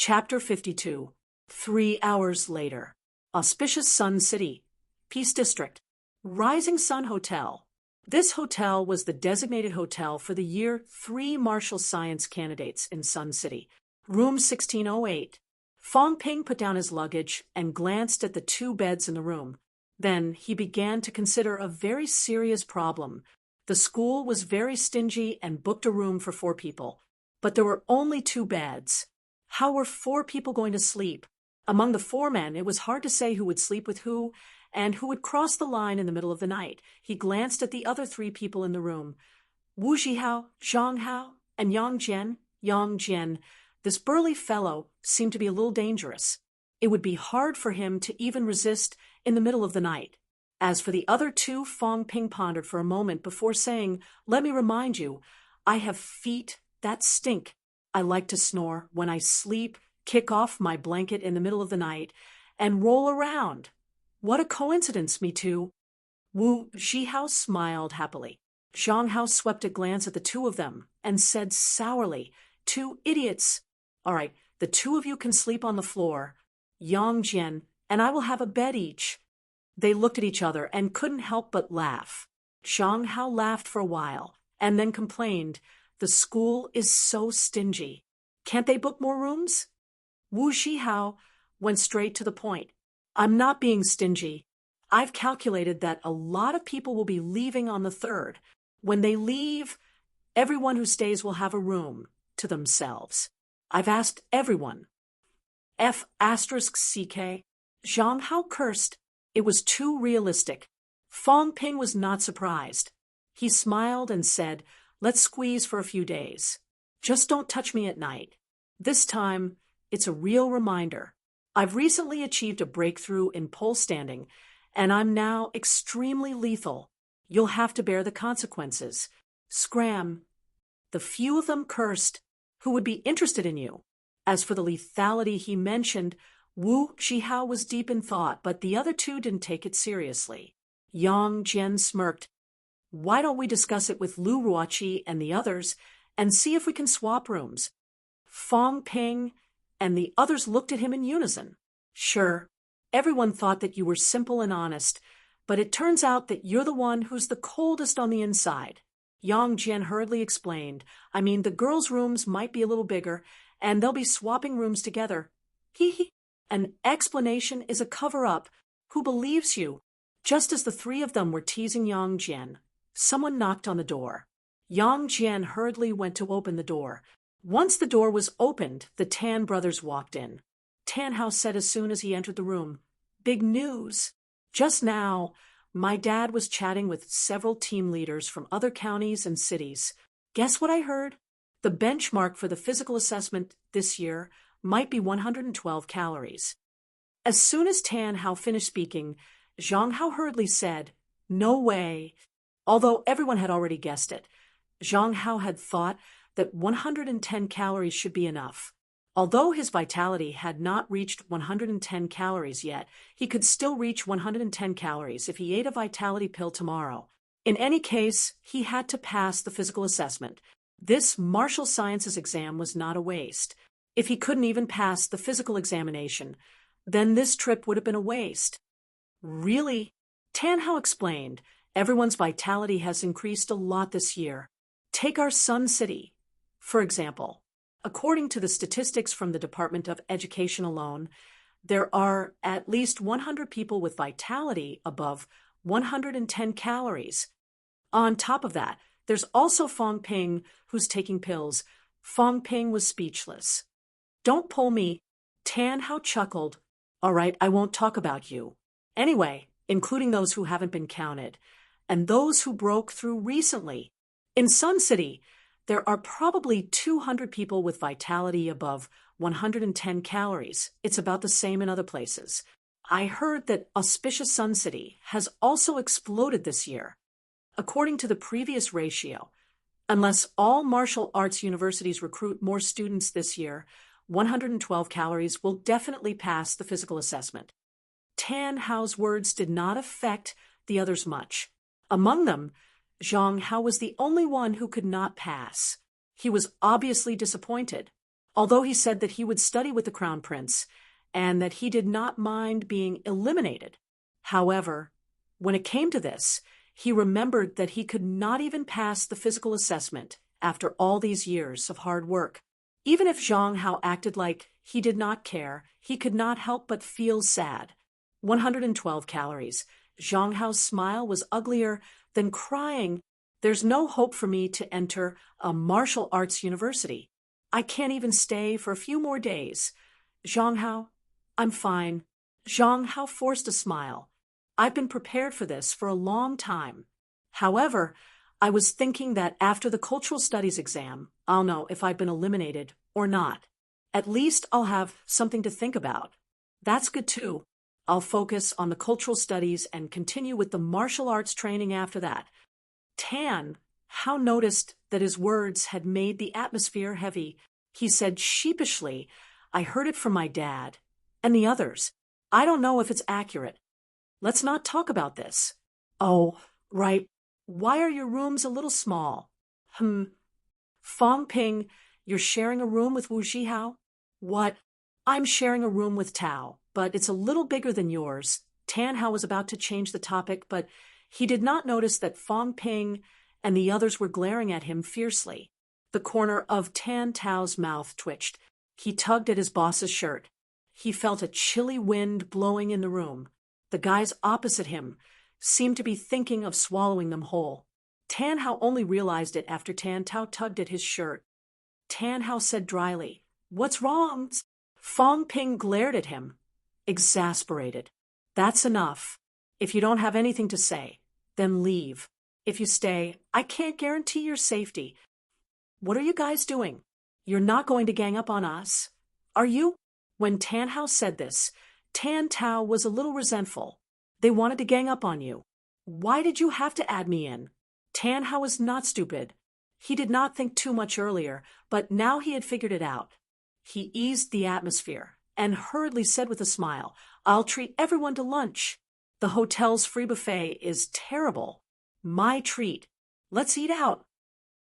Chapter 52. 3 hours later. Auspicious Sun City. Peace District. Rising Sun Hotel. This hotel was the designated hotel for the year 3 martial science candidates in Sun City. Room 1608. Fong Ping put down his luggage and glanced at the 2 beds in the room. Then he began to consider a very serious problem. The school was very stingy and booked a room for 4 people, but there were only 2 beds. How were 4 people going to sleep? Among the 4 men, it was hard to say who would sleep with who and who would cross the line in the middle of the night. He glanced at the other 3 people in the room. Wu Zhihao, Zhang Hao, and Yang Jian. This burly fellow seemed to be a little dangerous. It would be hard for him to even resist in the middle of the night. As for the other 2, Fong Ping pondered for a moment before saying, "Let me remind you, I have feet that stink. I like to snore when I sleep, kick off my blanket in the middle of the night, and roll around. What a coincidence, me too." Wu Zhihao smiled happily. Zhang Hao swept a glance at the 2 of them and said sourly, "2 idiots. All right, the 2 of you can sleep on the floor. Yang Jian and I will have a bed each." They looked at each other and couldn't help but laugh. Zhang Hao laughed for a while and then complained, "The school is so stingy. Can't they book more rooms?" Wu Zhihao went straight to the point. "I'm not being stingy. I've calculated that a lot of people will be leaving on the 3rd. When they leave, everyone who stays will have a room to themselves. I've asked everyone." F***CK. Zhang Hao cursed. It was too realistic. Fong Ping was not surprised. He smiled and said, "Let's squeeze for a few days. Just don't touch me at night. This time, it's a real reminder. I've recently achieved a breakthrough in pole standing, and I'm now extremely lethal. You'll have to bear the consequences. Scram." The few of them cursed who would be interested in you. As for the lethality he mentioned, Wu Zhihao was deep in thought, but the other 2 didn't take it seriously. Yang Jian smirked. "Why don't we discuss it with Lu Ruoqi and the others and see if we can swap rooms?" Fong Ping and the others looked at him in unison. "Sure, everyone thought that you were simple and honest, but it turns out that you're the one who's the coldest on the inside." Yang Jian hurriedly explained, "I mean, the girls' rooms might be a little bigger, and they'll be swapping rooms together. Hee. An explanation is a cover-up. Who believes you?" Just as the 3 of them were teasing Yang Jian, someone knocked on the door. Yang Jian hurriedly went to open the door. Once the door was opened, the Tan brothers walked in. Tan Hao said as soon as he entered the room, "Big news. Just now, my dad was chatting with several team leaders from other counties and cities. Guess what I heard? The benchmark for the physical assessment this year might be 112 calories. As soon as Tan Hao finished speaking, Zhang Hao hurriedly said, "No way." Although everyone had already guessed it, Zhang Hao had thought that 110 calories should be enough. Although his vitality had not reached 110 calories yet, he could still reach 110 calories if he ate a vitality pill tomorrow. In any case, he had to pass the physical assessment. This martial sciences exam was not a waste. If he couldn't even pass the physical examination, then this trip would have been a waste. "Really?" Tan Hao explained, "Everyone's vitality has increased a lot this year. Take our Sun City, for example. According to the statistics from the Department of Education alone, there are at least 100 people with vitality above 110 calories. On top of that, there's also Fong Ping, who's taking pills." Fong Ping was speechless. "Don't pull me." Tan Hao chuckled. "All right, I won't talk about you. Anyway, including those who haven't been counted, and those who broke through recently. In Sun City, there are probably 200 people with vitality above 110 calories. It's about the same in other places. I heard that auspicious Sun City has also exploded this year. According to the previous ratio, unless all martial arts universities recruit more students this year, 112 calories will definitely pass the physical assessment." Tan Hao's words did not affect the others much. Among them, Zhang Hao was the only one who could not pass. He was obviously disappointed. although he said that he would study with the crown prince and that he did not mind being eliminated. However, when it came to this, he remembered that he could not even pass the physical assessment after all these years of hard work. Even if Zhang Hao acted like he did not care, he could not help but feel sad. 112 calories. Zhang Hao's smile was uglier than crying. There's no hope for me to enter a martial arts university. I can't even stay for a few more days. Zhang Hao, I'm fine. Zhang Hao forced a smile. I've been prepared for this for a long time. However, I was thinking that after the cultural studies exam, I'll know if I've been eliminated or not. At least I'll have something to think about. That's good too. I'll focus on the cultural studies and continue with the martial arts training after that. Tan Hao noticed that his words had made the atmosphere heavy. He said sheepishly, I heard it from my dad. And the others. I don't know if it's accurate. Let's not talk about this. Oh, right. Why are your rooms a little small? Fong Ping, you're sharing a room with Wu Zhihao? What? I'm sharing a room with Tao, but it's a little bigger than yours. Tan Hao was about to change the topic, but he did not notice that Fong Ping and the others were glaring at him fiercely. The corner of Tan Tao's mouth twitched. He tugged at his boss's shirt. He felt a chilly wind blowing in the room. The guys opposite him seemed to be thinking of swallowing them whole. Tan Hao only realized it after Tan Tao tugged at his shirt. Tan Hao said dryly, What's wrong? Fong Ping glared at him, exasperated. That's enough. If you don't have anything to say, then leave. If you stay, I can't guarantee your safety. What are you guys doing? You're not going to gang up on us, are you? When Tan Hao said this, Tan Tao was a little resentful. They wanted to gang up on you. Why did you have to add me in? Tan Hao was not stupid. He did not think too much earlier, but now he had figured it out. He eased the atmosphere and hurriedly said with a smile, I'll treat everyone to lunch. The hotel's free buffet is terrible. My treat. Let's eat out.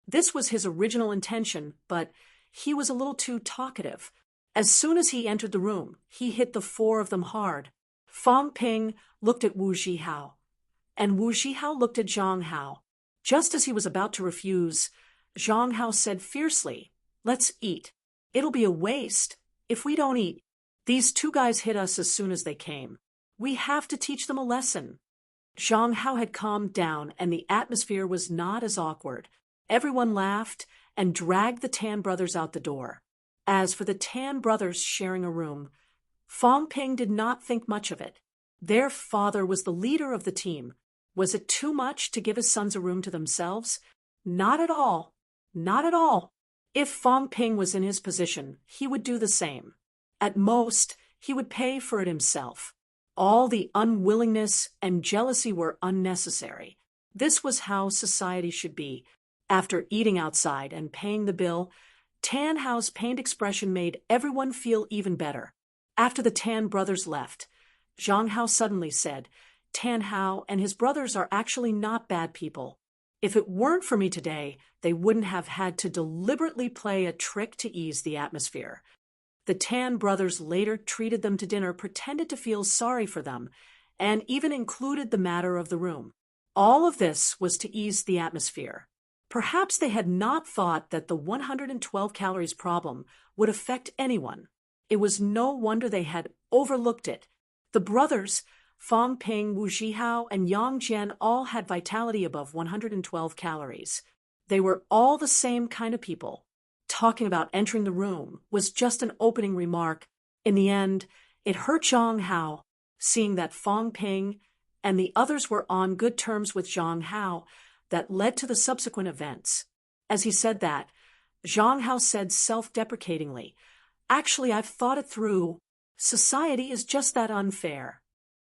This was his original intention, but he was a little too talkative. As soon as he entered the room, he hit the four of them hard. Fong Ping looked at Wu Zhihao, and Wu Zhihao looked at Zhang Hao. Just as he was about to refuse, Zhang Hao said fiercely, Let's eat. It'll be a waste if we don't eat. These two guys hit us as soon as they came. We have to teach them a lesson. Zhang Hao had calmed down, and the atmosphere was not as awkward. Everyone laughed and dragged the Tan brothers out the door. As for the Tan brothers sharing a room, Fong Ping did not think much of it. Their father was the leader of the team. Was it too much to give his sons a room to themselves? Not at all. Not at all. If Fong Ping was in his position, he would do the same. At most, he would pay for it himself. All the unwillingness and jealousy were unnecessary. This was how society should be. After eating outside and paying the bill, Tan Hao's pained expression made everyone feel even better. After the Tan brothers left, Zhang Hao suddenly said, Tan Hao and his brothers are actually not bad people. If it weren't for me today, they wouldn't have had to deliberately play a trick to ease the atmosphere. The Tan brothers later treated them to dinner, pretended to feel sorry for them, and even included the matter of the room. All of this was to ease the atmosphere. Perhaps they had not thought that the 112 calories problem would affect anyone. It was no wonder they had overlooked it. The brothers, Fong Ping, Wu Zhihao, and Yang Jian, all had vitality above 112 calories. They were all the same kind of people. Talking about entering the room was just an opening remark. In the end, it hurt Zhang Hao, seeing that Fong Ping and the others were on good terms with Zhang Hao, that led to the subsequent events. As he said that, Zhang Hao said self-deprecatingly, Actually, I've thought it through. Society is just that unfair.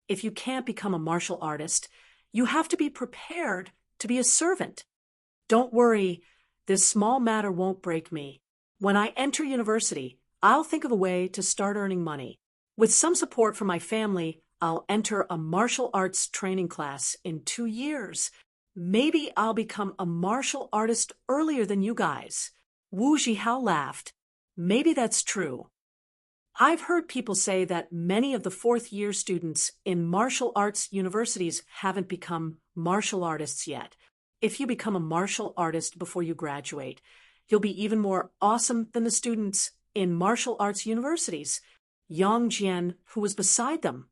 If you can't become a martial artist, you have to be prepared to be a servant. Don't worry, this small matter won't break me. When I enter university, I'll think of a way to start earning money. With some support from my family, I'll enter a martial arts training class in 2 years. Maybe I'll become a martial artist earlier than you guys. Wu Zhihao laughed. Maybe that's true. I've heard people say that many of the fourth-year students in martial arts universities haven't become martial artists yet. If you become a martial artist before you graduate, you'll be even more awesome than the students in martial arts universities. Yang Jian, who was beside them,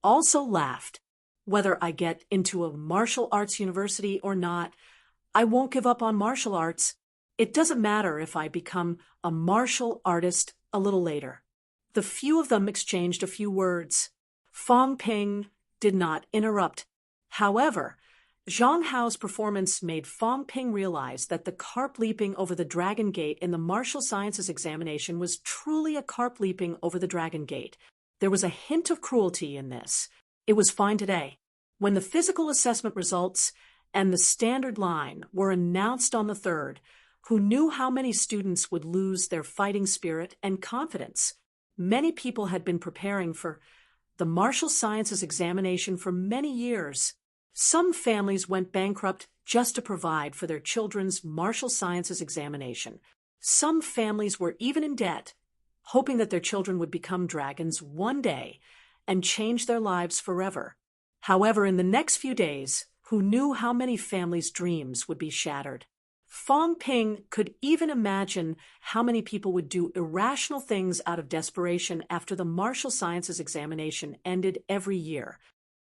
also laughed. Whether I get into a martial arts university or not, I won't give up on martial arts. It doesn't matter if I become a martial artist a little later. The few of them exchanged a few words. Fang Ping did not interrupt. However, Zhang Hao's performance made Fang Ping realize that the carp leaping over the Dragon Gate in the martial sciences examination was truly a carp leaping over the Dragon Gate. There was a hint of cruelty in this. It was fine today. When the physical assessment results and the standard line were announced on the 3rd, who knew how many students would lose their fighting spirit and confidence? Many people had been preparing for the martial sciences examination for many years. Some families went bankrupt just to provide for their children's martial sciences examination. Some families were even in debt, hoping that their children would become dragons one day and change their lives forever. However, in the next few days, who knew how many families' dreams would be shattered? Fang Ping could even imagine how many people would do irrational things out of desperation after the martial sciences examination ended every year.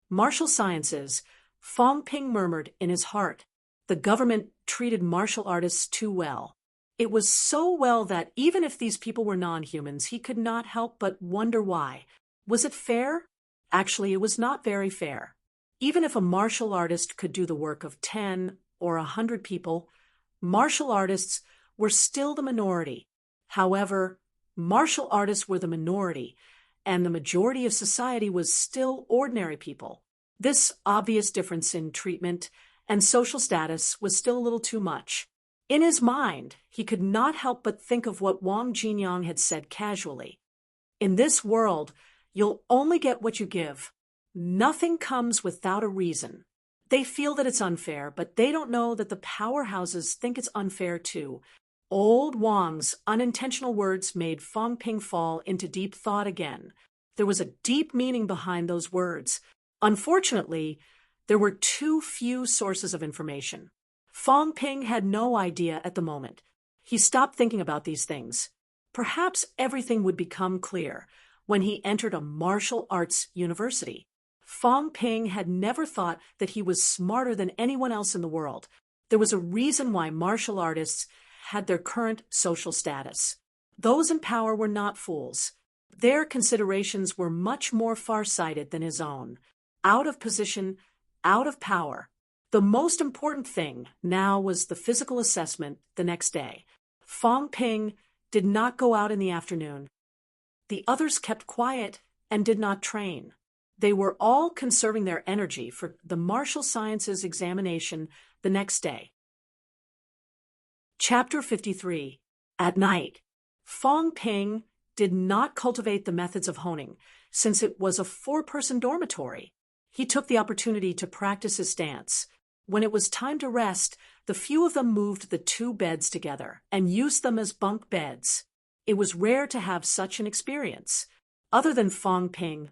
Martial sciences, Fang Ping murmured in his heart. The government treated martial artists too well. It was so well that even if these people were non-humans, he could not help but wonder why. Was it fair? Actually, it was not very fair. Even if a martial artist could do the work of 10 or 100 people, martial artists were still the minority. However, martial artists were the minority, and the majority of society was still ordinary people. This obvious difference in treatment and social status was still a little too much. In his mind, he could not help but think of what Wang Jinyang had said casually. In this world, you'll only get what you give. Nothing comes without a reason. They feel that it's unfair, but they don't know that the powerhouses think it's unfair too. Old Wang's unintentional words made Fang Ping fall into deep thought again. There was a deep meaning behind those words. Unfortunately, there were too few sources of information. Fang Ping had no idea at the moment. He stopped thinking about these things. Perhaps everything would become clear when he entered a martial arts university. Fang Ping had never thought that he was smarter than anyone else in the world. There was a reason why martial artists had their current social status. Those in power were not fools. Their considerations were much more far-sighted than his own. Out of position, out of power. The most important thing now was the physical assessment the next day. Fang Ping did not go out in the afternoon. The others kept quiet and did not train. They were all conserving their energy for the martial sciences examination the next day. Chapter 53. At night. Fang Ping did not cultivate the methods of honing, since it was a 4-person dormitory. He took the opportunity to practice his stance. When it was time to rest, the few of them moved the 2 beds together and used them as bunk beds. It was rare to have such an experience. Other than Fang Ping,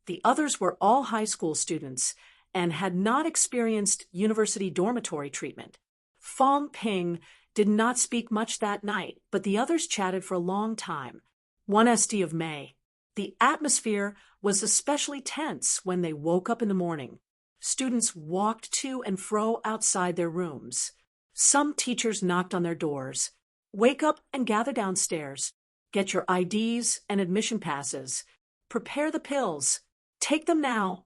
the others were all high school students and had not experienced university dormitory treatment. Fang Ping did not speak much that night, but the others chatted for a long time. 1st of May. The atmosphere was especially tense when they woke up in the morning. Students walked to and fro outside their rooms. Some teachers knocked on their doors. Wake up and gather downstairs. Get your IDs and admission passes. Prepare the pills. Take them now.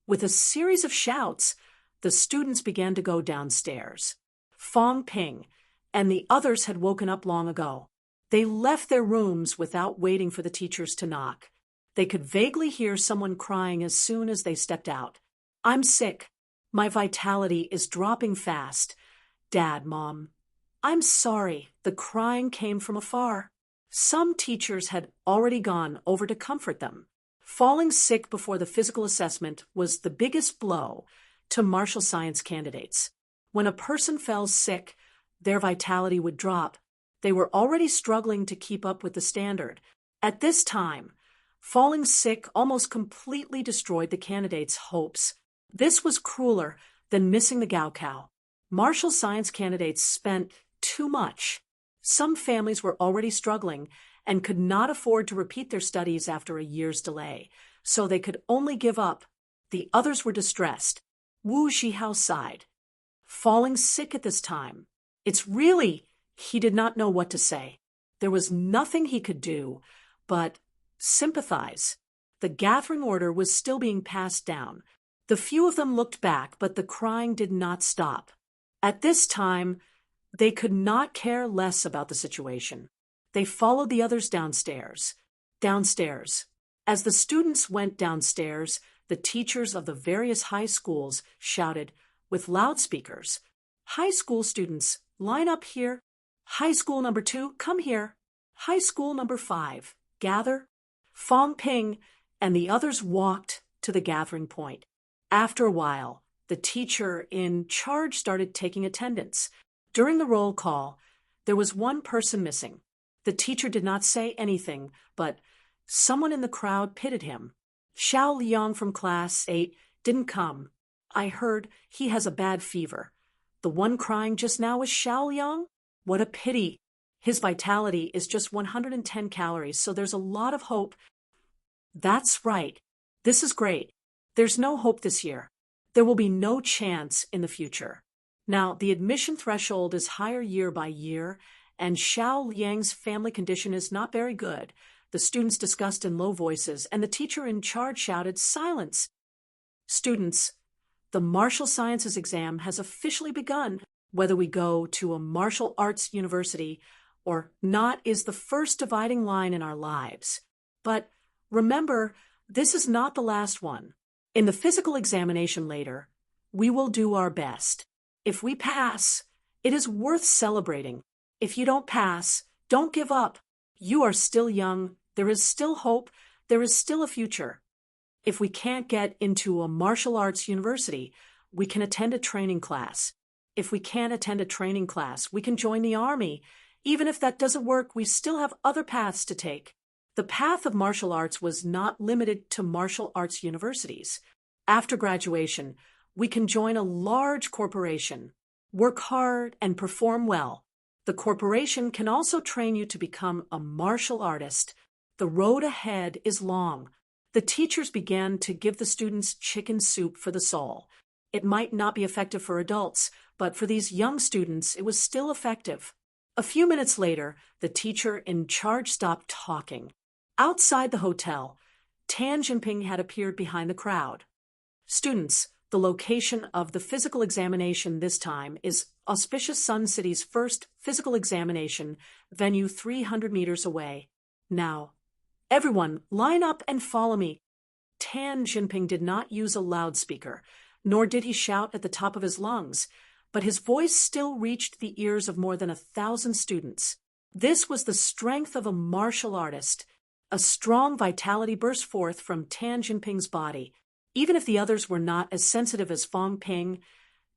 With a series of shouts, the students began to go downstairs. Fang Ping and the others had woken up long ago. They left their rooms without waiting for the teachers to knock. They could vaguely hear someone crying as soon as they stepped out. I'm sick. My vitality is dropping fast. Dad, Mom. I'm sorry. The crying came from afar. Some teachers had already gone over to comfort them. Falling sick before the physical assessment was the biggest blow to martial science candidates. When a person fell sick, their vitality would drop. They were already struggling to keep up with the standard. At this time, falling sick almost completely destroyed the candidates' hopes. This was crueler than missing the Gaokao. Martial science candidates spent too much. Some families were already struggling and could not afford to repeat their studies after a year's delay, so they could only give up. The others were distressed. Wu Zhihao sighed. Falling sick at this time. He did not know what to say. There was nothing he could do but sympathize. The gathering order was still being passed down. The few of them looked back, but the crying did not stop. At this time, they could not care less about the situation. They followed the others downstairs. As the students went downstairs, the teachers of the various high schools shouted with loudspeakers, "High school students, line up here. High school number 2, come here. High school number 5, gather." Fong Ping and the others walked to the gathering point. After a while, the teacher in charge started taking attendance. During the roll call, there was one person missing. The teacher did not say anything, but someone in the crowd pitied him. Xiao Liang from class 8 didn't come. I heard he has a bad fever. The one crying just now was Xiao Liang? What a pity. His vitality is just 110 calories, so there's a lot of hope. That's right. This is great. There's no hope this year. There will be no chance in the future. Now, the admission threshold is higher year by year, and Xiao Liang's family condition is not very good. The students discussed in low voices, and the teacher in charge shouted, "Silence!" Students, the martial sciences exam has officially begun. Whether we go to a martial arts university or not is the first dividing line in our lives. But remember, this is not the last one. In the physical examination later, we will do our best. If we pass, it is worth celebrating. If you don't pass, don't give up. You are still young. There is still hope. There is still a future. If we can't get into a martial arts university, we can attend a training class. If we can't attend a training class, we can join the army. Even if that doesn't work, we still have other paths to take. The path of martial arts was not limited to martial arts universities. After graduation, we can join a large corporation, work hard, and perform well. The corporation can also train you to become a martial artist. The road ahead is long. The teachers began to give the students chicken soup for the soul. It might not be effective for adults, but for these young students, it was still effective. A few minutes later, the teacher in charge stopped talking. Outside the hotel, Tan Jinping had appeared behind the crowd. Students, the location of the physical examination this time is Auspicious Sun City's first physical examination venue 300 meters away. Now, everyone, line up and follow me. Tan Jinping did not use a loudspeaker, nor did he shout at the top of his lungs, but his voice still reached the ears of more than 1,000 students. This was the strength of a martial artist. A strong vitality burst forth from Tan Jinping's body. Even if the others were not as sensitive as Fong Ping,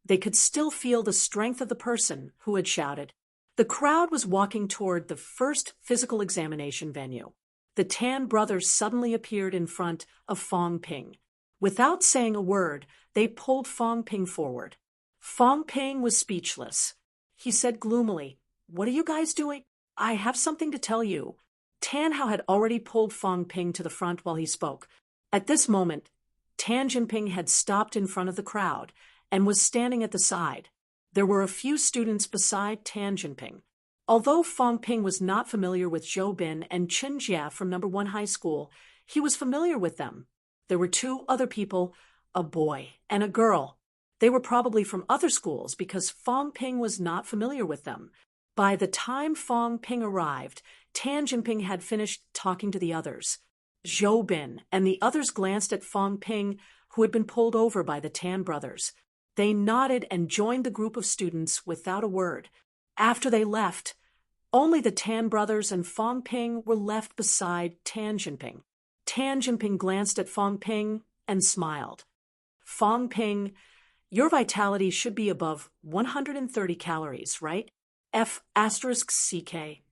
they could still feel the strength of the person who had shouted. The crowd was walking toward the first physical examination venue. The Tan brothers suddenly appeared in front of Fong Ping. Without saying a word, they pulled Fong Ping forward. Fong Ping was speechless. He said gloomily, "What are you guys doing? I have something to tell you." Tan Hao had already pulled Fong Ping to the front while he spoke. At this moment, Tan Jinping had stopped in front of the crowd and was standing at the side. There were a few students beside Tan Jinping. Although Fong Ping was not familiar with Zhou Bin and Chen Jia from No. 1 High School, he was familiar with them. There were 2 other people, a boy and a girl. They were probably from other schools because Fong Ping was not familiar with them. By the time Fong Ping arrived, Tan Jinping had finished talking to the others. Zhou Bin and the others glanced at Fong Ping, who had been pulled over by the Tan brothers. They nodded and joined the group of students without a word. After they left, only the Tan brothers and Fong Ping were left beside Tan Jinping. Tan Jinping glanced at Fong Ping and smiled. "Fong Ping, your vitality should be above 130 calories, right? F*CK.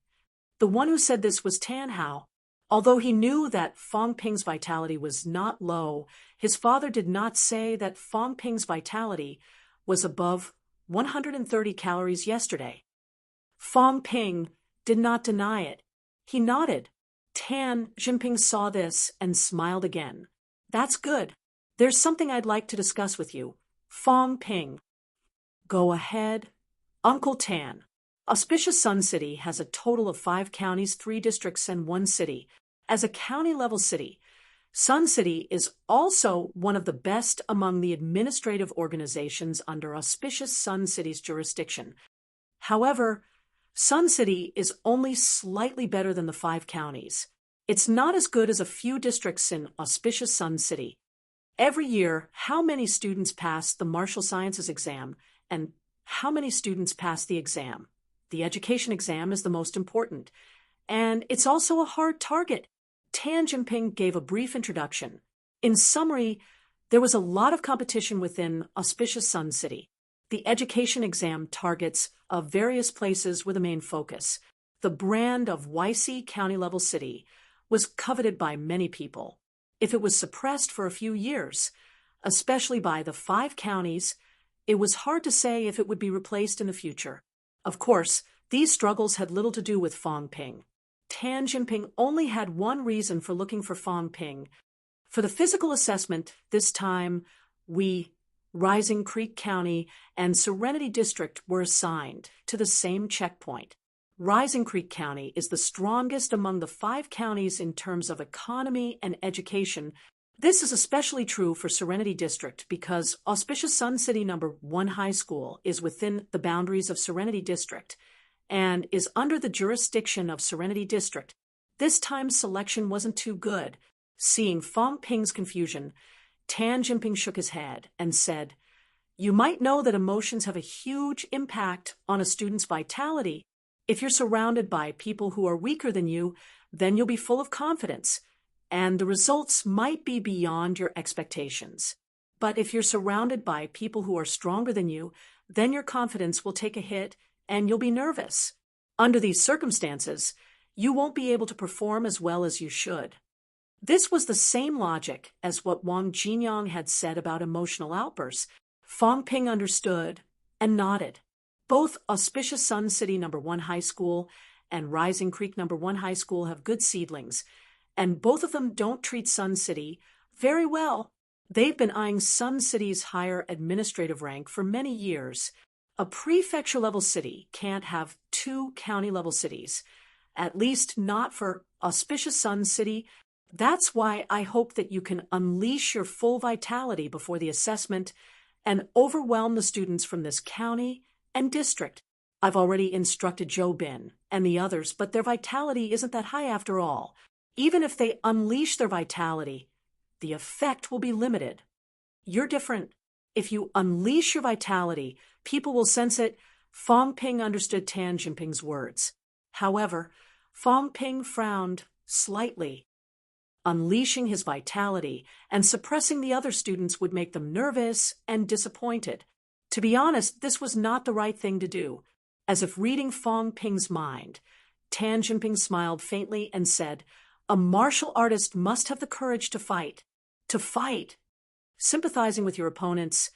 The one who said this was Tan Hao. Although he knew that Fong Ping's vitality was not low, his father did not say that Fong Ping's vitality was above 130 calories yesterday. Fong Ping did not deny it. He nodded. Tan Jinping saw this and smiled again. That's good. There's something I'd like to discuss with you. Fong Ping. Go ahead. Uncle Tan. Auspicious Sun City has a total of 5 counties, 3 districts, and 1 city. As a county-level city, Sun City is also one of the best among the administrative organizations under Auspicious Sun City's jurisdiction. However, Sun City is only slightly better than the 5 counties. It's not as good as a few districts in Auspicious Sun City. Every year, how many students pass the martial sciences exam and how many students pass the exam? The education exam is the most important, and it's also a hard target. Tan Jinping gave a brief introduction. In summary, there was a lot of competition within Auspicious Sun City. The education exam targets of various places with a main focus. The brand of YC county-level city was coveted by many people. If it was suppressed for a few years, especially by the 5 counties, it was hard to say if it would be replaced in the future. Of course, these struggles had little to do with Fong Ping. Tan Jinping only had one reason for looking for Fong Ping. For the physical assessment, this time, Rising Creek County and Serenity District were assigned to the same checkpoint. Rising Creek County is the strongest among the 5 counties in terms of economy and education. This is especially true for Serenity District because Auspicious Sun City No. 1 High School is within the boundaries of Serenity District and is under the jurisdiction of Serenity District. This time's selection wasn't too good. Seeing Fong Ping's confusion, Tan Jinping shook his head and said, "You might know that emotions have a huge impact on a student's vitality. If you're surrounded by people who are weaker than you, then you'll be full of confidence, and the results might be beyond your expectations. But if you're surrounded by people who are stronger than you, then your confidence will take a hit and you'll be nervous. Under these circumstances, you won't be able to perform as well as you should." This was the same logic as what Wang Jinyang had said about emotional outbursts. Fong Ping understood and nodded. Both Auspicious Sun City No. 1 High School and Rising Creek No. 1 High School have good seedlings, and both of them don't treat Sun City very well. They've been eyeing Sun City's higher administrative rank for many years. A prefecture-level city can't have 2 county-level cities, at least not for Auspicious Sun City. That's why I hope that you can unleash your full vitality before the assessment and overwhelm the students from this county and district. I've already instructed Zhou Bin and the others, but their vitality isn't that high after all. Even if they unleash their vitality, the effect will be limited. You're different. If you unleash your vitality, people will sense it. Fong Ping understood Tan Jinping's words. However, Fong Ping frowned slightly. Unleashing his vitality and suppressing the other students would make them nervous and disappointed. To be honest, this was not the right thing to do. As if reading Fong Ping's mind, Tan Jinping smiled faintly and said, "A martial artist must have the courage to fight. To fight. Sympathizing with your opponents,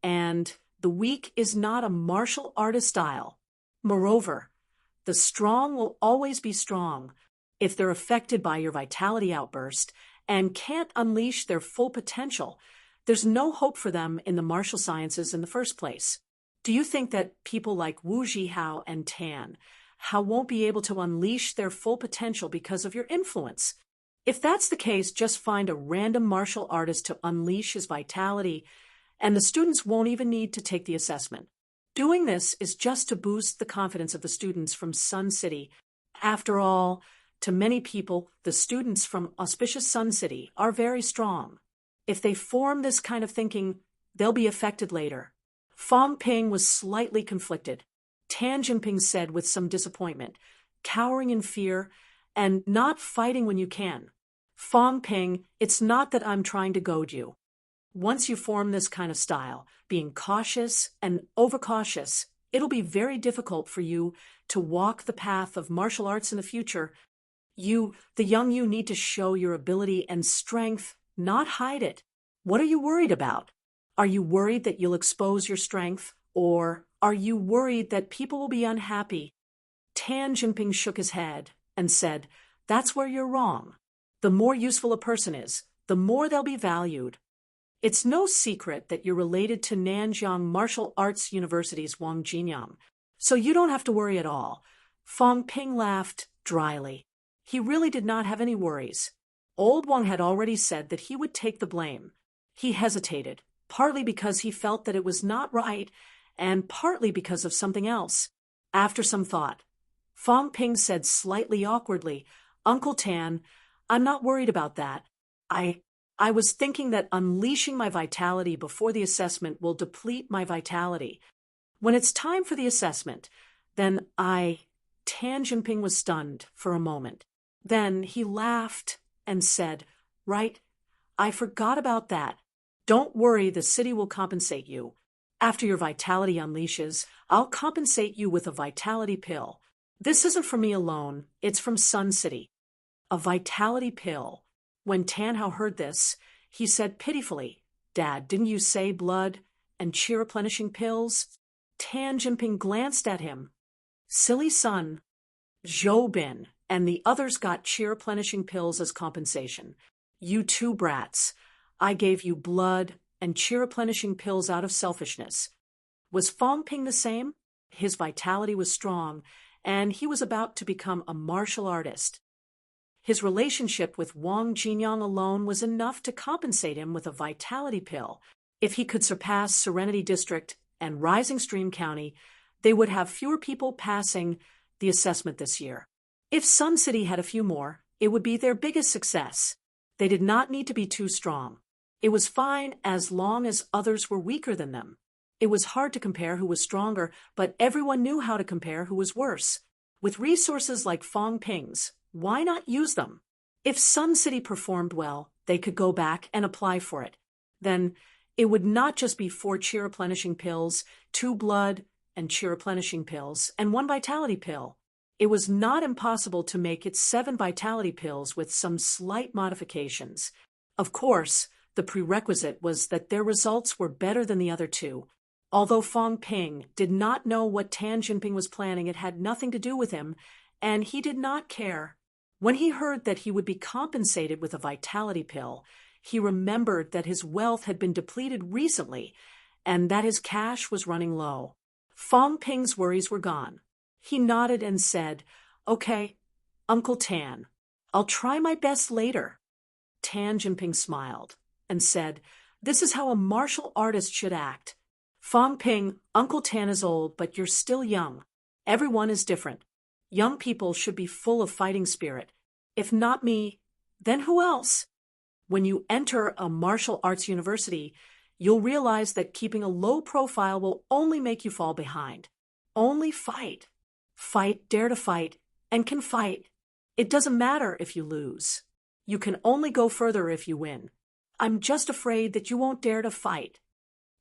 and the weak is not a martial artist style. Moreover, the strong will always be strong. If they're affected by your vitality outburst and can't unleash their full potential, there's no hope for them in the martial sciences in the first place. Do you think that people like Wu Zhihao and Tan Hao won't be able to unleash their full potential because of your influence? If that's the case, just find a random martial artist to unleash his vitality, and the students won't even need to take the assessment. Doing this is just to boost the confidence of the students from Sun City. After all, to many people, the students from Auspicious Sun City are very strong. If they form this kind of thinking, they'll be affected later." Fong Ping was slightly conflicted. Tan Jinping said with some disappointment, "Cowering in fear and not fighting when you can. Fong Ping, it's not that I'm trying to goad you. Once you form this kind of style, being cautious and overcautious It'll be very difficult for you to walk the path of martial arts in the future. The young you, need to show your ability and strength, not hide it. What are you worried about? Are you worried that you'll expose your strength? Or are you worried that people will be unhappy? Tan Jinping shook his head and said, "That's where you're wrong. The more useful a person is, the more they'll be valued. It's no secret that you're related to Nanjiang Martial Arts University's Wang Jinyang, so you don't have to worry at all." Fong Ping laughed dryly. He really did not have any worries. Old Wang had already said that he would take the blame. He hesitated, partly because he felt that it was not right, and partly because of something else. After some thought, Fong Ping said slightly awkwardly, "Uncle Tan, I'm not worried about that. I was thinking that unleashing my vitality before the assessment will deplete my vitality. When it's time for the assessment, then Tan Jinping was stunned for a moment. Then he laughed and said, "Right, I forgot about that. Don't worry, the city will compensate you. After your vitality unleashes, I'll compensate you with a vitality pill. This isn't for me alone, it's from Sun City." A vitality pill. When Tan Hao heard this, he said pitifully, "Dad, didn't you say blood and chi replenishing pills?" Tan Jinping glanced at him. "Silly son. Zhou Bin and the others got chi replenishing pills as compensation. You two brats. I gave you blood and chi replenishing pills out of selfishness." Was Fong Ping the same? His vitality was strong, and he was about to become a martial artist. His relationship with Wang Jinyang alone was enough to compensate him with a vitality pill. If he could surpass Serenity District and Rising Stream County, they would have fewer people passing the assessment this year. If Sun City had a few more, it would be their biggest success. They did not need to be too strong. It was fine as long as others were weaker than them. It was hard to compare who was stronger, but everyone knew how to compare who was worse. With resources like Fong Ping's, why not use them? If Sun City performed well, they could go back and apply for it. Then it would not just be 4 chi replenishing pills, 2 blood and chi replenishing pills, and 1 vitality pill. It was not impossible to make it 7 vitality pills with some slight modifications. Of course, the prerequisite was that their results were better than the other two. Although Fong Ping did not know what Tan Jinping was planning, it had nothing to do with him, and he did not care. When he heard that he would be compensated with a vitality pill, he remembered that his wealth had been depleted recently and that his cash was running low. Fong Ping's worries were gone. He nodded and said, "Okay, Uncle Tan, I'll try my best later." Tan Jinping smiled and said, "This is how a martial artist should act. Fong Ping, Uncle Tan is old, but you're still young. Everyone is different. Young people should be full of fighting spirit. If not me, then who else? When you enter a martial arts university, you'll realize that keeping a low profile will only make you fall behind. Only fight. Fight, dare to fight, and can fight. It doesn't matter if you lose. You can only go further if you win. I'm just afraid that you won't dare to fight."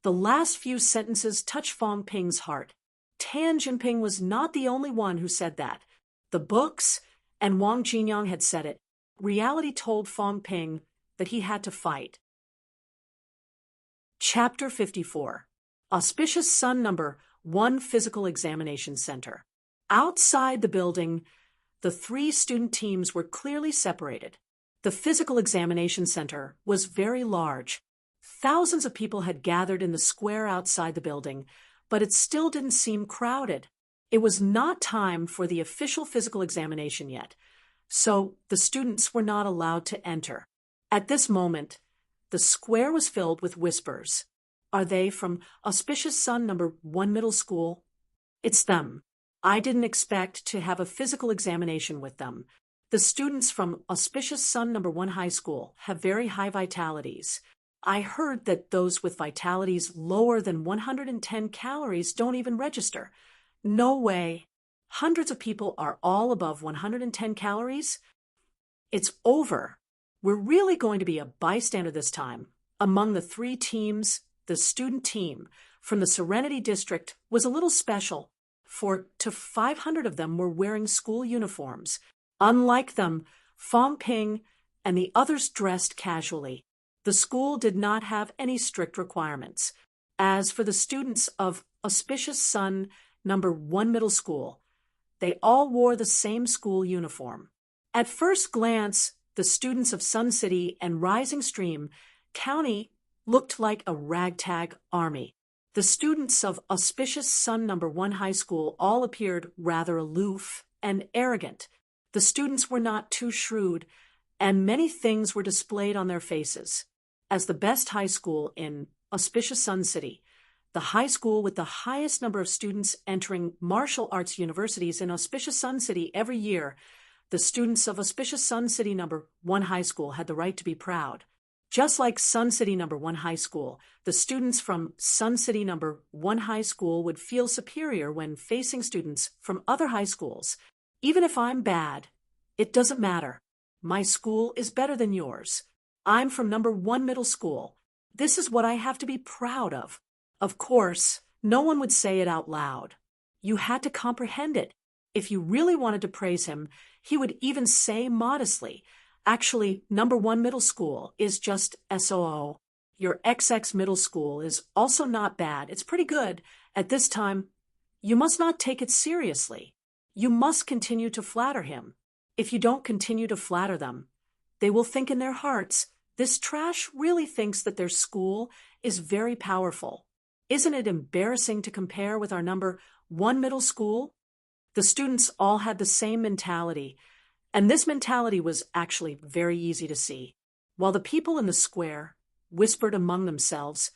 The last few sentences touched Fong Ping's heart. Tan Jinping was not the only one who said that. The books and Wang Jinyang had said it. Reality told Fong Ping that he had to fight. Chapter 54. Auspicious Sun Number 1 Physical Examination Center. Outside the building, the 3 student teams were clearly separated. The physical examination center was very large. Thousands of people had gathered in the square outside the building, but it still didn't seem crowded. It was not time for the official physical examination yet, so the students were not allowed to enter. At this moment, the square was filled with whispers. "Are they from Auspicious Sun Number 1 Middle School?" "It's them. I didn't expect to have a physical examination with them. The students from Auspicious Sun Number 1 High School have very high vitalities. I heard that those with vitalities lower than 110 calories don't even register." "No way. Hundreds of people are all above 110 calories? It's over. We're really going to be a bystander this time." Among the 3 teams, the student team from the Serenity District was a little special, for 500 of them were wearing school uniforms. Unlike them, Fong Ping and the others dressed casually. The school did not have any strict requirements. As for the students of Auspicious Sun Number 1 Middle School, they all wore the same school uniform. At first glance, the students of Sun City and Rising Stream County looked like a ragtag army. The students of Auspicious Sun Number 1 High School all appeared rather aloof and arrogant. The students were not too shrewd, and many things were displayed on their faces. As the best high school in Auspicious Sun City, the high school with the highest number of students entering martial arts universities in Auspicious Sun City every year, the students of Auspicious Sun City Number 1 High School had the right to be proud. Just like Sun City Number 1 High School, the students from Sun City Number 1 High School would feel superior when facing students from other high schools. Even if I'm bad, it doesn't matter. My school is better than yours. I'm from Number 1 Middle School. This is what I have to be proud of. Of course, no one would say it out loud. You had to comprehend it. If you really wanted to praise him, he would even say modestly, "Actually, Number 1 Middle School is just SOO. Your XX Middle School is also not bad. It's pretty good. At this time, you must not take it seriously. You must continue to flatter him. If you don't continue to flatter them, they will think in their hearts, this trash really thinks that their school is very powerful. Isn't it embarrassing to compare with our Number 1 Middle School?" The students all had the same mentality, and this mentality was actually very easy to see. While the people in the square whispered among themselves,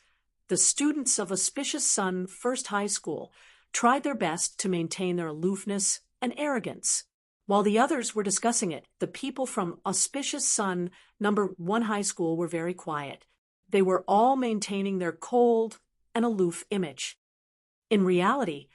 the students of Auspicious Sun First High School tried their best to maintain their aloofness and arrogance. While the others were discussing it, the people from Auspicious Sun Number 1 High School were very quiet. They were all maintaining their cold and aloof image. In reality,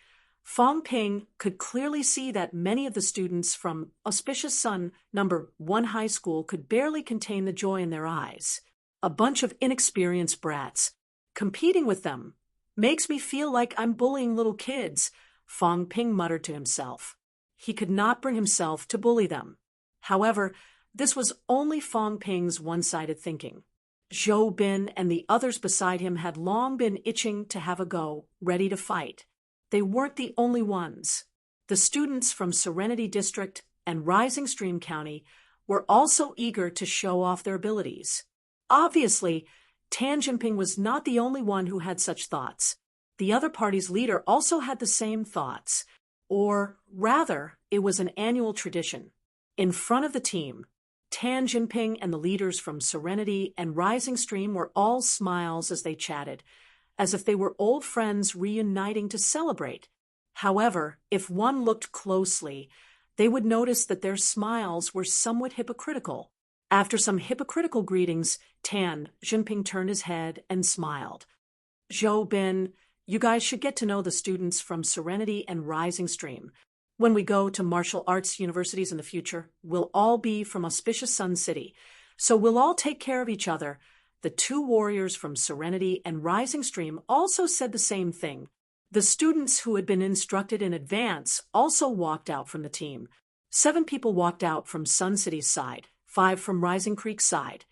Fong Ping could clearly see that many of the students from Auspicious Sun Number 1 High School could barely contain the joy in their eyes. A bunch of inexperienced brats. Competing with them makes me feel like I'm bullying little kids, Fong Ping muttered to himself. He could not bring himself to bully them. However, this was only Fong Ping's one-sided thinking. Zhou Bin and the others beside him had long been itching to have a go, ready to fight. They weren't the only ones. The students from Serenity District and Rising Stream County were also eager to show off their abilities. Obviously, Tan Jinping was not the only one who had such thoughts. The other party's leader also had the same thoughts. Or, rather, it was an annual tradition. In front of the team, Tan Jinping and the leaders from Serenity and Rising Stream were all smiles as they chatted, as if they were old friends reuniting to celebrate. However, if one looked closely, they would notice that their smiles were somewhat hypocritical. After some hypocritical greetings, Tan Jinping turned his head and smiled. "Zhou Bin, you guys should get to know the students from Serenity and Rising Stream. When we go to martial arts universities in the future, we'll all be from Auspicious Sun City, so we'll all take care of each other." The two warriors from Serenity and Rising Stream also said the same thing. The students who had been instructed in advance also walked out from the team. 7 people walked out from Sun City's side, 5 from Rising Creek's side,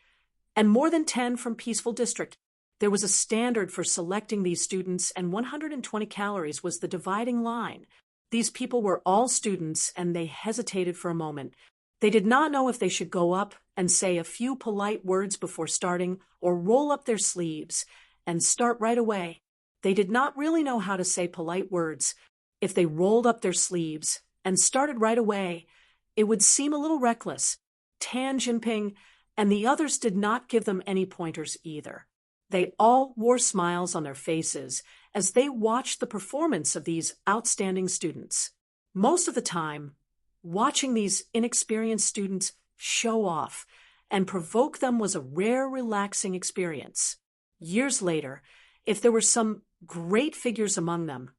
and more than 10 from Peaceful District. There was a standard for selecting these students, and 120 calories was the dividing line. These people were all students, and they hesitated for a moment. They did not know if they should go up and say a few polite words before starting or roll up their sleeves and start right away. They did not really know how to say polite words. If they rolled up their sleeves and started right away, it would seem a little reckless. Tan Jinping and the others did not give them any pointers either. They all wore smiles on their faces as they watched the performance of these outstanding students. Most of the time, watching these inexperienced students show off and provoke them was a rare, relaxing experience. Years later, if there were some great figures among them,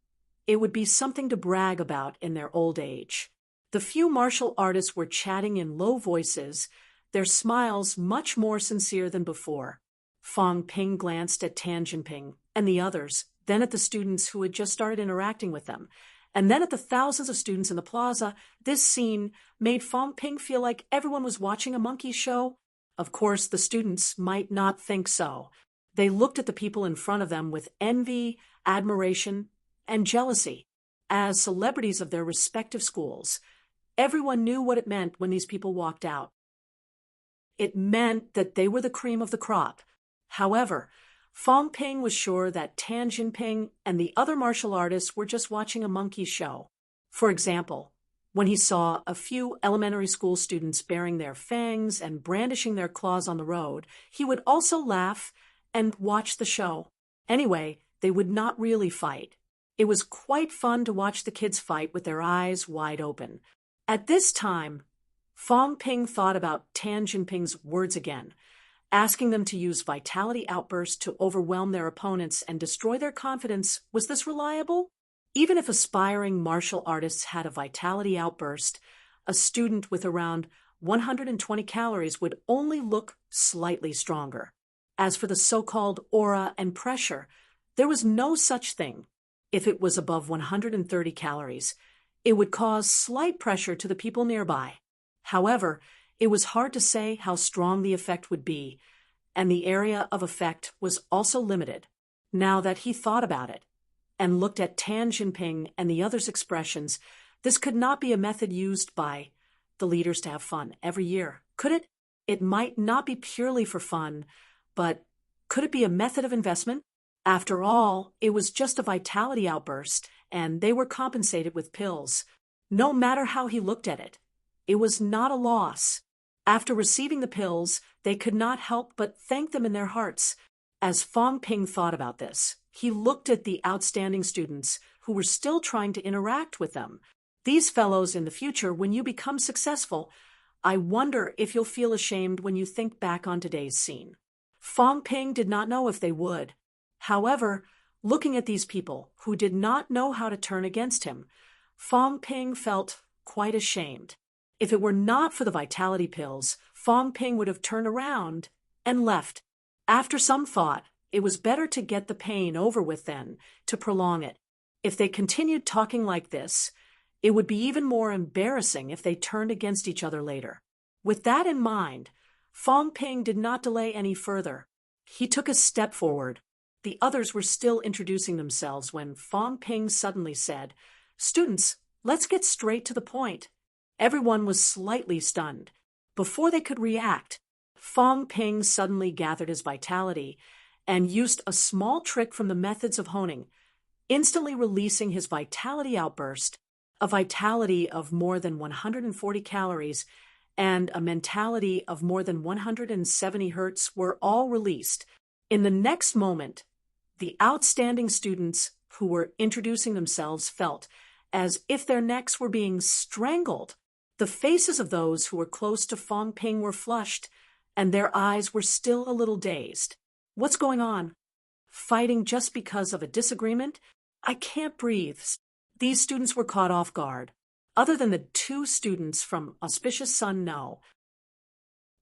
it would be something to brag about in their old age. The few martial artists were chatting in low voices, their smiles much more sincere than before. Fong Ping glanced at Tan Jinping and the others, then at the students who had just started interacting with them, and then at the thousands of students in the plaza. This scene made Fong Ping feel like everyone was watching a monkey show. Of course, the students might not think so. They looked at the people in front of them with envy, admiration, and jealousy. As celebrities of their respective schools, everyone knew what it meant when these people walked out. It meant that they were the cream of the crop. However, Fong Ping was sure that Tan Jinping and the other martial artists were just watching a monkey show. For example, when he saw a few elementary school students baring their fangs and brandishing their claws on the road, he would also laugh and watch the show. Anyway, they would not really fight. It was quite fun to watch the kids fight with their eyes wide open. At this time, Fong Ping thought about Tan Jinping's words again, asking them to use vitality outbursts to overwhelm their opponents and destroy their confidence. Was this reliable? Even if aspiring martial artists had a vitality outburst, a student with around 120 calories would only look slightly stronger. As for the so-called aura and pressure, there was no such thing. If it was above 130 calories, it would cause slight pressure to the people nearby. However, it was hard to say how strong the effect would be, and the area of effect was also limited. Now that he thought about it and looked at Tan Jinping and the others' expressions, this could not be a method used by the leaders to have fun every year, could it? It might not be purely for fun, but could it be a method of investment? After all, it was just a vitality outburst, and they were compensated with pills. No matter how he looked at it, it was not a loss. After receiving the pills, they could not help but thank them in their hearts. As Fong Ping thought about this, he looked at the outstanding students who were still trying to interact with them. These fellows, in the future, when you become successful, I wonder if you'll feel ashamed when you think back on today's scene. Fong Ping did not know if they would. However, looking at these people who did not know how to turn against him, Fong Ping felt quite ashamed. If it were not for the vitality pills, Fong Ping would have turned around and left. After some thought, it was better to get the pain over with than to prolong it. If they continued talking like this, it would be even more embarrassing if they turned against each other later. With that in mind, Fong Ping did not delay any further. He took a step forward. The others were still introducing themselves when Fong Ping suddenly said, "Students, let's get straight to the point." Everyone was slightly stunned. Before they could react, Fong Ping suddenly gathered his vitality and used a small trick from the methods of honing, instantly releasing his vitality outburst. A vitality of more than 140 calories and a mentality of more than 170 hertz were all released. In the next moment, the outstanding students who were introducing themselves felt as if their necks were being strangled. The faces of those who were close to Fong Ping were flushed, and their eyes were still a little dazed. What's going on? Fighting just because of a disagreement? I can't breathe. These students were caught off guard. Other than the two students from Auspicious Sun, no.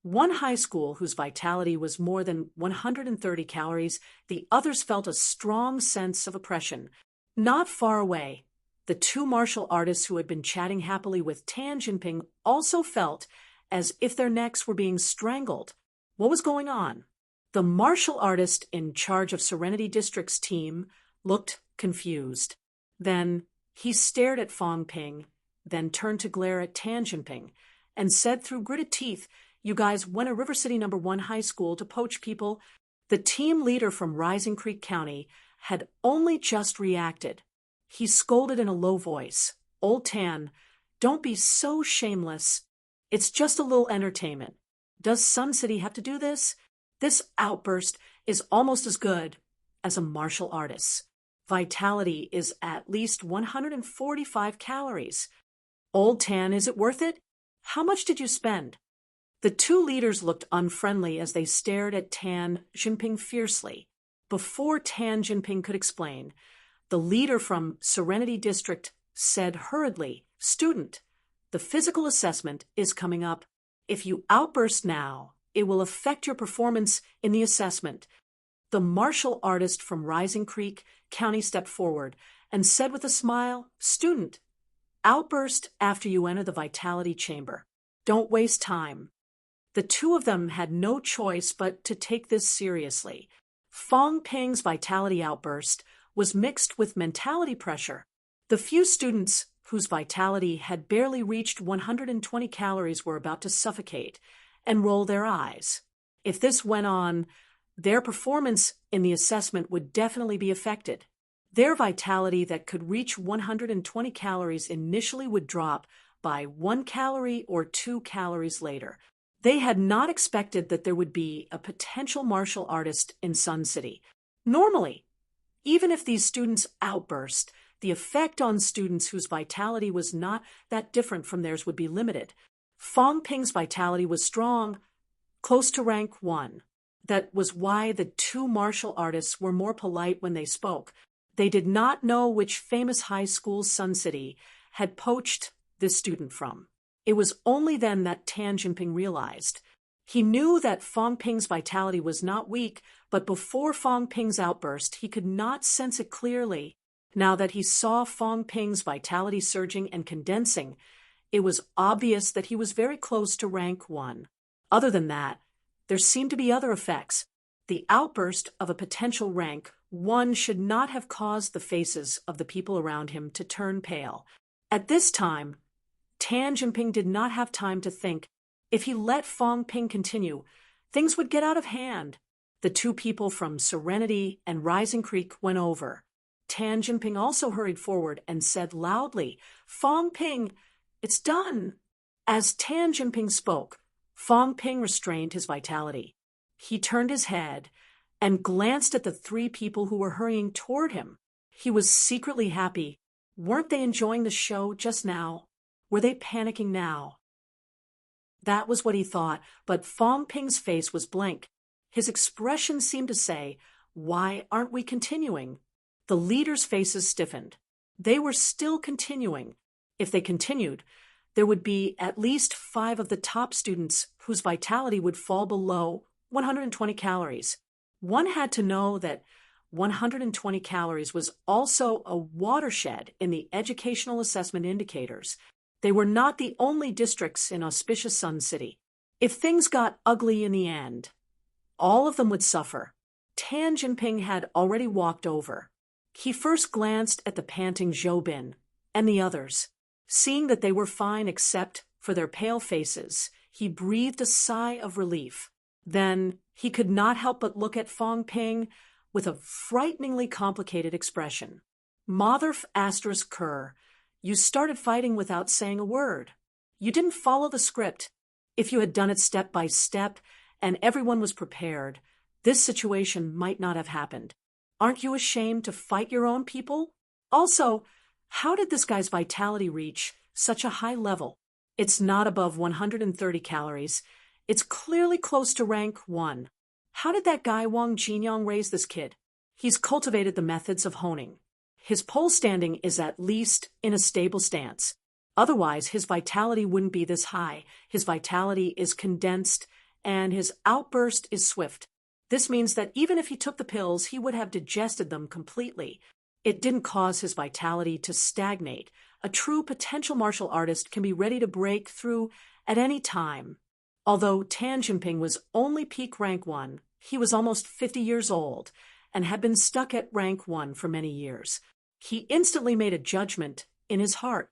One high school whose vitality was more than 130 calories, the others felt a strong sense of oppression. Not far away, the two martial artists who had been chatting happily with Tan Jinping also felt as if their necks were being strangled. What was going on? The martial artist in charge of Serenity District's team looked confused. Then he stared at Fong Ping, then turned to glare at Tan Jinping, and said through gritted teeth, "You guys went to River City No. 1 High School to poach people." The team leader from Rising Creek County had only just reacted. He scolded in a low voice, "Old Tan, don't be so shameless. It's just a little entertainment. Does Sun City have to do this? This outburst is almost as good as a martial artist's. Vitality is at least 145 calories. Old Tan, is it worth it? How much did you spend?" The two leaders looked unfriendly as they stared at Tan Jinping fiercely. Before Tan Jinping could explain, the leader from Serenity District said hurriedly, "Student, the physical assessment is coming up. If you outburst now, it will affect your performance in the assessment. The martial artist from Rising Creek County stepped forward and said with a smile, "Student, outburst after you enter the vitality chamber. Don't waste time." The two of them had no choice but to take this seriously. Fong Ping's vitality outburst was mixed with mentality pressure. The few students whose vitality had barely reached 120 calories were about to suffocate and roll their eyes. If this went on, their performance in the assessment would definitely be affected. Their vitality that could reach 120 calories initially would drop by 1 calorie or 2 calories later. They had not expected that there would be a potential martial artist in Sun City. Normally, even if these students outburst, the effect on students whose vitality was not that different from theirs would be limited. Fong Ping's vitality was strong, close to rank 1. That was why the two martial artists were more polite when they spoke. They did not know which famous high school Sun City had poached this student from. It was only then that Tan Jinping realized. He knew that Fong Ping's vitality was not weak, but before Fong Ping's outburst, he could not sense it clearly. Now that he saw Fong Ping's vitality surging and condensing, it was obvious that he was very close to rank 1. Other than that, there seemed to be other effects. The outburst of a potential rank 1 should not have caused the faces of the people around him to turn pale. At this time, Tan Jinping did not have time to think. If he let Fong Ping continue, things would get out of hand. The two people from Serenity and Rising Creek went over. Tan Jinping also hurried forward and said loudly, "Fong Ping, it's done." As Tan Jinping spoke, Fong Ping restrained his vitality. He turned his head and glanced at the three people who were hurrying toward him. He was secretly happy. Weren't they enjoying the show just now? Were they panicking now? That was what he thought, but Fong Ping's face was blank. His expression seemed to say, "Why aren't we continuing?" The leaders' faces stiffened. They were still continuing. If they continued, there would be at least 5 of the top students whose vitality would fall below 120 calories. One had to know that 120 calories was also a watershed in the educational assessment indicators. They were not the only districts in auspicious Sun City. If things got ugly in the end, all of them would suffer. Tan Jinping had already walked over. He first glanced at the panting Zhou Bin and the others. Seeing that they were fine except for their pale faces, he breathed a sigh of relief. Then he could not help but look at Fong Ping with a frighteningly complicated expression. Mother asterisk Kerr, you started fighting without saying a word. You didn't follow the script. If you had done it step by step and everyone was prepared, this situation might not have happened. Aren't you ashamed to fight your own people? Also, how did this guy's vitality reach such a high level? It's not above 130 calories. It's clearly close to rank 1. How did that guy Wang Jinyang raise this kid? He's cultivated the methods of honing. His pole standing is at least in a stable stance. Otherwise, his vitality wouldn't be this high. His vitality is condensed, and his outburst is swift. This means that even if he took the pills, he would have digested them completely. It didn't cause his vitality to stagnate. A true potential martial artist can be ready to break through at any time. Although Tan Jinping was only peak rank 1, he was almost 50 years old and had been stuck at rank 1 for many years. He instantly made a judgment in his heart.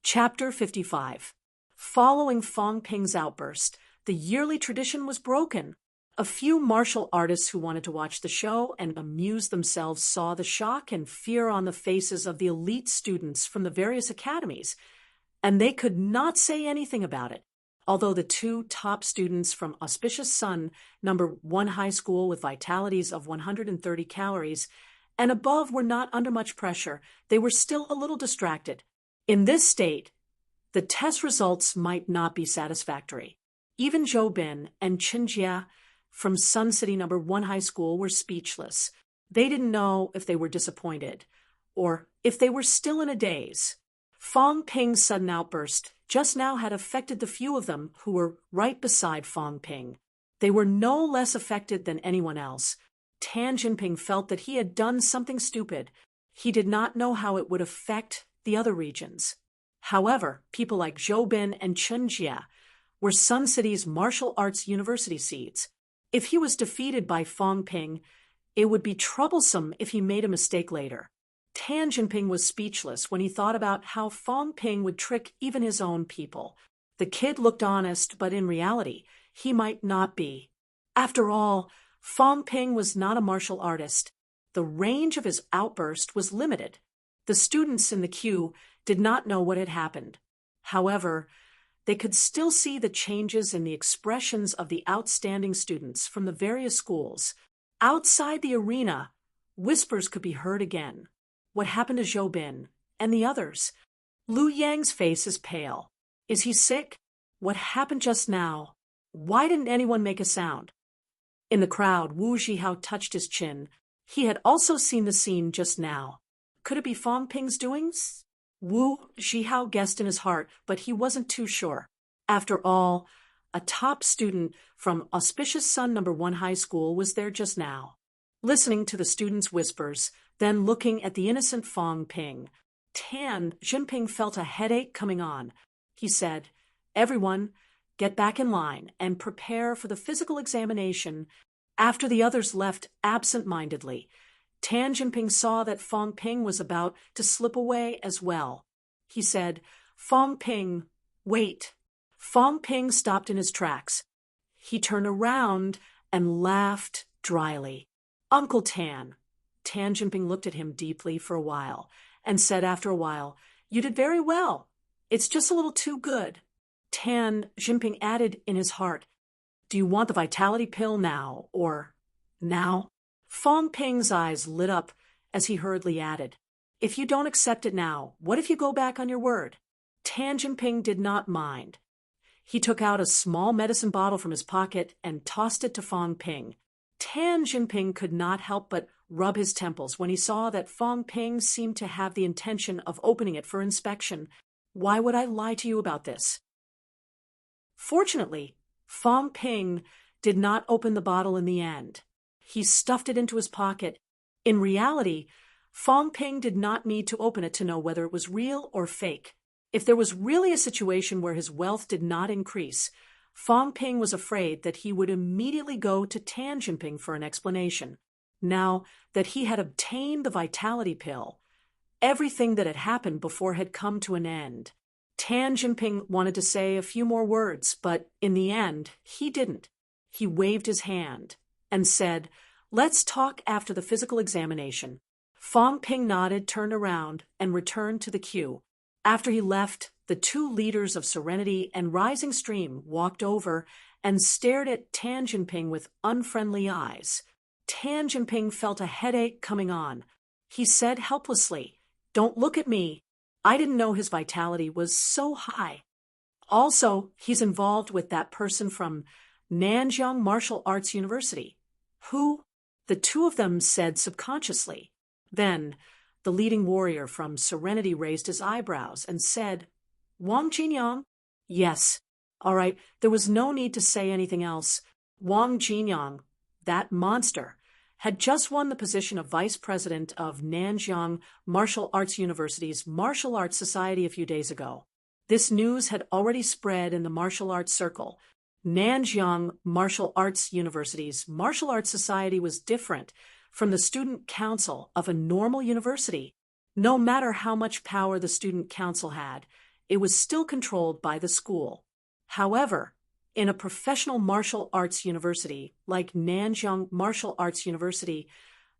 Chapter 55. Following Fong Ping's outburst, the yearly tradition was broken. A few martial artists who wanted to watch the show and amuse themselves saw the shock and fear on the faces of the elite students from the various academies, and they could not say anything about it. Although the 2 top students from auspicious Sun, number 1 high school with vitalities of 130 calories and above were not under much pressure, they were still a little distracted. In this state, the test results might not be satisfactory. Even Zhou Bin and Chen Jia from Sun City number 1 high school were speechless. They didn't know if they were disappointed or if they were still in a daze. Fong Ping's sudden outburst just now had affected the few of them who were right beside Fong Ping. They were no less affected than anyone else. Tan Jinping felt that he had done something stupid. He did not know how it would affect the other regions. However, people like Zhou Bin and Chen Jie were Sun City's martial arts university seeds. If he was defeated by Fong Ping, it would be troublesome if he made a mistake later. Tan Jinping was speechless when he thought about how Fong Ping would trick even his own people. The kid looked honest, but in reality, he might not be. After all, Fong Ping was not a martial artist. The range of his outburst was limited. The students in the queue did not know what had happened. However, they could still see the changes in the expressions of the outstanding students from the various schools. Outside the arena, whispers could be heard again. What happened to Zhou Bin and the others? Lu Yang's face is pale. Is he sick? What happened just now? Why didn't anyone make a sound? In the crowd, Wu Zhihao touched his chin. He had also seen the scene just now. Could it be Fong Ping's doings? Wu Zhihao guessed in his heart, but he wasn't too sure. After all, a top student from Auspicious Sun No. 1 High School was there just now. Listening to the students' whispers, then looking at the innocent Fong Ping, Tan Jinping felt a headache coming on. He said, "Everyone, get back in line and prepare for the physical examination." After the others left absent-mindedly, Tan Jinping saw that Fong Ping was about to slip away as well. He said, "Fong Ping, wait." Fong Ping stopped in his tracks. He turned around and laughed dryly. "Uncle Tan." Tan Jinping looked at him deeply for a while and said after a while, "You did very well. It's just a little too good." Tan Jinping added in his heart, "Do you want the vitality pill now, or now?" Fong Ping's eyes lit up as he hurriedly added, "If you don't accept it now, what if you go back on your word?" Tan Jinping did not mind. He took out a small medicine bottle from his pocket and tossed it to Fong Ping. Tan Jinping could not help but rub his temples when he saw that Fong Ping seemed to have the intention of opening it for inspection. Why would I lie to you about this? Fortunately, Fong Ping did not open the bottle in the end. He stuffed it into his pocket. In reality, Fong Ping did not need to open it to know whether it was real or fake. If there was really a situation where his wealth did not increase, Fong Ping was afraid that he would immediately go to Tan Jinping for an explanation. Now that he had obtained the vitality pill, everything that had happened before had come to an end. Tan Jinping wanted to say a few more words, but in the end, he didn't. He waved his hand and said, "Let's talk after the physical examination." Fong Ping nodded, turned around, and returned to the queue. After he left, the two leaders of Serenity and Rising Stream walked over and stared at Tan Jinping with unfriendly eyes. Tan Jinping felt a headache coming on. He said helplessly, "Don't look at me. I didn't know his vitality was so high. Also, he's involved with that person from Nanjiang Martial Arts University." "Who?" the two of them said subconsciously. Then, the leading warrior from Serenity raised his eyebrows and said, "Wang Jinyang?" "Yes." All right, there was no need to say anything else. Wang Jinyang, that monster, had just won the position of vice president of Nanjiang Martial Arts University's Martial Arts Society a few days ago. This news had already spread in the martial arts circle. Nanjiang Martial Arts University's Martial Arts Society was different from the student council of a normal university. No matter how much power the student council had, it was still controlled by the school. However, in a professional martial arts university like Nanjiang Martial Arts University,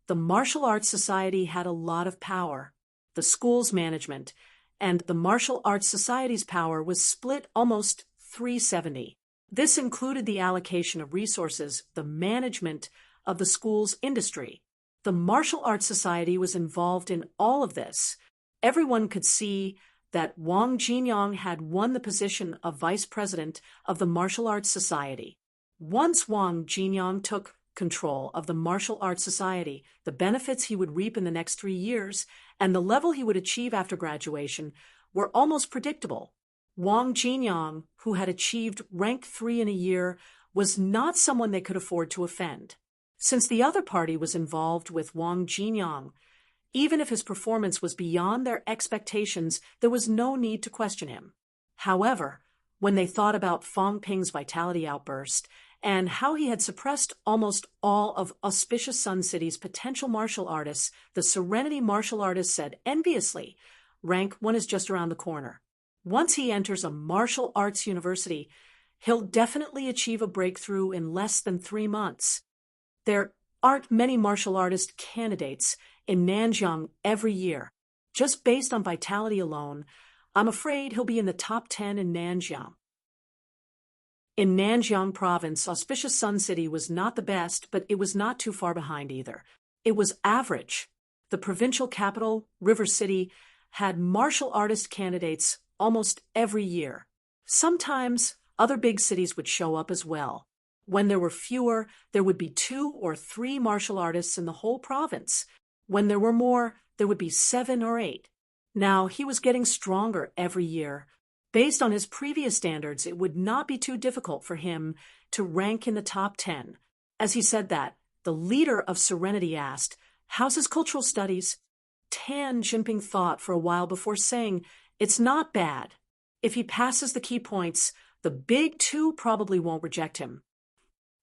the Martial Arts Society had a lot of power. The school's management and the Martial Arts Society's power was split almost 370. This included the allocation of resources, the management of the school's industry. The Martial Arts Society was involved in all of this. Everyone could see that Wang Jinyang had won the position of vice president of the Martial Arts Society. Once Wang Jinyang took control of the Martial Arts Society, the benefits he would reap in the next 3 years and the level he would achieve after graduation were almost predictable. Wang Jinyang, who had achieved rank 3 in a year, was not someone they could afford to offend. Since the other party was involved with Wang Jinyang, even if his performance was beyond their expectations, there was no need to question him. However, when they thought about Fang Ping's vitality outburst and how he had suppressed almost all of Auspicious Sun City's potential martial artists, the Serenity martial artist said enviously, "Rank 1 is just around the corner. Once he enters a martial arts university, he'll definitely achieve a breakthrough in less than 3 months. There aren't many martial artist candidates in Nanjiang every year. Just based on vitality alone, I'm afraid he'll be in the top 10 in Nanjiang." In Nanjiang province, Auspicious Sun City was not the best, but it was not too far behind either. It was average. The provincial capital, River City, had martial artist candidates almost every year. Sometimes other big cities would show up as well. When there were fewer, there would be 2 or 3 martial artists in the whole province. When there were more, there would be 7 or 8. Now, he was getting stronger every year. Based on his previous standards, it would not be too difficult for him to rank in the top 10. As he said that, the leader of Serenity asked, "How's his cultural studies?" Tan Jinping thought for a while before saying, "It's not bad. If he passes the key points, the Big 2 probably won't reject him."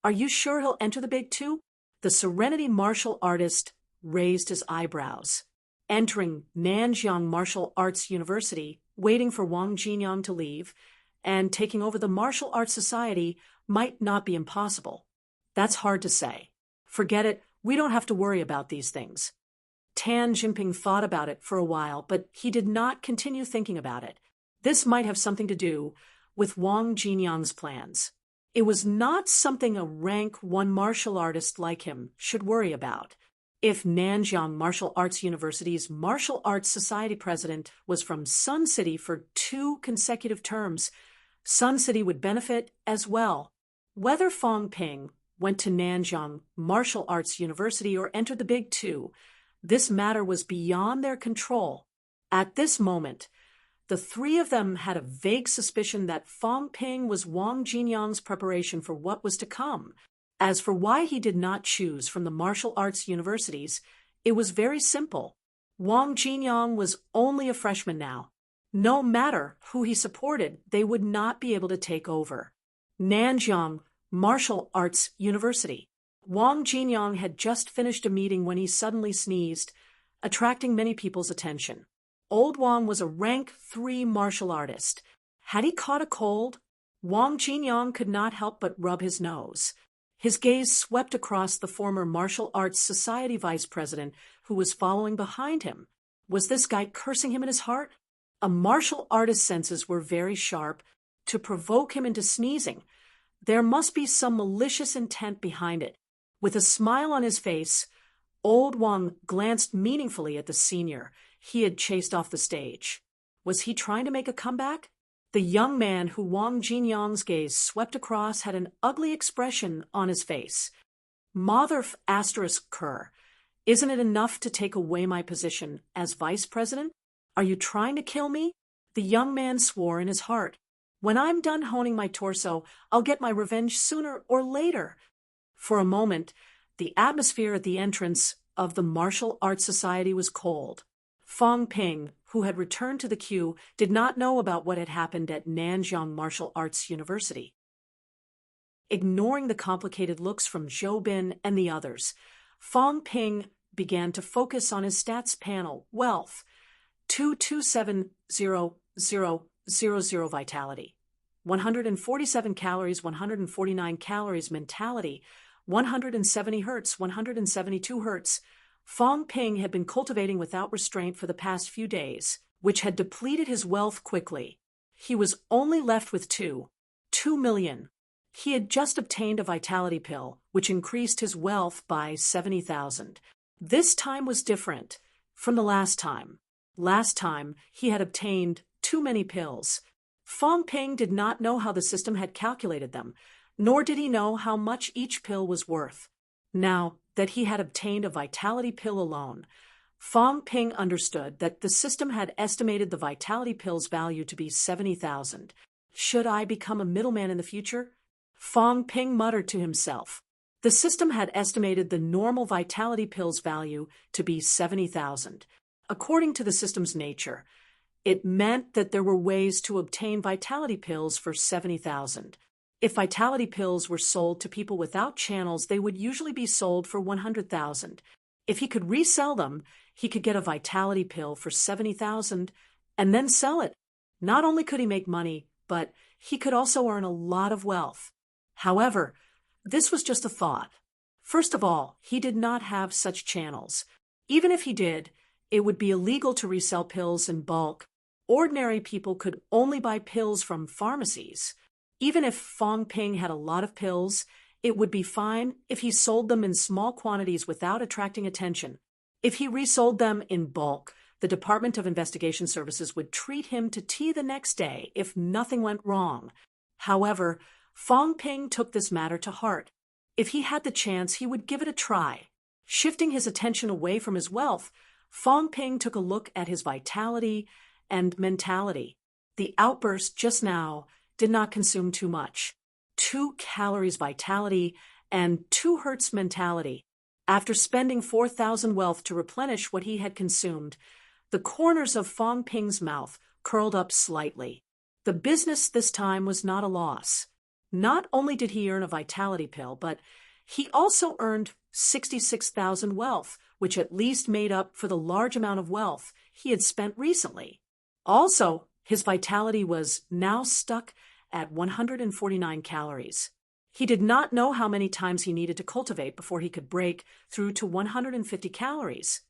"Are you sure he'll enter the Big 2? The Serenity martial artist raised his eyebrows. Entering Nanjiang Martial Arts University, waiting for Wang Jinyang to leave, and taking over the Martial Arts Society might not be impossible. That's hard to say. Forget it, we don't have to worry about these things." Tan Jinping thought about it for a while, but he did not continue thinking about it. This might have something to do with Wang Jinyang's plans. It was not something a rank 1 martial artist like him should worry about. If Nanjiang Martial Arts University's Martial Arts Society president was from Sun City for 2 consecutive terms, Sun City would benefit as well. Whether Fang Ping went to Nanjiang Martial Arts University or entered the Big 2, this matter was beyond their control. At this moment, the 3 of them had a vague suspicion that Fang Ping was Wang Jinyang's preparation for what was to come. As for why he did not choose from the martial arts universities, it was very simple. Wang Jinyang was only a freshman now. No matter who he supported, they would not be able to take over. Nanjiang Martial Arts University. Wang Jinyang had just finished a meeting when he suddenly sneezed, attracting many people's attention. Old Wang was a rank 3 martial artist. Had he caught a cold? Wang Jinyang could not help but rub his nose. His gaze swept across the former Martial Arts Society vice president who was following behind him. Was this guy cursing him in his heart? A martial artist's senses were very sharp to provoke him into sneezing. There must be some malicious intent behind it. With a smile on his face, Old Wang glanced meaningfully at the senior he had chased off the stage. Was he trying to make a comeback? The young man who Wang Jinyang's gaze swept across had an ugly expression on his face. Mother asterisk Kerr, isn't it enough to take away my position as vice president? Are you trying to kill me? The young man swore in his heart. When I'm done honing my torso, I'll get my revenge sooner or later. For a moment, the atmosphere at the entrance of the Martial Arts Society was cold. Fang Ping, who had returned to the queue, did not know about what had happened at Nanjiang Martial Arts University. Ignoring the complicated looks from Zhou Bin and the others, Fang Ping began to focus on his stats panel, wealth, 227,000 vitality, 147 calories, 149 calories mentality, 170 hertz, 172 hertz. Fang Ping had been cultivating without restraint for the past few days, which had depleted his wealth quickly. He was only left with 2 million. He had just obtained a vitality pill, which increased his wealth by 70,000. This time was different from the last time. Last time, he had obtained too many pills. Fang Ping did not know how the system had calculated them, nor did he know how much each pill was worth. Now that he had obtained a vitality pill alone, Fong Ping understood that the system had estimated the vitality pill's value to be 70,000. Should I become a middleman in the future? Fong Ping muttered to himself. The system had estimated the normal vitality pill's value to be 70,000. According to the system's nature, it meant that there were ways to obtain vitality pills for 70,000. If vitality pills were sold to people without channels, they would usually be sold for 100,000. If he could resell them, he could get a vitality pill for 70,000 and then sell it. Not only could he make money, but he could also earn a lot of wealth. However, this was just a thought. First of all, he did not have such channels. Even if he did, it would be illegal to resell pills in bulk. Ordinary people could only buy pills from pharmacies. Even if Fong Ping had a lot of pills, it would be fine if he sold them in small quantities without attracting attention. If he resold them in bulk, the Department of Investigation Services would treat him to tea the next day if nothing went wrong. However, Fong Ping took this matter to heart. If he had the chance, he would give it a try. Shifting his attention away from his wealth, Fong Ping took a look at his vitality and mentality. The outburst just now did not consume too much. 2 calories vitality and 2 hertz mentality. After spending 4,000 wealth to replenish what he had consumed, the corners of Fong Ping's mouth curled up slightly. The business this time was not a loss. Not only did he earn a vitality pill, but he also earned 66,000 wealth, which at least made up for the large amount of wealth he had spent recently. Also, his vitality was now stuck at 149 calories. He did not know how many times he needed to cultivate before he could break through to 150 calories.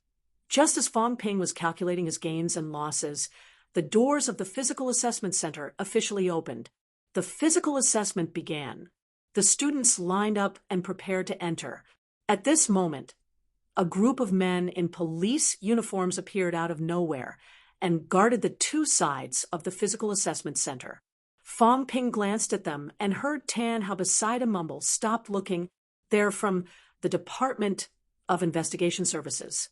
Just as Fong Ping was calculating his gains and losses, the doors of the Physical Assessment Center officially opened. The physical assessment began. The students lined up and prepared to enter. At this moment, a group of men in police uniforms appeared out of nowhere and guarded the 2 sides of the Physical Assessment Center. Fong Ping glanced at them and heard Tan Habasida mumble, "Stop looking. They're from the Department of Investigation Services."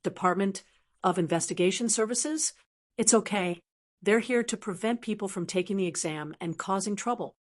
Department of Investigation Services? It's okay. They're here to prevent people from taking the exam and causing trouble.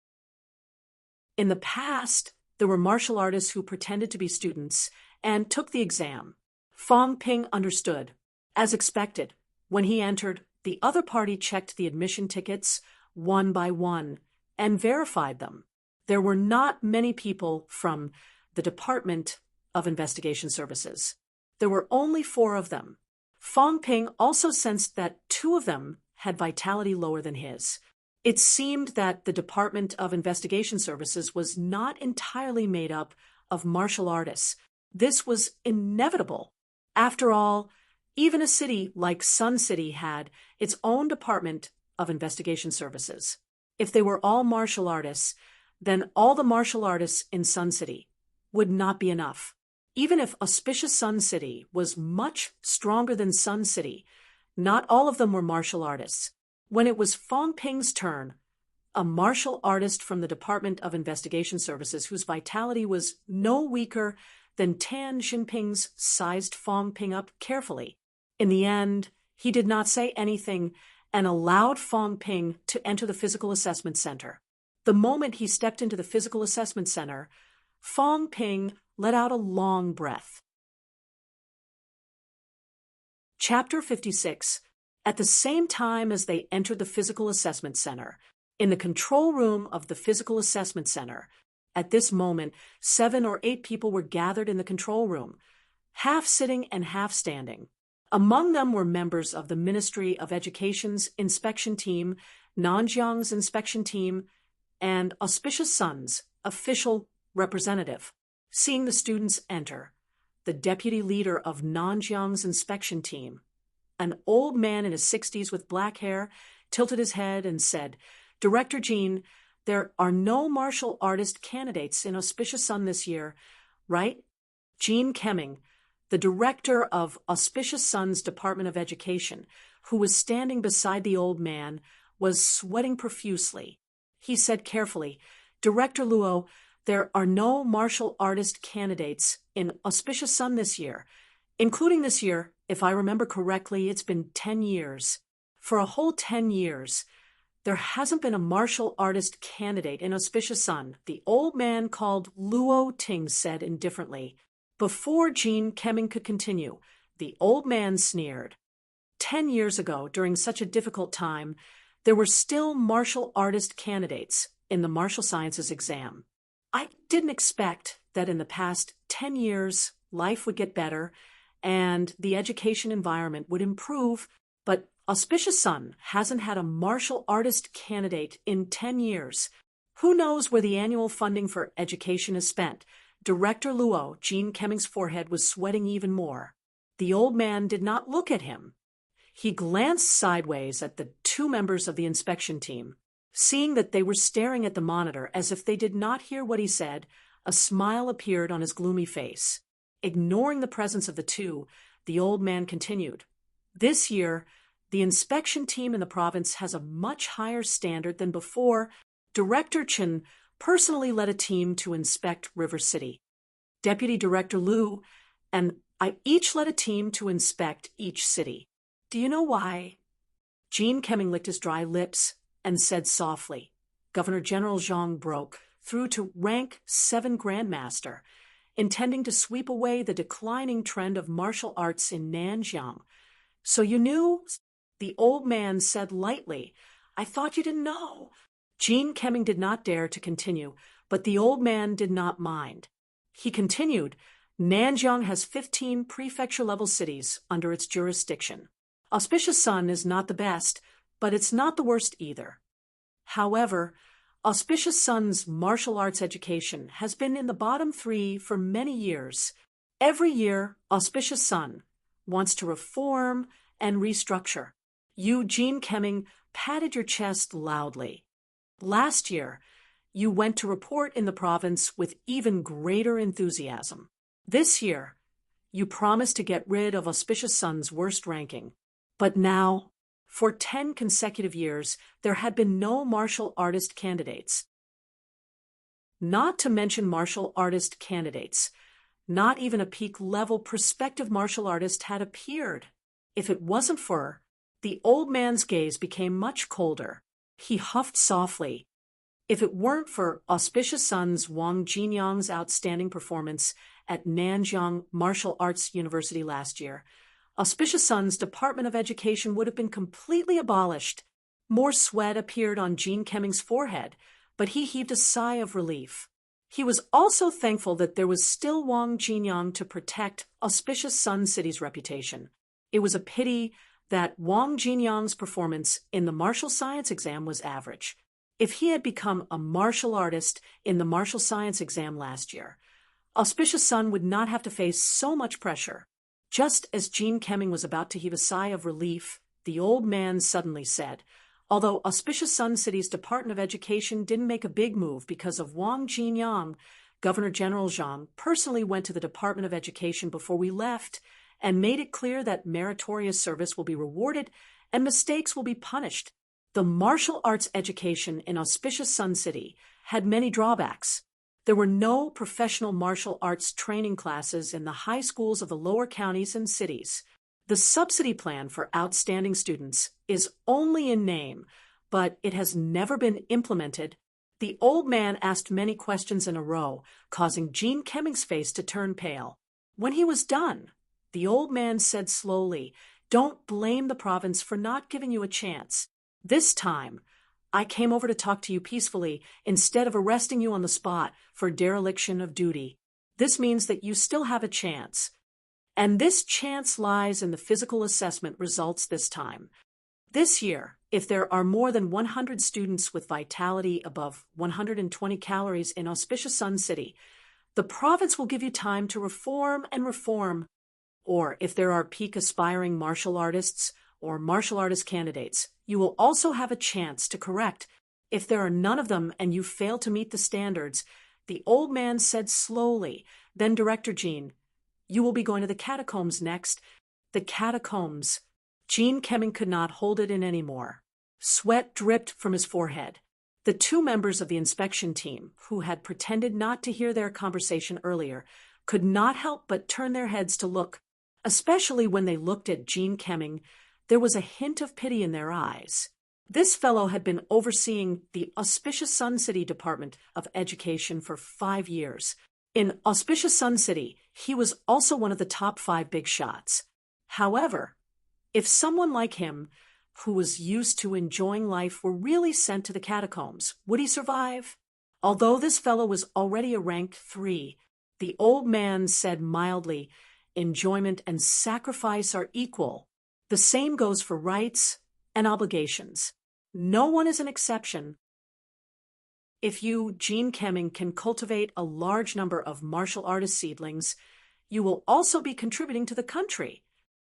In the past, there were martial artists who pretended to be students and took the exam. Fong Ping understood. As expected, when he entered, the other party checked the admission tickets one by one and verified them. There were not many people from the Department of Investigation Services. There were only 4 of them. Fong Ping also sensed that 2 of them had vitality lower than his. It seemed that the Department of Investigation Services was not entirely made up of martial artists. This was inevitable. After all, even a city like Sun City had its own Department of Investigation Services. If they were all martial artists, then all the martial artists in Sun City would not be enough. Even if Auspicious Sun City was much stronger than Sun City, not all of them were martial artists. When it was Fong Ping's turn, a martial artist from the Department of Investigation Services whose vitality was no weaker than Tan Xinping's sized Fong Ping up carefully. In the end, he did not say anything and allowed Fong Ping to enter the Physical Assessment Center. The moment he stepped into the Physical Assessment Center, Fong Ping let out a long breath. Chapter 56. At the same time as they entered the Physical Assessment Center, in the control room of the Physical Assessment Center, at this moment, 7 or 8 people were gathered in the control room, half sitting and half standing. Among them were members of the Ministry of Education's inspection team, Nanjiang's inspection team, and Auspicious Sun's official representative. Seeing the students enter, the deputy leader of Nanjiang's inspection team, an old man in his 60s with black hair, tilted his head and said, "Director Jean, there are no martial artist candidates in Auspicious Sun this year, right?" Jean Kemming, the director of Auspicious Sun's Department of Education, who was standing beside the old man, was sweating profusely. He said carefully, "Director Luo, there are no martial artist candidates in Auspicious Sun this year, including this year If I remember correctly, it's been 10 years. For a whole 10 years, there hasn't been a martial artist candidate in Auspicious Sun, the old man called Luo Ting said indifferently. Before Jean Kemming could continue, the old man sneered. 10 years ago, during such a difficult time, there were still martial artist candidates in the martial sciences exam. I didn't expect that in the past 10 years, life would get better and the education environment would improve, but Auspicious Sun hasn't had a martial artist candidate in 10 years. Who knows where the annual funding for education is spent? Director Luo, Jean Kemming's forehead was sweating even more. The old man did not look at him. He glanced sideways at the two members of the inspection team. Seeing that they were staring at the monitor as if they did not hear what he said, a smile appeared on his gloomy face. Ignoring the presence of the two, the old man continued. This year, the inspection team in the province has a much higher standard than before. Director Chen personally led a team to inspect River City. Deputy Director Liu and I each led a team to inspect each city. Do you know why? Jean Kemming licked his dry lips and said softly. Governor General Zhang broke through to rank 7 Grandmaster, intending to sweep away the declining trend of martial arts in Nanjiang. So you knew? The old man said lightly. I thought you didn't know. Jean Kemming did not dare to continue, but the old man did not mind. He continued, Nanjiang has 15 prefecture-level cities under its jurisdiction. Auspicious Sun is not the best, but it's not the worst either. However, Auspicious Sun's martial arts education has been in the bottom 3 for many years. Every year, Auspicious Sun wants to reform and restructure. You, Jean Kemming, patted your chest loudly. Last year, you went to report in the province with even greater enthusiasm. This year, you promised to get rid of Auspicious Sun's worst ranking. But now, for 10 consecutive years, there had been no martial artist candidates. Not to mention martial artist candidates. Not even a peak-level prospective martial artist had appeared. If it wasn't for, the old man's gaze became much colder. He huffed softly. If it weren't for Auspicious Sun's Wang Jinyang's outstanding performance at Nanjiang Martial Arts University last year, Auspicious Sun's Department of Education would have been completely abolished. More sweat appeared on Jean Kemming's forehead, but he heaved a sigh of relief. He was also thankful that there was still Wang Jinyang to protect Auspicious Sun City's reputation. It was a pity that Wang Jinyang's performance in the martial science exam was average. If he had become a martial artist in the martial science exam last year, Auspicious Sun would not have to face so much pressure. Just as Jean Kemming was about to heave a sigh of relief, the old man suddenly said, although Auspicious Sun City's Department of Education didn't make a big move because of Wang Jinyang, Governor General Zhang personally went to the Department of Education before we left and made it clear that meritorious service will be rewarded and mistakes will be punished. The martial arts education in Auspicious Sun City had many drawbacks. There were no professional martial arts training classes in the high schools of the lower counties and cities. The subsidy plan for outstanding students is only in name, but it has never been implemented. The old man asked many questions in a row, causing Jean Kemming's face to turn pale. When he was done, the old man said slowly, "Don't blame the province for not giving you a chance. This time, I came over to talk to you peacefully instead of arresting you on the spot for dereliction of duty. This means that you still have a chance. And this chance lies in the physical assessment results this time. This year, if there are more than 100 students with vitality above 120 calories in Auspicious Sun City, the province will give you time to reform and reform. Or if there are peak aspiring martial artists or martial artist candidates, you will also have a chance to correct. If there are none of them and you fail to meet the standards," the old man said slowly, then Director Jean, "You will be going to the catacombs next." The catacombs. Jean Kemming could not hold it in anymore. Sweat dripped from his forehead. The two members of the inspection team, who had pretended not to hear their conversation earlier, could not help but turn their heads to look. especially when they looked at Gene Kemming. There was a hint of pity in their eyes. This fellow had been overseeing the Auspicious Sun City Department of Education for 5 years. In Auspicious Sun City, he was also one of the top 5 big shots. However, if someone like him, who was used to enjoying life, were really sent to the catacombs, would he survive? Although this fellow was already a rank 3, the old man said mildly, "Enjoyment and sacrifice are equal. The same goes for rights and obligations. No one is an exception. If you, Gene Kemming, can cultivate a large number of martial artist seedlings, you will also be contributing to the country.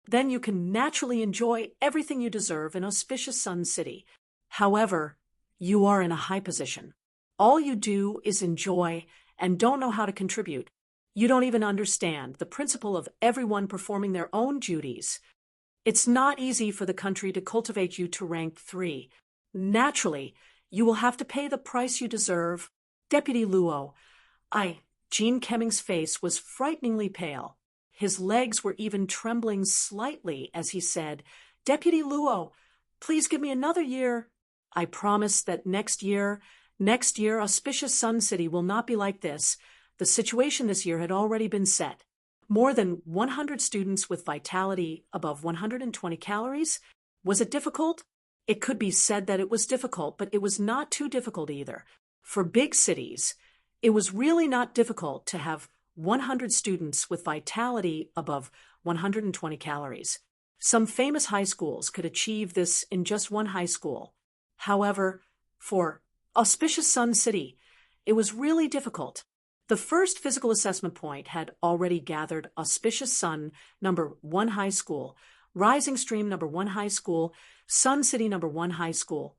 Then you can naturally enjoy everything you deserve in Auspicious Sun City. However, you are in a high position. All you do is enjoy and don't know how to contribute. You don't even understand the principle of everyone performing their own duties. It's not easy for the country to cultivate you to rank 3. Naturally, you will have to pay the price you deserve. Deputy Luo." Gene Kemming's face was frighteningly pale. His legs were even trembling slightly as he said, "Deputy Luo, please give me another year. I promise that next year, Auspicious Sun City will not be like this." The situation this year had already been set. More than 100 students with vitality above 120 calories. Was it difficult? It could be said that it was difficult, but it was not too difficult either. For big cities, it was really not difficult to have 100 students with vitality above 120 calories. Some famous high schools could achieve this in just one high school. However, for Auspicious Sun City, it was really difficult. The first physical assessment point had already gathered Auspicious Sun number 1 high school, Rising Stream number 1 high school, Sun City number 1 high school.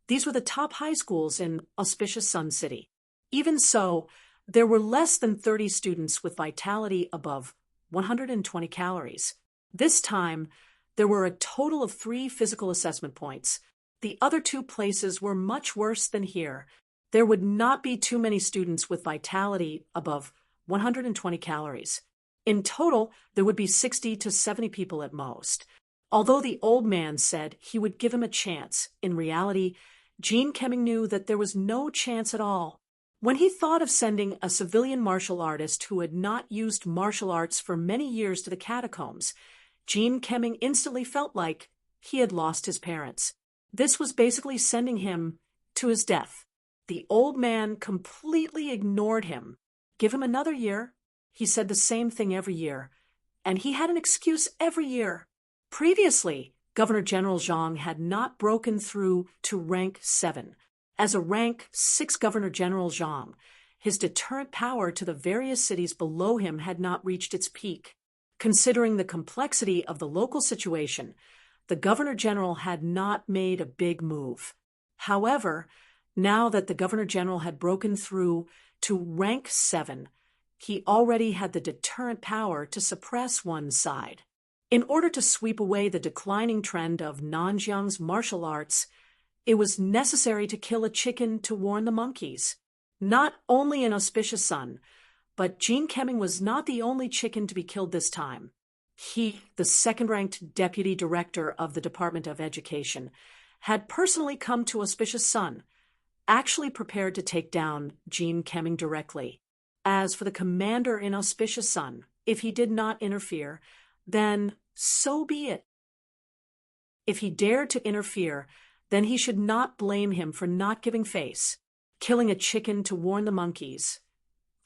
These were the top high schools in Auspicious Sun City. Even so, there were less than 30 students with vitality above 120 calories. This time, there were a total of 3 physical assessment points. The other 2 places were much worse than here. There would not be too many students with vitality above 120 calories. In total, there would be 60 to 70 people at most. Although the old man said he would give him a chance, in reality, Gene Kemming knew that there was no chance at all. When he thought of sending a civilian martial artist who had not used martial arts for many years to the catacombs, Gene Kemming instantly felt like he had lost his parents. This was basically sending him to his death. The old man completely ignored him. Give him another year. He said the same thing every year, and he had an excuse every year. Previously, Governor General Zhang had not broken through to rank 7. As a rank 6 Governor General Zhang, his deterrent power to the various cities below him had not reached its peak. Considering the complexity of the local situation, the Governor General had not made a big move. However, now that the Governor General had broken through to rank 7, he already had the deterrent power to suppress one side. In order to sweep away the declining trend of Nanjiang's martial arts, it was necessary to kill a chicken to warn the monkeys. Not only in Auspicious Sun, but Gene Kemming was not the only chicken to be killed this time. He, the second-ranked deputy director of the Department of Education, had personally come to Auspicious Sun, actually prepared to take down Gene Kemming directly. As for the commander in Auspicious Sun, if he did not interfere, then so be it. If he dared to interfere, then he should not blame him for not giving face, killing a chicken to warn the monkeys.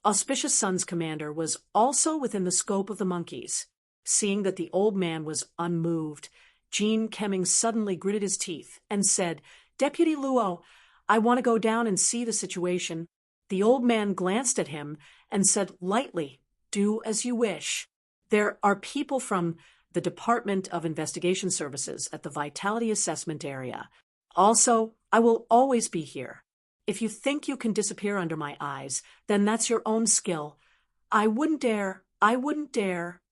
Auspicious Sun's commander was also within the scope of the monkeys. Seeing that the old man was unmoved, Gene Kemming suddenly gritted his teeth and said, "Deputy Luo, I want to go down and see the situation." The old man glanced at him and said lightly, "Do as you wish. There are people from the Department of Investigation Services at the Vitality Assessment area. Also, I will always be here. If you think you can disappear under my eyes, then that's your own skill. I wouldn't dare.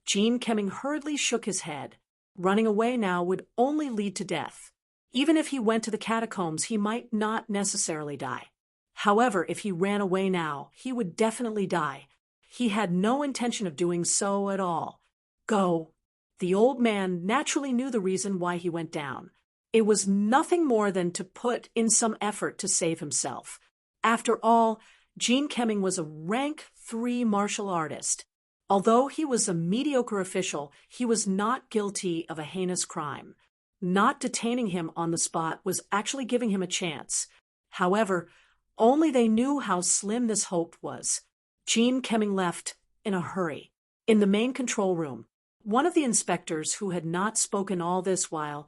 Gene Kemming hurriedly shook his head. Running away now would only lead to death. Even if he went to the catacombs, he might not necessarily die. However, if he ran away now, he would definitely die. He had no intention of doing so at all. Go. The old man naturally knew the reason why he went down. It was nothing more than to put in some effort to save himself. After all, Gene Kemming was a rank 3 martial artist. Although he was a mediocre official, he was not guilty of a heinous crime. Not detaining him on the spot was actually giving him a chance. However, only they knew how slim this hope was. Gene Kemming left in a hurry. In the main control room, one of the inspectors who had not spoken all this while,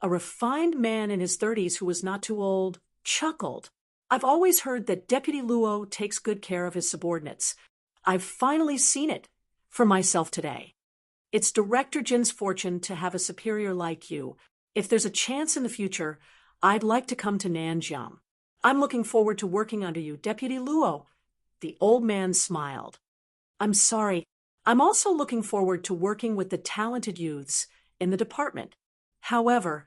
a refined man in his 30s who was not too old, chuckled. I've always heard that Deputy Luo takes good care of his subordinates. I've finally seen it for myself today. It's Director Jin's fortune to have a superior like you. If there's a chance in the future, I'd like to come to Nanjiang. I'm looking forward to working under you, Deputy Luo. The old man smiled. I'm sorry. I'm also looking forward to working with the talented youths in the department. However,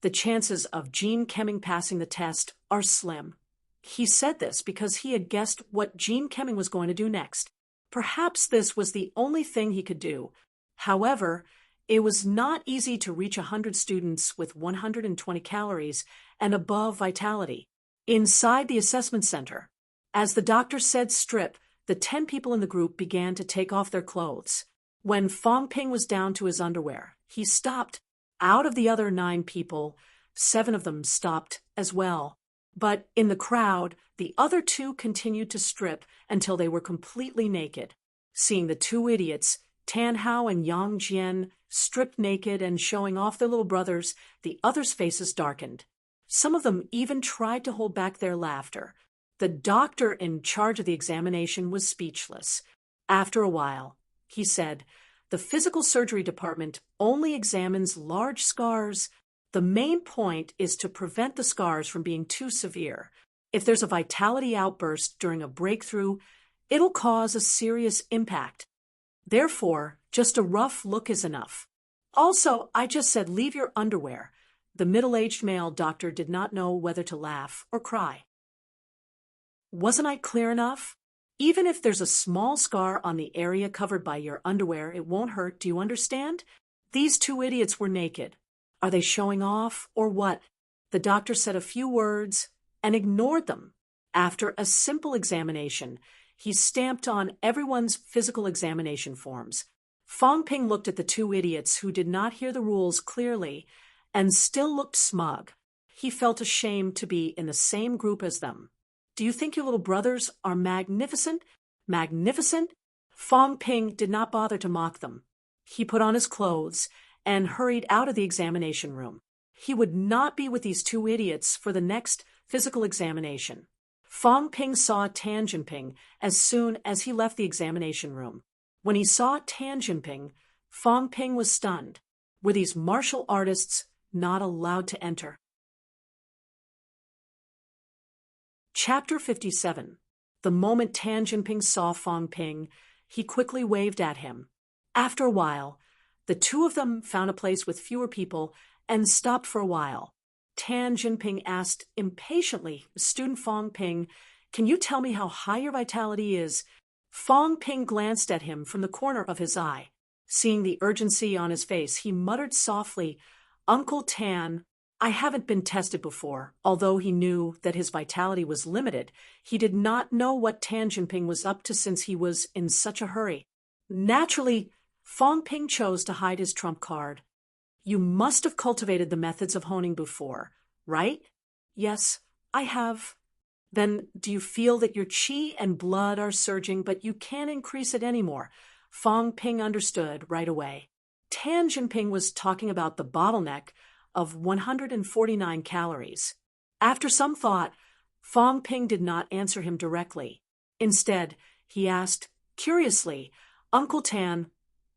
the chances of Gene Kemming passing the test are slim. He said this because he had guessed what Gene Kemming was going to do next. Perhaps this was the only thing he could do. However, it was not easy to reach 100 students with 120 calories and above vitality. Inside the assessment center, as the doctor said strip, the 10 people in the group began to take off their clothes. When Fong Ping was down to his underwear, he stopped. Out of the other 9 people, 7 of them stopped as well. But in the crowd, the other 2 continued to strip until they were completely naked. Seeing the 2 idiots, Tan Hao and Yang Jian, stripped naked and showing off their little brothers, the others' faces darkened. Some of them even tried to hold back their laughter. The doctor in charge of the examination was speechless. After a while, he said, "The physical surgery department only examines large scars. The main point is to prevent the scars from being too severe. If there's a vitality outburst during a breakthrough, it'll cause a serious impact. Therefore, just a rough look is enough. Also, I just said leave your underwear." The middle-aged male doctor did not know whether to laugh or cry. Wasn't I clear enough? Even if there's a small scar on the area covered by your underwear, it won't hurt, do you understand? These 2 idiots were naked. Are they showing off, or what? The doctor said a few words and ignored them. After a simple examination, he stamped on everyone's physical examination forms. Fong Ping looked at the 2 idiots who did not hear the rules clearly and still looked smug. He felt ashamed to be in the same group as them. Do you think your little brothers are magnificent? Magnificent? Fong Ping did not bother to mock them. He put on his clothes and hurried out of the examination room. He would not be with these 2 idiots for the next physical examination. Fong Ping saw Tan Jinping as soon as he left the examination room. When he saw Tan Jinping, Fong Ping was stunned. Were these martial artists not allowed to enter? Chapter 57. The moment Tan Jinping saw Fong Ping, he quickly waved at him. After a while, the 2 of them found a place with fewer people and stopped for a while. Tan Jinping asked impatiently, "Student Fong Ping, can you tell me how high your vitality is?" Fong Ping glanced at him from the corner of his eye. Seeing the urgency on his face, he muttered softly, "Uncle Tan, I haven't been tested before." Although he knew that his vitality was limited, he did not know what Tan Jinping was up to since he was in such a hurry. Naturally, Fong Ping chose to hide his trump card. "You must have cultivated the methods of honing before, right?" "Yes, I have." "Then do you feel that your qi and blood are surging, but you can't increase it anymore?" Fong Ping understood right away. Tan Jinping was talking about the bottleneck of 149 calories. After some thought, Fong Ping did not answer him directly. Instead, he asked, curiously, "Uncle Tan,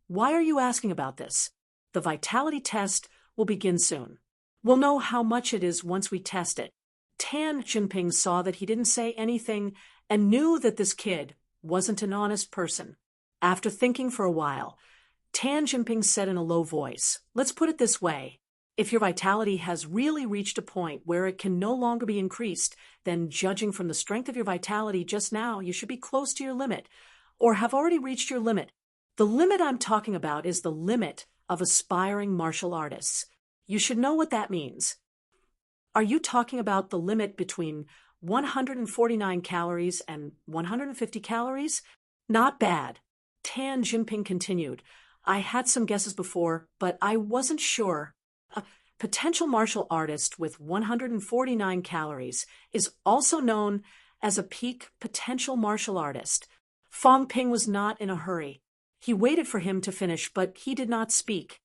why are you asking about this? The vitality test will begin soon. We'll know how much it is once we test it." Tan Jinping saw that he didn't say anything and knew that this kid wasn't an honest person. After thinking for a while, Tan Jinping said in a low voice, "Let's put it this way. If your vitality has really reached a point where it can no longer be increased, then judging from the strength of your vitality just now, you should be close to your limit, or have already reached your limit. The limit I'm talking about is the limit of aspiring martial artists. You should know what that means. Are you talking about the limit between 149 calories and 150 calories? Not bad. Tan Jinping continued. I had some guesses before, but I wasn't sure. A potential martial artist with 149 calories is also known as a peak potential martial artist. Fong Ping was not in a hurry. He waited for him to finish, but he did not speak.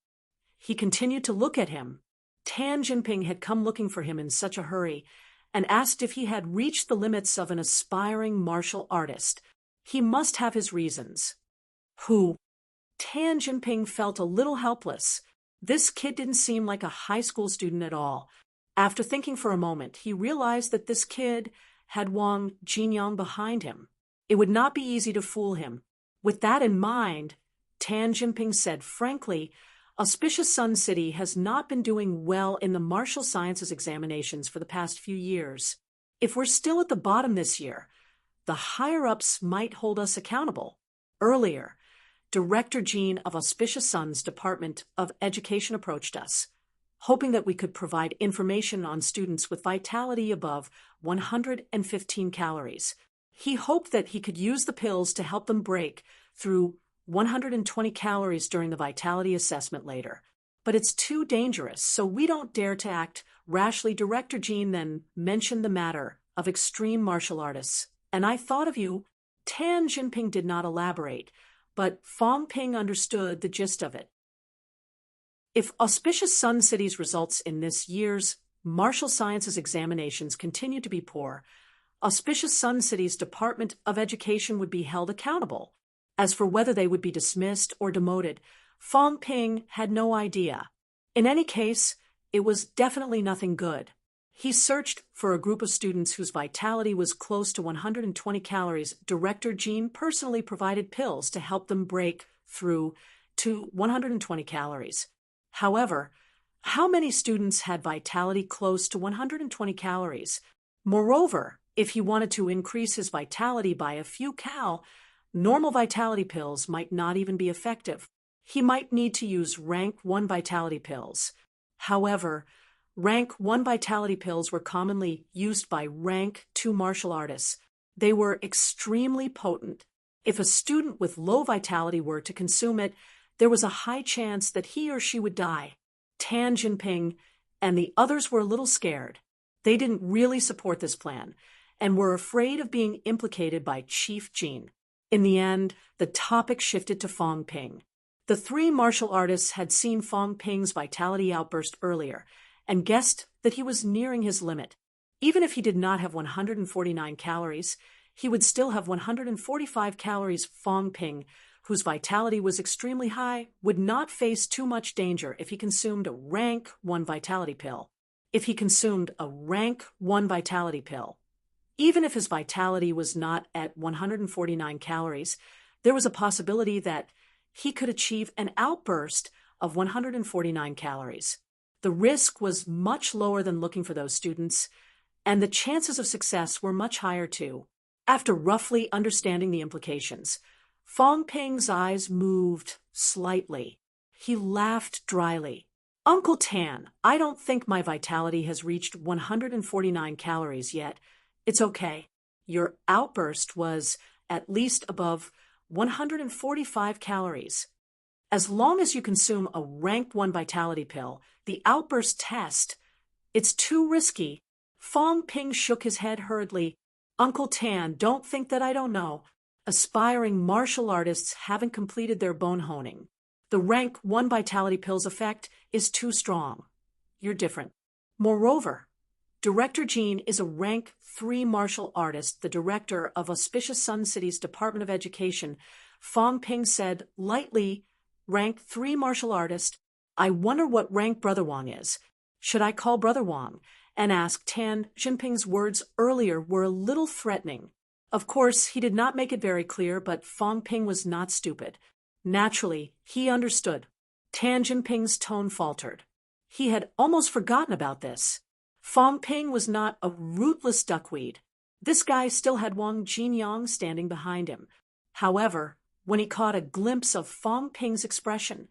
He continued to look at him. Tan Jinping had come looking for him in such a hurry and asked if he had reached the limits of an aspiring martial artist. He must have his reasons. Who? Tan Jinping felt a little helpless. This kid didn't seem like a high school student at all. After thinking for a moment, he realized that this kid had Wang Jinyang behind him. It would not be easy to fool him. With that in mind, Tan Jinping said frankly, Auspicious Sun City has not been doing well in the martial sciences examinations for the past few years. If we're still at the bottom this year, the higher-ups might hold us accountable. Earlier, Director Jean of Auspicious Sun's Department of Education approached us, hoping that we could provide information on students with vitality above 115 calories. He hoped that he could use the pills to help them break through 120 calories during the vitality assessment later. But it's too dangerous, so we don't dare to act rashly. Director Jean then mentioned the matter of extreme martial artists. And I thought of you. Tan Jinping did not elaborate, but Fong Ping understood the gist of it. If Auspicious Sun City's results in this year's martial sciences examinations continue to be poor, Auspicious Sun City's Department of Education would be held accountable. As for whether they would be dismissed or demoted, Fong Ping had no idea. In any case, it was definitely nothing good. He searched for a group of students whose vitality was close to 120 calories. Director Jean personally provided pills to help them break through to 120 calories. However, how many students had vitality close to 120 calories? Moreover, if he wanted to increase his vitality by a few normal vitality pills might not even be effective. He might need to use rank 1 vitality pills. However, rank 1 vitality pills were commonly used by rank 2 martial artists. They were extremely potent. If a student with low vitality were to consume it, there was a high chance that he or she would die. Tan Jinping and the others were a little scared. They didn't really support this plan and were afraid of being implicated by Chief Jean. In the end, the topic shifted to Fong Ping. The 3 martial artists had seen Fong Ping's vitality outburst earlier and guessed that he was nearing his limit. Even if he did not have 149 calories, he would still have 145 calories. Fong Ping, whose vitality was extremely high, would not face too much danger if he consumed a rank 1 vitality pill. If he consumed a rank 1 vitality pill, even if his vitality was not at 149 calories, there was a possibility that he could achieve an outburst of 149 calories. The risk was much lower than looking for those students, and the chances of success were much higher too. After roughly understanding the implications, Fong Ping's eyes moved slightly. He laughed dryly. Uncle Tan, I don't think my vitality has reached 149 calories yet. It's okay. Your outburst was at least above 145 calories. As long as you consume a rank 1 vitality pill, the outburst test, it's too risky. Fong Ping shook his head hurriedly. Uncle Tan, don't think that I don't know. Aspiring martial artists haven't completed their bone honing. The rank 1 vitality pill's effect is too strong. You're different. Moreover, Director Jean is a rank 3 martial artist, the director of Auspicious Sun City's Department of Education. Fong Ping said lightly, rank 3 martial artist. I wonder what rank Brother Wang is. Should I call Brother Wang and ask? Tan Jinping's words earlier were a little threatening. Of course, he did not make it very clear, but Fong Ping was not stupid. Naturally, he understood. Tan Jinping's tone faltered. He had almost forgotten about this. Fong Ping was not a rootless duckweed. This guy still had Wang Jinyang standing behind him. However, When he caught a glimpse of Fong Ping's expression,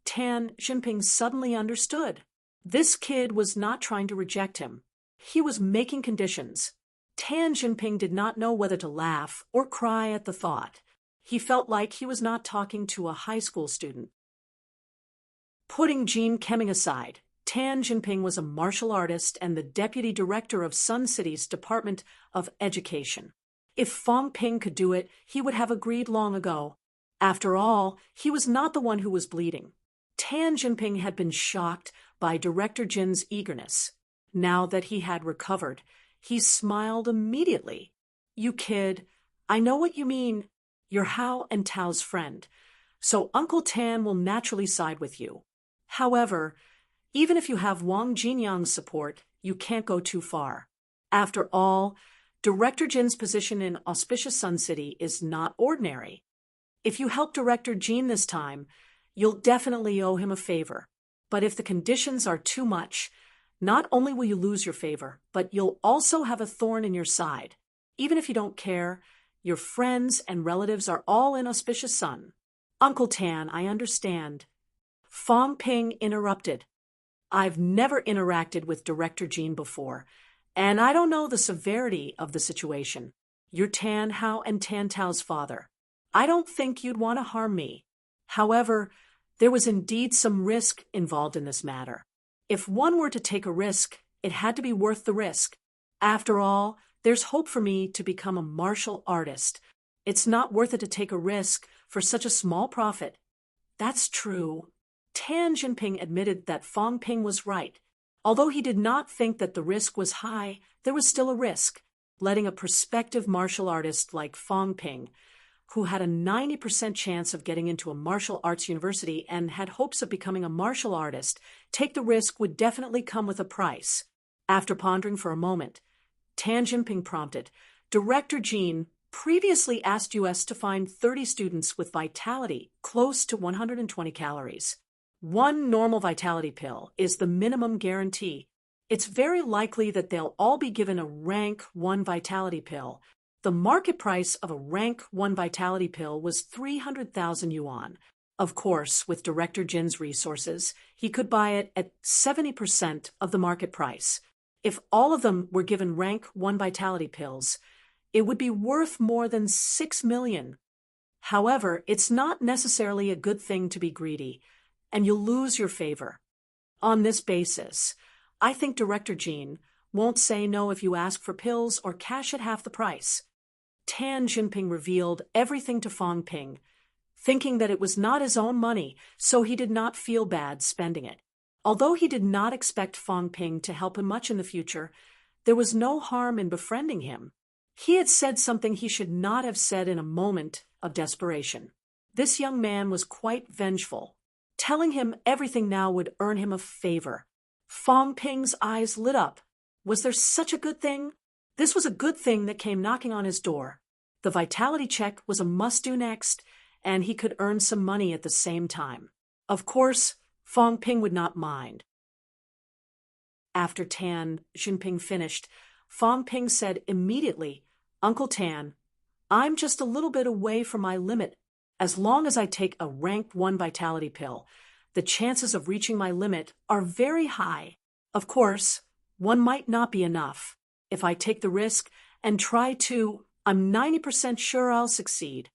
Tan Jinping suddenly understood. This kid was not trying to reject him. He was making conditions. Tan Jinping did not know whether to laugh or cry at the thought. He felt like he was not talking to a high school student. Putting Jean Kemming aside, Tan Jinping was a martial artist and the deputy director of Sun City's Department of Education. If Fong Ping could do it, he would have agreed long ago. After all, he was not the one who was bleeding. Tan Jinping had been shocked by Director Jin's eagerness. Now that he had recovered, he smiled immediately. "You kid, I know what you mean. You're Hao and Tao's friend, so Uncle Tan will naturally side with you. However, even if you have Wang Jinyang's support, you can't go too far. After all, Director Jin's position in auspicious Sun City is not ordinary. If you help Director Jin this time, you'll definitely owe him a favor. But if the conditions are too much, not only will you lose your favor, but you'll also have a thorn in your side. Even if you don't care, your friends and relatives are all in auspicious Sun." "Uncle Tan, I understand." Fong Ping interrupted. "I've never interacted with Director Jin before, and I don't know the severity of the situation. You're Tan Hao and Tan Tao's father. I don't think you'd want to harm me. However, there was indeed some risk involved in this matter. If one were to take a risk, it had to be worth the risk. After all, there's hope for me to become a martial artist. It's not worth it to take a risk for such a small profit." "That's true." Tan Jinping admitted that Fong Ping was right. Although he did not think that the risk was high, there was still a risk. Letting a prospective martial artist like Fong Ping, who had a 90% chance of getting into a martial arts university and had hopes of becoming a martial artist, take the risk would definitely come with a price. After pondering for a moment, Tan Jinping prompted, "Director Jin previously asked us to find 30 students with vitality close to 120 calories. One normal vitality pill is the minimum guarantee. It's very likely that they'll all be given a rank 1 vitality pill. The market price of a rank 1 vitality pill was 300,000 yuan. Of course, with Director Jin's resources, he could buy it at 70% of the market price. If all of them were given rank 1 vitality pills, it would be worth more than 6 million. However, it's not necessarily a good thing to be greedy, and you'll lose your favor. On this basis, I think Director Jin won't say no if you ask for pills or cash at half the price." Tan Jinping revealed everything to Fong Ping, thinking that it was not his own money, so he did not feel bad spending it. Although he did not expect Fong Ping to help him much in the future, there was no harm in befriending him. He had said something he should not have said in a moment of desperation. This young man was quite vengeful. Telling him everything now would earn him a favor. Fong Ping's eyes lit up. Was there such a good thing? This was a good thing that came knocking on his door. The vitality check was a must-do next, and he could earn some money at the same time. Of course, Fong Ping would not mind. After Tan Jinping finished, Fong Ping said immediately, "Uncle Tan, I'm just a little bit away from my limit. As long as I take a rank 1 vitality pill, the chances of reaching my limit are very high. Of course, one might not be enough. If I take the risk and try to, I'm 90% sure I'll succeed.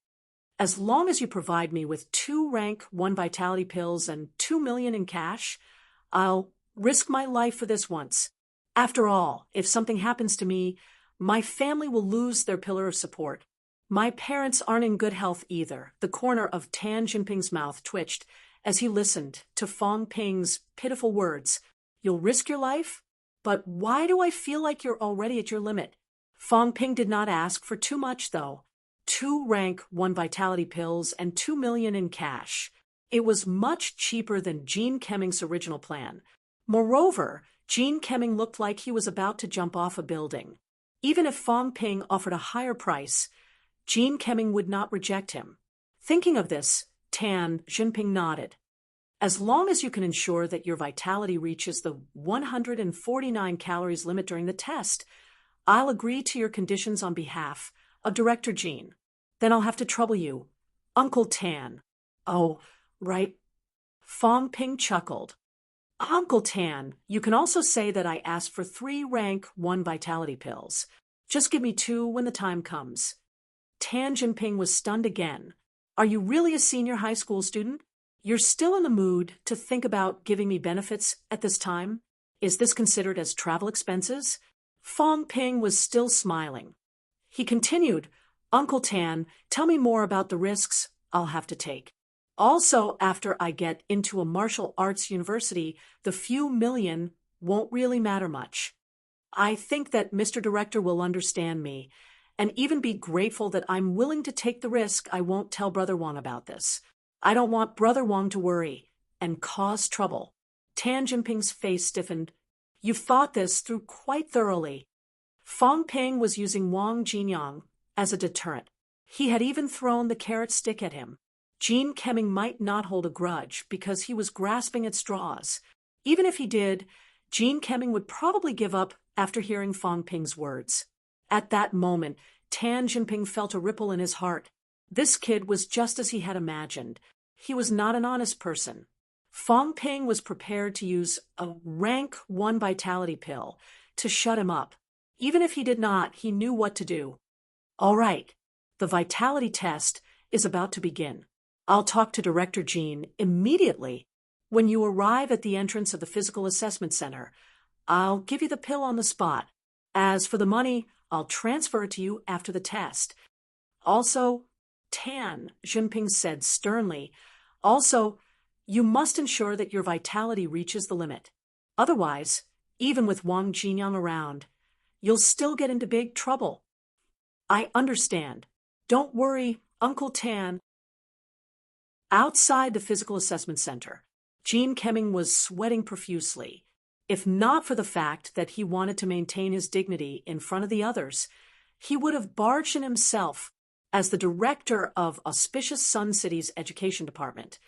As long as you provide me with 2 rank 1 vitality pills and 2 million in cash, I'll risk my life for this once. After all, if something happens to me, my family will lose their pillar of support. My parents aren't in good health either." The corner of Tan Jinping's mouth twitched as he listened to Fong Ping's pitiful words. "You'll risk your life? But why do I feel like you're already at your limit?" Fong Ping did not ask for too much, though. 2 rank 1 vitality pills and 2 million in cash. It was much cheaper than Jean Kemming's original plan. Moreover, Jean Kemming looked like he was about to jump off a building. Even if Fong Ping offered a higher price, Jean Kemming would not reject him. Thinking of this, Tan Jinping nodded. "As long as you can ensure that your vitality reaches the 149 calories limit during the test, I'll agree to your conditions on behalf of Director Jin. Then I'll have to trouble you. Uncle Tan. Oh, right. Fong Ping chuckled. Uncle Tan, you can also say that I asked for 3 rank 1 vitality pills. Just give me 2 when the time comes. Tan Jinping was stunned again. Are you really a senior high school student? You're still in the mood to think about giving me benefits at this time? Is this considered as travel expenses? Fong Ping was still smiling. He continued, Uncle Tan, tell me more about the risks I'll have to take. Also, after I get into a martial arts university, the few million won't really matter much. I think that Mr. Director will understand me, and even be grateful that I'm willing to take the risk. I won't tell Brother Wang about this. I don't want Brother Wang to worry and cause trouble. Tan Jinping's face stiffened. You've thought this through quite thoroughly. Fong Ping was using Wang Jinyang as a deterrent. He had even thrown the carrot stick at him. Jean Kemming might not hold a grudge because he was grasping at straws. Even if he did, Jean Kemming would probably give up after hearing Fong Ping's words. At that moment, Tan Jinping felt a ripple in his heart. This kid was just as he had imagined. He was not an honest person. Fong Ping was prepared to use a rank 1 vitality pill to shut him up. Even if he did not, he knew what to do. All right, the vitality test is about to begin. I'll talk to Director Jean immediately. When you arrive at the entrance of the Physical Assessment Center, I'll give you the pill on the spot. As for the money, I'll transfer it to you after the test. Also, Tan, Jinping said sternly, also, you must ensure that your vitality reaches the limit. Otherwise, even with Wang Jinyang around, you'll still get into big trouble. I understand. Don't worry, Uncle Tan. Outside the Physical Assessment Center, Jean Kemming was sweating profusely. If not for the fact that he wanted to maintain his dignity in front of the others, he would have barged in himself as the director of Auspicious Sun City's education department.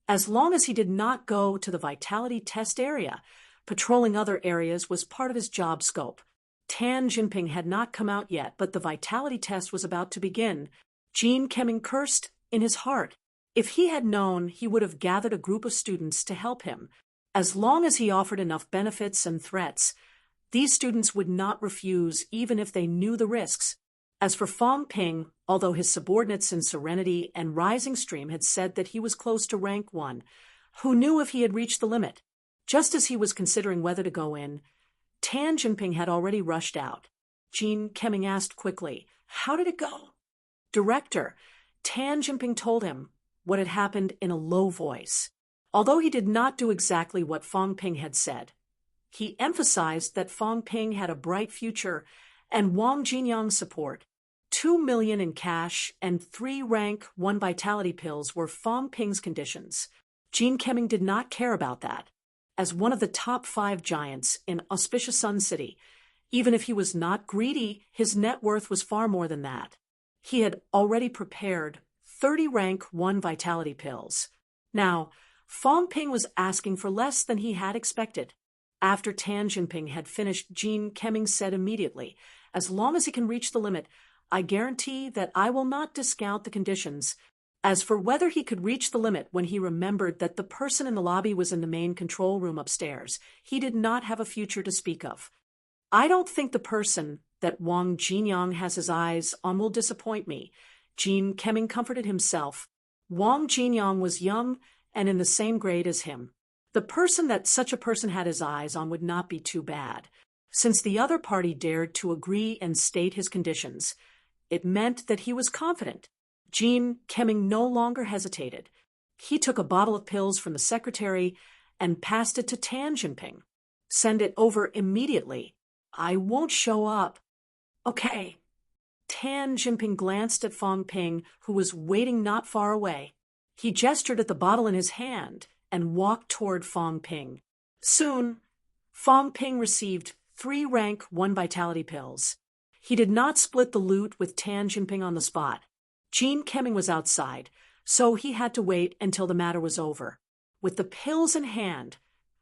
As long as he did not go to the vitality test area, patrolling other areas was part of his job scope. Tan Jinping had not come out yet, but the vitality test was about to begin. Jean Kemming cursed in his heart. If he had known, he would have gathered a group of students to help him. As long as he offered enough benefits and threats, these students would not refuse even if they knew the risks. As for Fong Ping, although his subordinates in Serenity and Rising Stream had said that he was close to rank 1, who knew if he had reached the limit? Just as he was considering whether to go in, Tan Jinping had already rushed out. Jean Kemming asked quickly, how did it go? Director, Tan Jinping told him what had happened in a low voice. Although he did not do exactly what Fong Ping had said, he emphasized that Fong Ping had a bright future and Wang Jinyang's support. 2 million in cash and 3 rank 1 vitality pills were Fong Ping's conditions. Jean Kemming did not care about that. As one of the top 5 giants in Auspicious Sun City, even if he was not greedy, his net worth was far more than that. He had already prepared 30 rank 1 vitality pills. Now, Fong Ping was asking for less than he had expected. After Tan Jinping had finished, Jean Kemming said immediately, as long as he can reach the limit, I guarantee that I will not discount the conditions. As for whether he could reach the limit when he remembered that the person in the lobby was in the main control room upstairs, he did not have a future to speak of. I don't think the person that Wang Jinyang has his eyes on will disappoint me. Jean Kemming comforted himself. Wang Jinyang was young and in the same grade as him. The person that such a person had his eyes on would not be too bad. Since the other party dared to agree and state his conditions, it meant that he was confident. Jean Kemming no longer hesitated. He took a bottle of pills from the secretary and passed it to Tan Jinping. Send it over immediately. I won't show up. Okay. Tan Jinping glanced at Fong Ping, who was waiting not far away. He gestured at the bottle in his hand and walked toward Fong Ping. Soon, Fong Ping received 3 rank 1 vitality pills. He did not split the loot with Tan Jinping on the spot. Jean Kemming was outside, so he had to wait until the matter was over. With the pills in hand,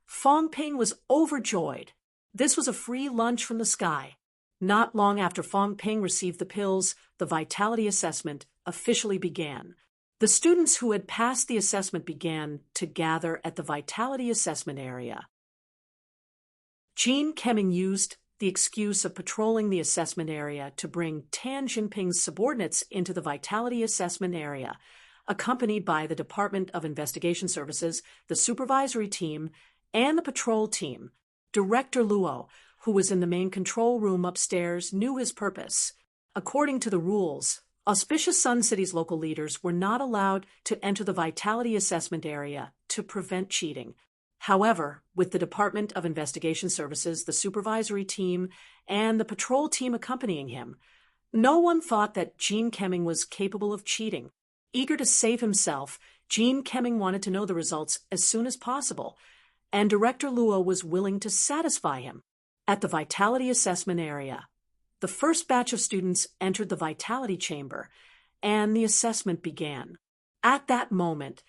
Fong Ping was overjoyed. This was a free lunch from the sky. Not long after Fong Ping received the pills, the vitality assessment officially began. The students who had passed the assessment began to gather at the vitality assessment area. Jean Kemming used the excuse of patrolling the assessment area to bring Tan Jinping's subordinates into the vitality assessment area, accompanied by the Department of Investigation Services, the supervisory team, and the patrol team. Director Luo, who was in the main control room upstairs, knew his purpose. According to the rules, Auspicious Sun City's local leaders were not allowed to enter the vitality assessment area to prevent cheating. However, with the Department of Investigation Services, the supervisory team, and the patrol team accompanying him, no one thought that Jean Kemming was capable of cheating. Eager to save himself, Jean Kemming wanted to know the results as soon as possible, and Director Luo was willing to satisfy him. At the vitality assessment area, the first batch of students entered the vitality chamber, and the assessment began. At that moment,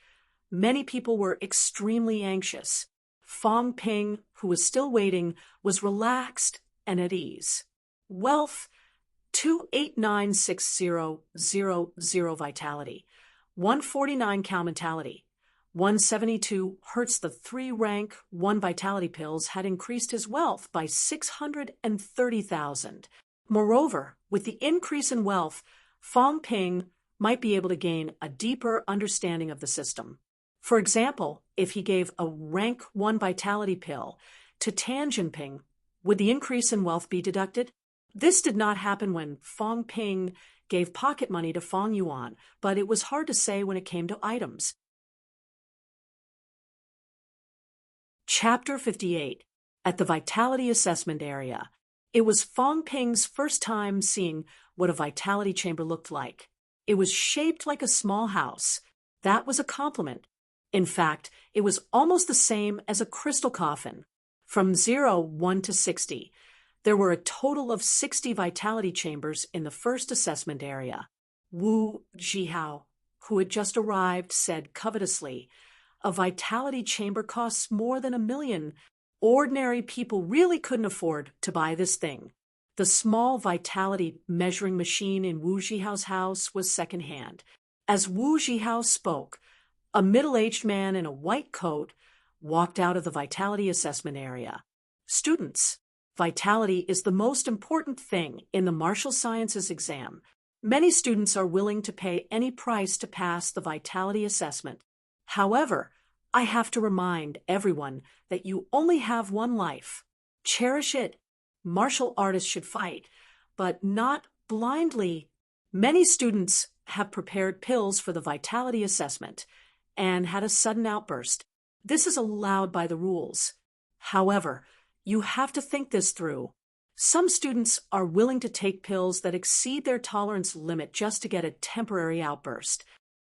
many people were extremely anxious. Fong Ping, who was still waiting, was relaxed and at ease. Wealth, 2896000 vitality, 149 cow mentality, 172 Hertz. The 3-rank 1 vitality pills had increased his wealth by 630,000. Moreover, with the increase in wealth, Fong Ping might be able to gain a deeper understanding of the system. For example, if he gave a rank 1 vitality pill to Tan Jinping, would the increase in wealth be deducted? This did not happen when Fong Ping gave pocket money to Fong Yuan, but it was hard to say when it came to items. Chapter 58. At the Vitality Assessment Area. It was Fong Ping's first time seeing what a vitality chamber looked like. It was shaped like a small house. That was a compliment. In fact, it was almost the same as a crystal coffin. From 0, 1 to 60, there were a total of 60 vitality chambers in the first assessment area. Wu Zhihao, who had just arrived, said covetously, "A vitality chamber costs more than $1 million. Ordinary people really couldn't afford to buy this thing." The small vitality measuring machine in Wu Zhihao's house was secondhand. As Wu Zhihao spoke, a middle-aged man in a white coat walked out of the vitality assessment area. Students, vitality is the most important thing in the martial sciences exam. Many students are willing to pay any price to pass the vitality assessment. However, I have to remind everyone that you only have one life. Cherish it. Martial artists should fight, but not blindly. Many students have prepared pills for the vitality assessment and had a sudden outburst. This is allowed by the rules. However, you have to think this through. Some students are willing to take pills that exceed their tolerance limit just to get a temporary outburst.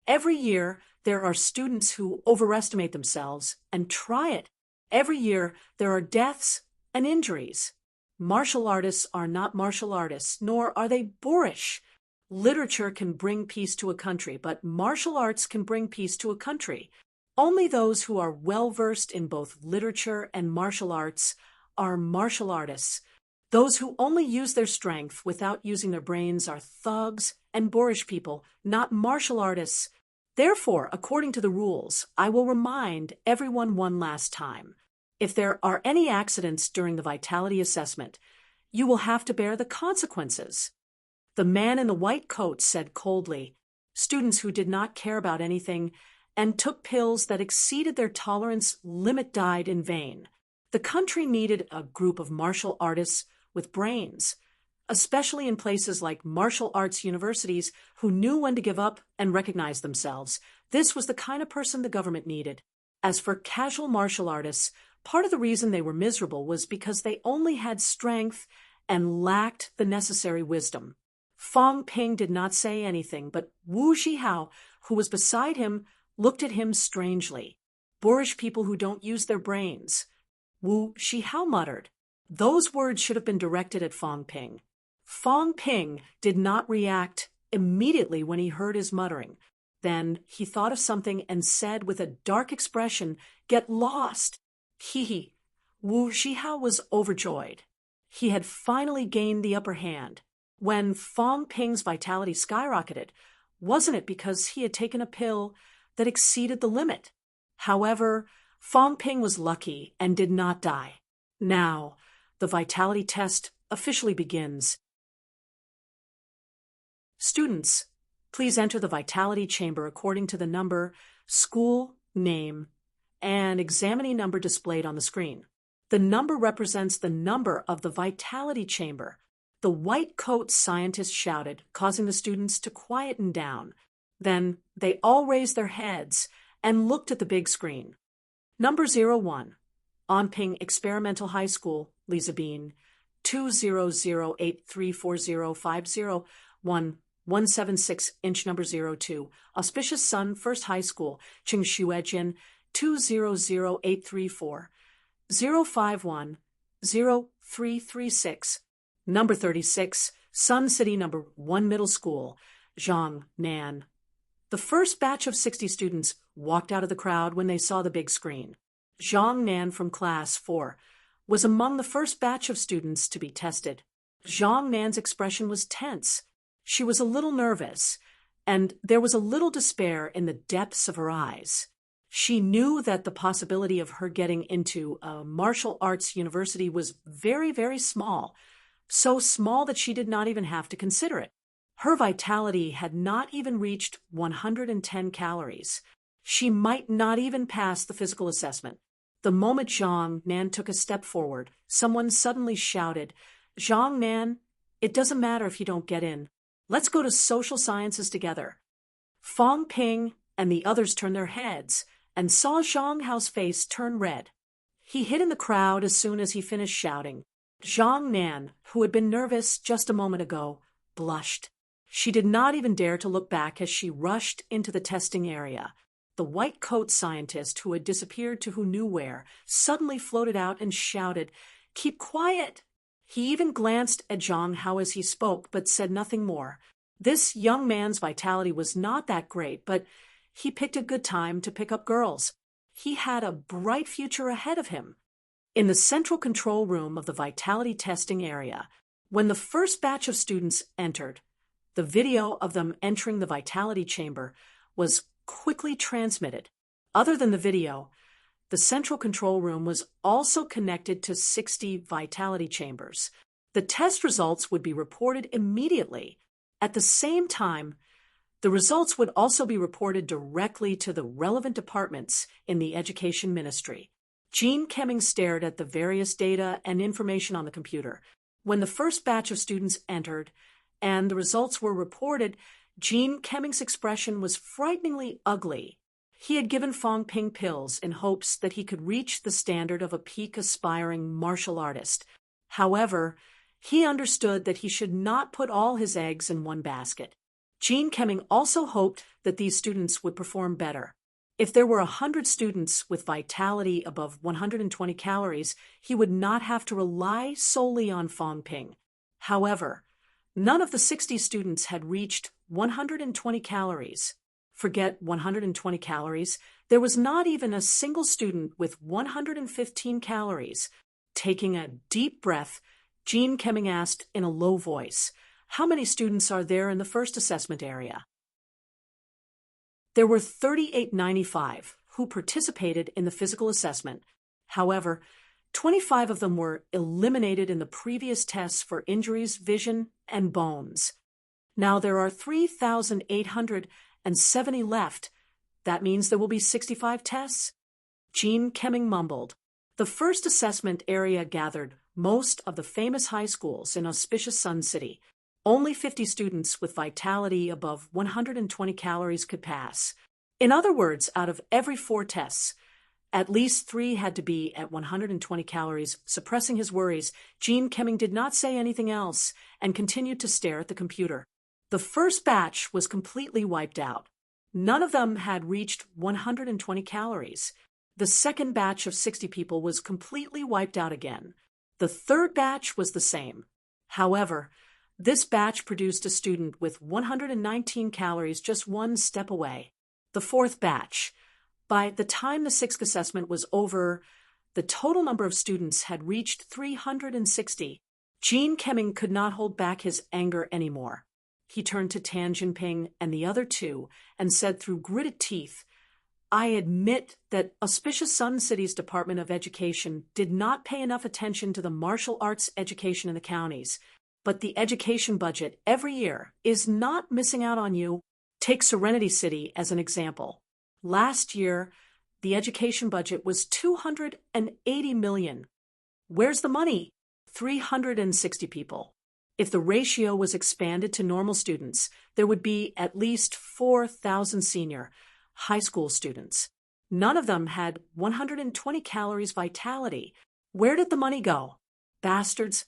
Every year, there are students who overestimate themselves and try it. Every year, there are deaths and injuries. Martial artists are not martial artists, nor are they boorish. Literature can bring peace to a country, but martial arts can bring peace to a country. Only those who are well-versed in both literature and martial arts are martial artists. Those who only use their strength without using their brains are thugs and boorish people, not martial artists. Therefore, according to the rules, I will remind everyone one last time. If there are any accidents during the vitality assessment, you will have to bear the consequences. The man in the white coat said coldly, "Students who did not care about anything and took pills that exceeded their tolerance limit died in vain." The country needed a group of martial artists with brains, especially in places like martial arts universities who knew when to give up and recognize themselves. This was the kind of person the government needed. As for casual martial artists, part of the reason they were miserable was because they only had strength and lacked the necessary wisdom. Fong Ping did not say anything, but Wu Zhihao, who was beside him, looked at him strangely. "Boorish people who don't use their brains." Wu Zhihao muttered. Those words should have been directed at Fong Ping. Fong Ping did not react immediately when he heard his muttering. Then he thought of something and said with a dark expression, "Get lost." Hee. Wu Zhihao was overjoyed. He had finally gained the upper hand. When Fong Ping's vitality skyrocketed, wasn't it because he had taken a pill that exceeded the limit? However, Fong Ping was lucky and did not die. Now, the vitality test officially begins. Students, please enter the vitality chamber according to the number, school, name, and examinee number displayed on the screen. The number represents the number of the vitality chamber. The white coat scientist shouted, causing the students to quieten down. Then they all raised their heads and looked at the big screen. Number 01, Onping Experimental High School, Lisa Bean, 200834050, 176-inch number 02, Auspicious Sun First High School, Qingshuejin, 200834, 051, 0336, number 36, Sun City number 1 Middle School, Zhang Nan. The first batch of 60 students walked out of the crowd when they saw the big screen. Zhang Nan from Class 4 was among the first batch of students to be tested. Zhang Nan's expression was tense. She was a little nervous, and there was a little despair in the depths of her eyes. She knew that the possibility of her getting into a martial arts university was very, very small, so small that she did not even have to consider it. Her vitality had not even reached 110 calories. She might not even pass the physical assessment. The moment Zhang Nan took a step forward, someone suddenly shouted, "Zhang Nan, it doesn't matter if you don't get in. Let's go to social sciences together." Fong Ping and the others turned their heads and saw Zhang Hao's face turn red. He hid in the crowd as soon as he finished shouting. Zhang Nan, who had been nervous just a moment ago, blushed. She did not even dare to look back as she rushed into the testing area. The white coat scientist, who had disappeared to who knew where, suddenly floated out and shouted, "Keep quiet!" He even glanced at Zhang Hao as he spoke, but said nothing more. This young man's vitality was not that great, but he picked a good time to pick up girls. He had a bright future ahead of him. In the central control room of the vitality testing area, when the first batch of students entered, the video of them entering the vitality chamber was quickly transmitted. Other than the video, the central control room was also connected to 60 vitality chambers. The test results would be reported immediately. At the same time, the results would also be reported directly to the relevant departments in the Education Ministry. Jean Kemming stared at the various data and information on the computer. When the first batch of students entered and the results were reported, Jean Kemming's expression was frighteningly ugly. He had given Fong Ping pills in hopes that he could reach the standard of a peak-aspiring martial artist. However, he understood that he should not put all his eggs in one basket. Jean Kemming also hoped that these students would perform better. If there were 100 students with vitality above 120 calories, he would not have to rely solely on Fong Ping. However, none of the 60 students had reached 120 calories. Forget 120 calories. There was not even a single student with 115 calories. Taking a deep breath, Jean Kemming asked in a low voice, "How many students are there in the first assessment area?" There were 3895 who participated in the physical assessment. However, 25 of them were eliminated in the previous tests for injuries, vision, and bones. Now there are 3,870 left. That means there will be 65 tests? Jean Kemming mumbled. The first assessment area gathered most of the famous high schools in auspicious Sun City. Only 50 students with vitality above 120 calories could pass. In other words, out of every 4 tests, at least 3 had to be at 120 calories. Suppressing his worries, Jean Kemming did not say anything else and continued to stare at the computer. The first batch was completely wiped out. None of them had reached 120 calories. The second batch of 60 people was completely wiped out again. The third batch was the same. However, this batch produced a student with 119 calories just one step away. The fourth batch. By the time the 6th assessment was over, the total number of students had reached 360. Jean Kemming could not hold back his anger anymore. he turned to Tan Jinping and the other two and said through gritted teeth, I admit that Auspicious Sun City's Department of Education did not pay enough attention to the martial arts education in the counties, but the education budget every year is not missing out on you. Take Serenity City as an example. Last year, the education budget was $280 million. Where's the money? 360 people. If the ratio was expanded to normal students, there would be at least 4,000 senior high school students. None of them had 120 calories vitality. Where did the money go? Bastards.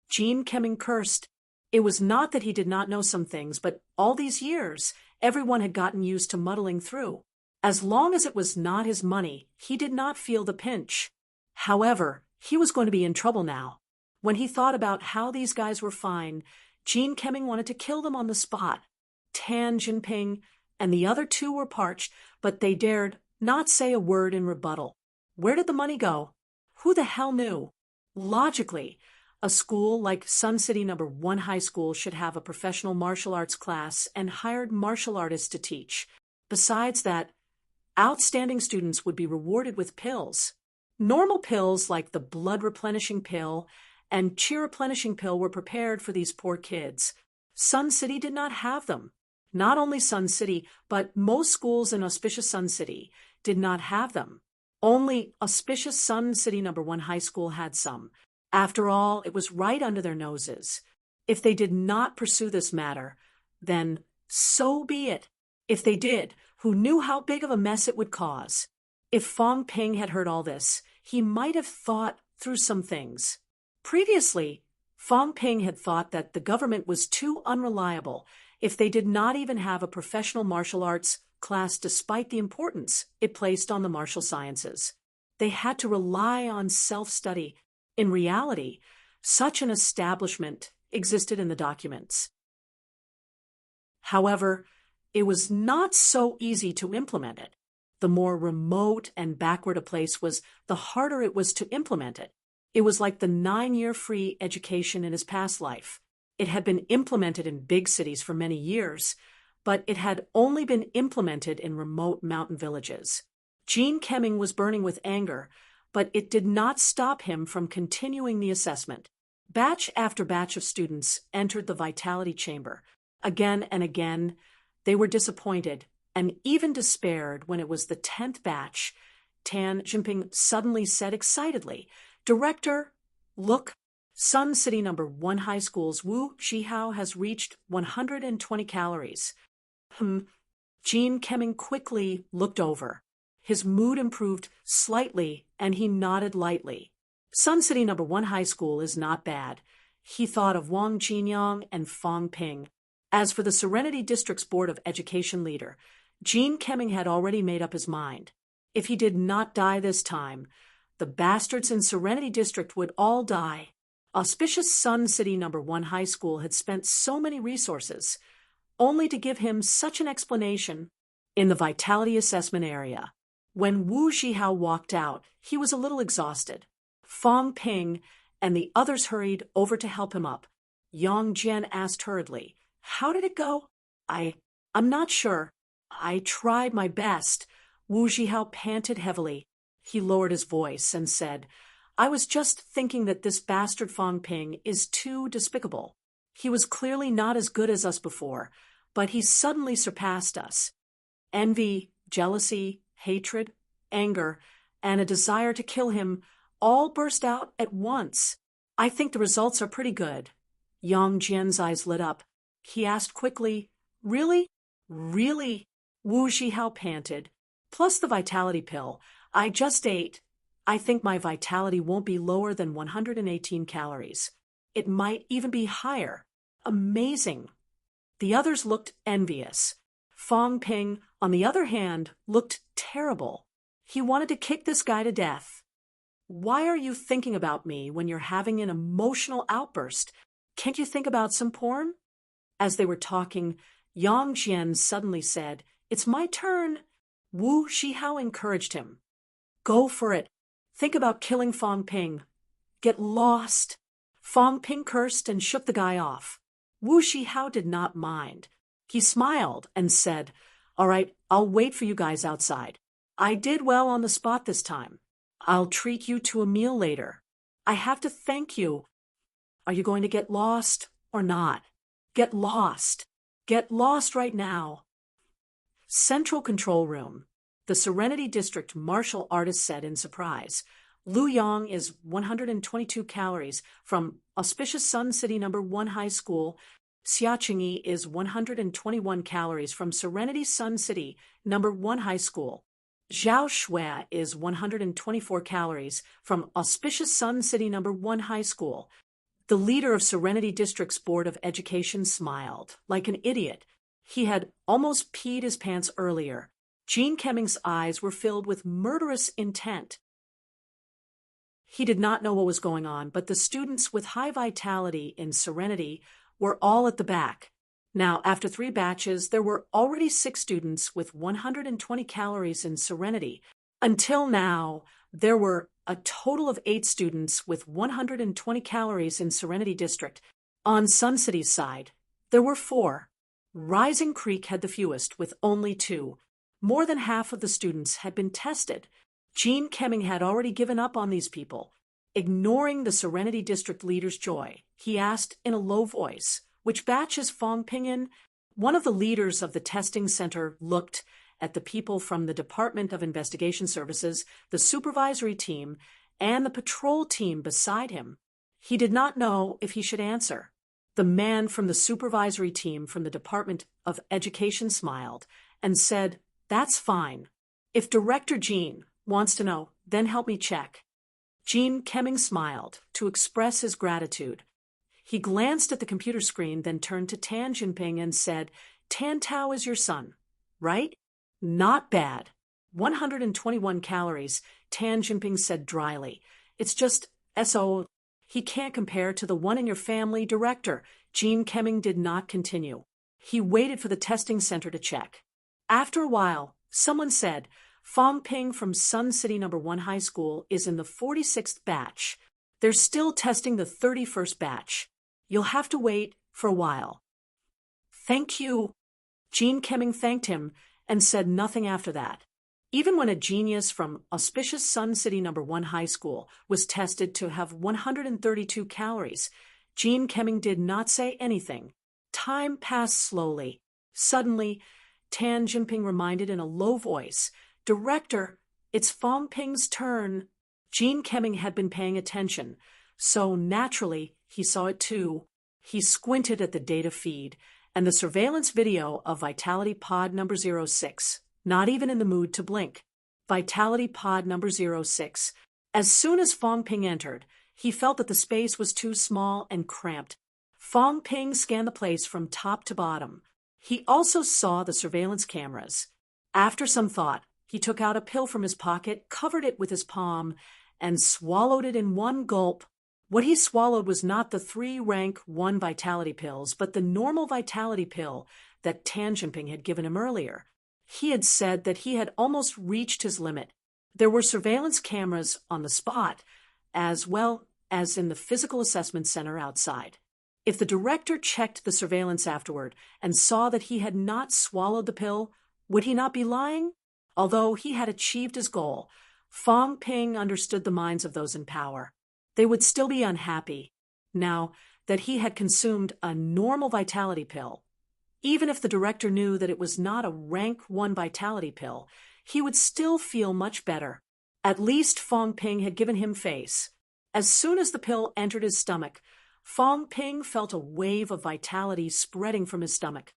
Gene Kemming cursed. It was not that he did not know some things, but all these years, everyone had gotten used to muddling through. As long as it was not his money, he did not feel the pinch. However, he was going to be in trouble now. When he thought about how these guys were fine, Gene Kemming wanted to kill them on the spot. Tan Jinping and the other two were parched, but they dared not say a word in rebuttal. Where did the money go? Who the hell knew? Logically, a school like Sun City No. 1 High School should have a professional martial arts class and hired martial artists to teach. Besides that, outstanding students would be rewarded with pills. Normal pills like the blood replenishing pill and cheer replenishing pill were prepared for these poor kids. Sun City did not have them. Not only Sun City, but most schools in Auspicious Sun City did not have them. Only Auspicious Sun City No. 1 High School had some. After all, it was right under their noses. If they did not pursue this matter, then so be it. If they did, who knew how big of a mess it would cause? If Fong Ping had heard all this, he might have thought through some things. Previously, Fong Ping had thought that the government was too unreliable if they did not even have a professional martial arts class despite the importance it placed on the martial sciences. They had to rely on self-study. In reality, such an establishment existed in the documents. However, it was not so easy to implement it. The more remote and backward a place was, the harder it was to implement it. It was like the 9-year free education in his past life. It had been implemented in big cities for many years, but it had only been implemented in remote mountain villages. Gene Kemming was burning with anger, but it did not stop him from continuing the assessment. Batch after batch of students entered the vitality chamber. Again and again, they were disappointed and even despaired when it was the 10th batch. Tan Jinping suddenly said excitedly, Director, look, Sun City No. 1 High School's Wu Shihao has reached 120 calories. Gene Kemming quickly looked over. His mood improved slightly, and he nodded lightly. Sun City No. 1 High School is not bad. He thought of Wang Jinyang and Fong Ping. As for the Serenity District's Board of Education leader, Gene Kemming had already made up his mind. If he did not die this time, the bastards in Serenity District would all die. Auspicious Sun City No. 1 High School had spent so many resources, only to give him such an explanation. In the vitality assessment area, when Wu Zhihao walked out, he was a little exhausted. Fong Ping and the others hurried over to help him up. Yang Jian asked hurriedly, How did it go? I'm not sure. I tried my best. Wu Zhihao panted heavily. He lowered his voice and said, I was just thinking that this bastard Fong Ping is too despicable. He was clearly not as good as us before, but he suddenly surpassed us. Envy, jealousy, hatred, anger, and a desire to kill him all burst out at once. I think the results are pretty good. Yang Jian's eyes lit up. He asked quickly, Really? Really? Wu Zhihao panted. Plus the vitality pill. I just ate. I think my vitality won't be lower than 118 calories. It might even be higher. Amazing. The others looked envious. Fong Ping, on the other hand, looked terrible. He wanted to kick this guy to death. Why are you thinking about me when you're having an emotional outburst? Can't you think about some porn? As they were talking, Yang Jian suddenly said, It's my turn. Wu Zhihao encouraged him. Go for it. Think about killing Fong Ping. Get lost. Fong Ping cursed and shook the guy off. Wu Shihao did not mind. He smiled and said, "All right, I'll wait for you guys outside. I did well on the spot this time. I'll treat you to a meal later. I have to thank you. Are you going to get lost or not? Get lost. Get lost right now." Central Control Room. The Serenity District martial artist said in surprise. Lu Yang is 122 calories from Auspicious Sun City No. 1 High School. Xia Qingyi is 121 calories from Serenity Sun City No. 1 High School. Zhao Shui is 124 calories from Auspicious Sun City No. 1 High School. The leader of Serenity District's Board of Education smiled, like an idiot. He had almost peed his pants earlier. Gene Kemming's eyes were filled with murderous intent. He did not know what was going on, but the students with high vitality in Serenity were all at the back. Now, after 3 batches, there were already 6 students with 120 calories in Serenity. Until now, there were a total of 8 students with 120 calories in Serenity District. On Sun City's side, there were 4. Rising Creek had the fewest, with only 2. More than half of the students had been tested. Gene Kemming had already given up on these people. Ignoring the Serenity District leader's joy, he asked in a low voice, "Which batch is Fong Ping in?" One of the leaders of the testing center looked at the people from the Department of Investigation Services, the supervisory team, and the patrol team beside him. He did not know if he should answer. The man from the supervisory team from the Department of Education smiled and said, "That's fine. If Director Gene wants to know, then help me check." Gene Kemming smiled to express his gratitude. He glanced at the computer screen, then turned to Tan Jinping and said, "Tan Tao is your son, right?" "Not bad. 121 calories," Tan Jinping said dryly. "It's just S.O. He can't compare to the one in your family, Director." Gene Kemming did not continue. He waited for the testing center to check. After a while, someone said, "Fong Ping from Sun City No. 1 High School is in the 46th batch. They're still testing the 31st batch. You'll have to wait for a while." "Thank you." Gene Kemming thanked him and said nothing after that. Even when a genius from Auspicious Sun City No. 1 High School was tested to have 132 calories, Gene Kemming did not say anything. Time passed slowly. Suddenly, Tan Jinping reminded in a low voice, "Director, it's Fong Ping's turn." Gene Kemming had been paying attention, so naturally he saw it too. He squinted at the data feed and the surveillance video of Vitality Pod No. 06, not even in the mood to blink. Vitality Pod No. 06. As soon as Fong Ping entered, he felt that the space was too small and cramped. Fong Ping scanned the place from top to bottom. He also saw the surveillance cameras. After some thought, he took out a pill from his pocket, covered it with his palm, and swallowed it in one gulp. What he swallowed was not the 3 rank 1 vitality pills, but the normal vitality pill that Tan Jinping had given him earlier. He had said that he had almost reached his limit. There were surveillance cameras on the spot, as well as in the physical assessment center outside. If the director checked the surveillance afterward and saw that he had not swallowed the pill, would he not be lying? Although he had achieved his goal, Fong Ping understood the minds of those in power. They would still be unhappy now that he had consumed a normal vitality pill. Even if the director knew that it was not a rank 1 vitality pill, he would still feel much better. At least Fong Ping had given him face. As soon as the pill entered his stomach, Fong Ping felt a wave of vitality spreading from his stomach.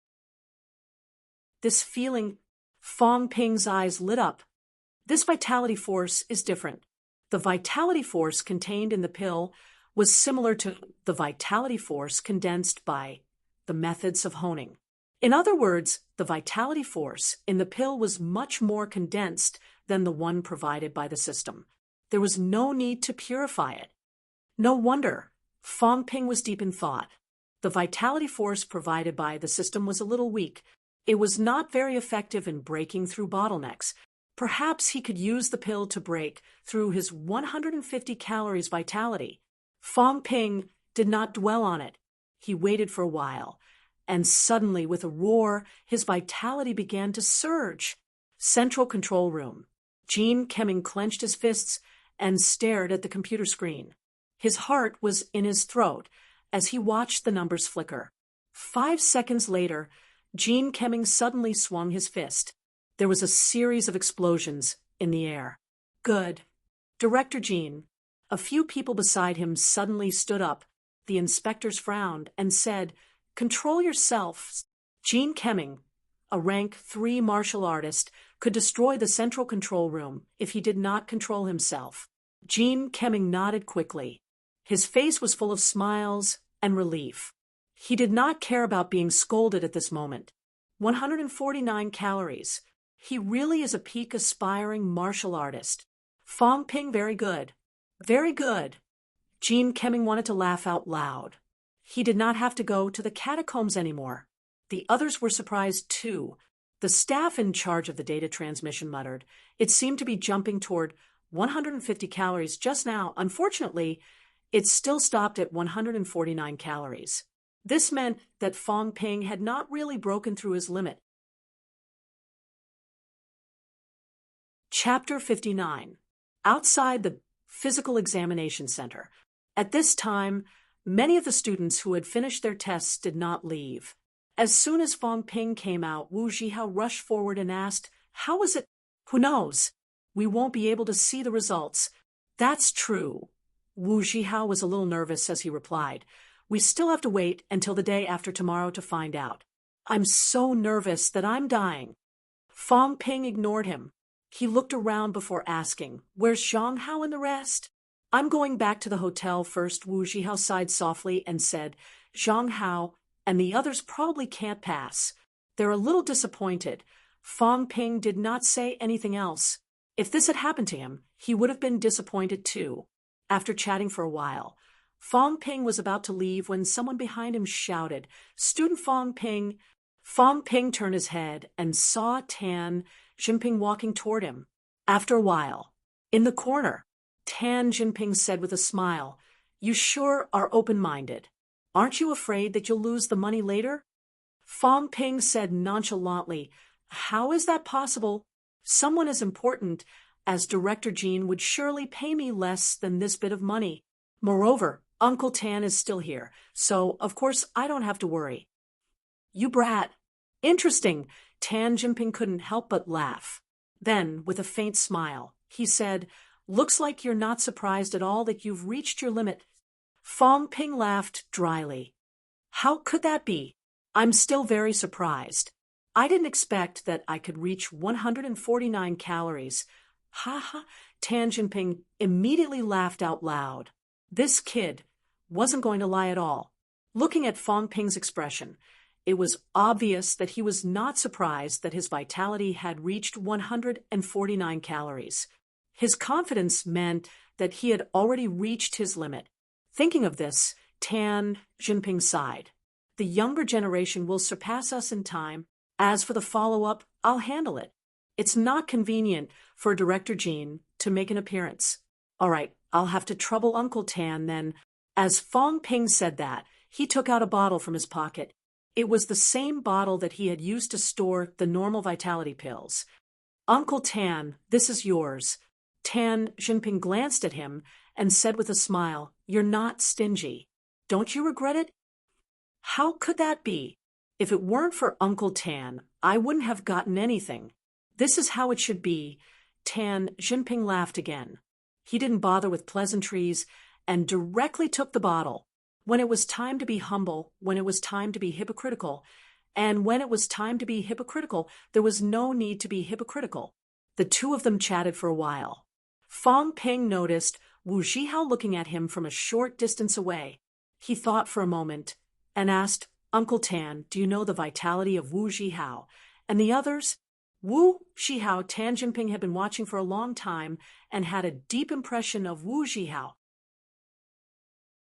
This feeling, Fong Ping's eyes lit up. This vitality force is different. The vitality force contained in the pill was similar to the vitality force condensed by the methods of honing. In other words, the vitality force in the pill was much more condensed than the one provided by the system. There was no need to purify it. No wonder Fong Ping was deep in thought. The vitality force provided by the system was a little weak. It was not very effective in breaking through bottlenecks. Perhaps he could use the pill to break through his 150 calories vitality. Fong Ping did not dwell on it. He waited for a while, and suddenly, with a roar, his vitality began to surge. Central control room. Gene Kemming clenched his fists and stared at the computer screen. His heart was in his throat as he watched the numbers flicker. 5 seconds later, Gene Kemming suddenly swung his fist. There was a series of explosions in the air. Good. Director Gene. A few people beside him suddenly stood up. The inspectors frowned and said, "Control yourself." Gene Kemming, a rank 3 martial artist, could destroy the central control room if he did not control himself. Gene Kemming nodded quickly. His face was full of smiles and relief. He did not care about being scolded at this moment. 149 calories. He really is a peak aspiring martial artist. Fong Ping, very good. Very good. Gene Kemming wanted to laugh out loud. He did not have to go to the catacombs anymore. The others were surprised too. The staff in charge of the data transmission muttered. It seemed to be jumping toward 150 calories just now. Unfortunately, it still stopped at 149 calories. This meant that Fong Ping had not really broken through his limit. Chapter 59. Outside the Physical Examination Center. At this time, many of the students who had finished their tests did not leave. As soon as Fong Ping came out, Wu Zhihao rushed forward and asked, "How is it?" "Who knows? We won't be able to see the results." "That's true." Wu Zhihao was a little nervous as he replied, "We still have to wait until the day after tomorrow to find out." "I'm so nervous that I'm dying." Fong Ping ignored him. He looked around before asking, "Where's Zhang Hao and the rest?" "I'm going back to the hotel first." Wu Zhihao sighed softly and said, "Zhang Hao and the others probably can't pass. They're a little disappointed." Fong Ping did not say anything else. If this had happened to him, he would have been disappointed too. After chatting for a while, Fong Ping was about to leave when someone behind him shouted, "Student Fong Ping!" Fong Ping turned his head and saw Tan Jinping walking toward him. After a while, in the corner, Tan Jinping said with a smile, "You sure are open-minded. Aren't you afraid that you'll lose the money later?" Fong Ping said nonchalantly, "How is that possible? Someone as important as Director Gene would surely pay me less than this bit of money. Moreover, Uncle Tan is still here, so of course I don't have to worry." "You brat." "Interesting." Tan Jinping couldn't help but laugh. Then, with a faint smile, he said, "Looks like you're not surprised at all that you've reached your limit." Fong Ping laughed dryly. "How could that be? I'm still very surprised. I didn't expect that I could reach 149 calories. Ha ha." Tan Jinping immediately laughed out loud. This kid wasn't going to lie at all. Looking at Fong Ping's expression, it was obvious that he was not surprised that his vitality had reached 149 calories. His confidence meant that he had already reached his limit. Thinking of this, Tan Jinping sighed. "The younger generation will surpass us in time. As for the follow-up, I'll handle it. It's not convenient for Director Gene to make an appearance. All right, I'll have to trouble Uncle Tan then." As Fong Ping said that, he took out a bottle from his pocket. It was the same bottle that he had used to store the normal vitality pills. "Uncle Tan, this is yours." Tan Jinping glanced at him and said with a smile, "You're not stingy. Don't you regret it?" "How could that be? If it weren't for Uncle Tan, I wouldn't have gotten anything. This is how it should be." Tan Jinping laughed again. He didn't bother with pleasantries and directly took the bottle. When it was time to be humble, when it was time to be hypocritical, and when it was time to be hypocritical, there was no need to be hypocritical. The two of them chatted for a while. Fong Ping noticed Wu Zhihao looking at him from a short distance away. He thought for a moment and asked, "Uncle Tan, do you know the vitality of Wu Zhihao and the others?" Wu Zhihao, Tan Jinping had been watching for a long time and had a deep impression of Wu Zhihao.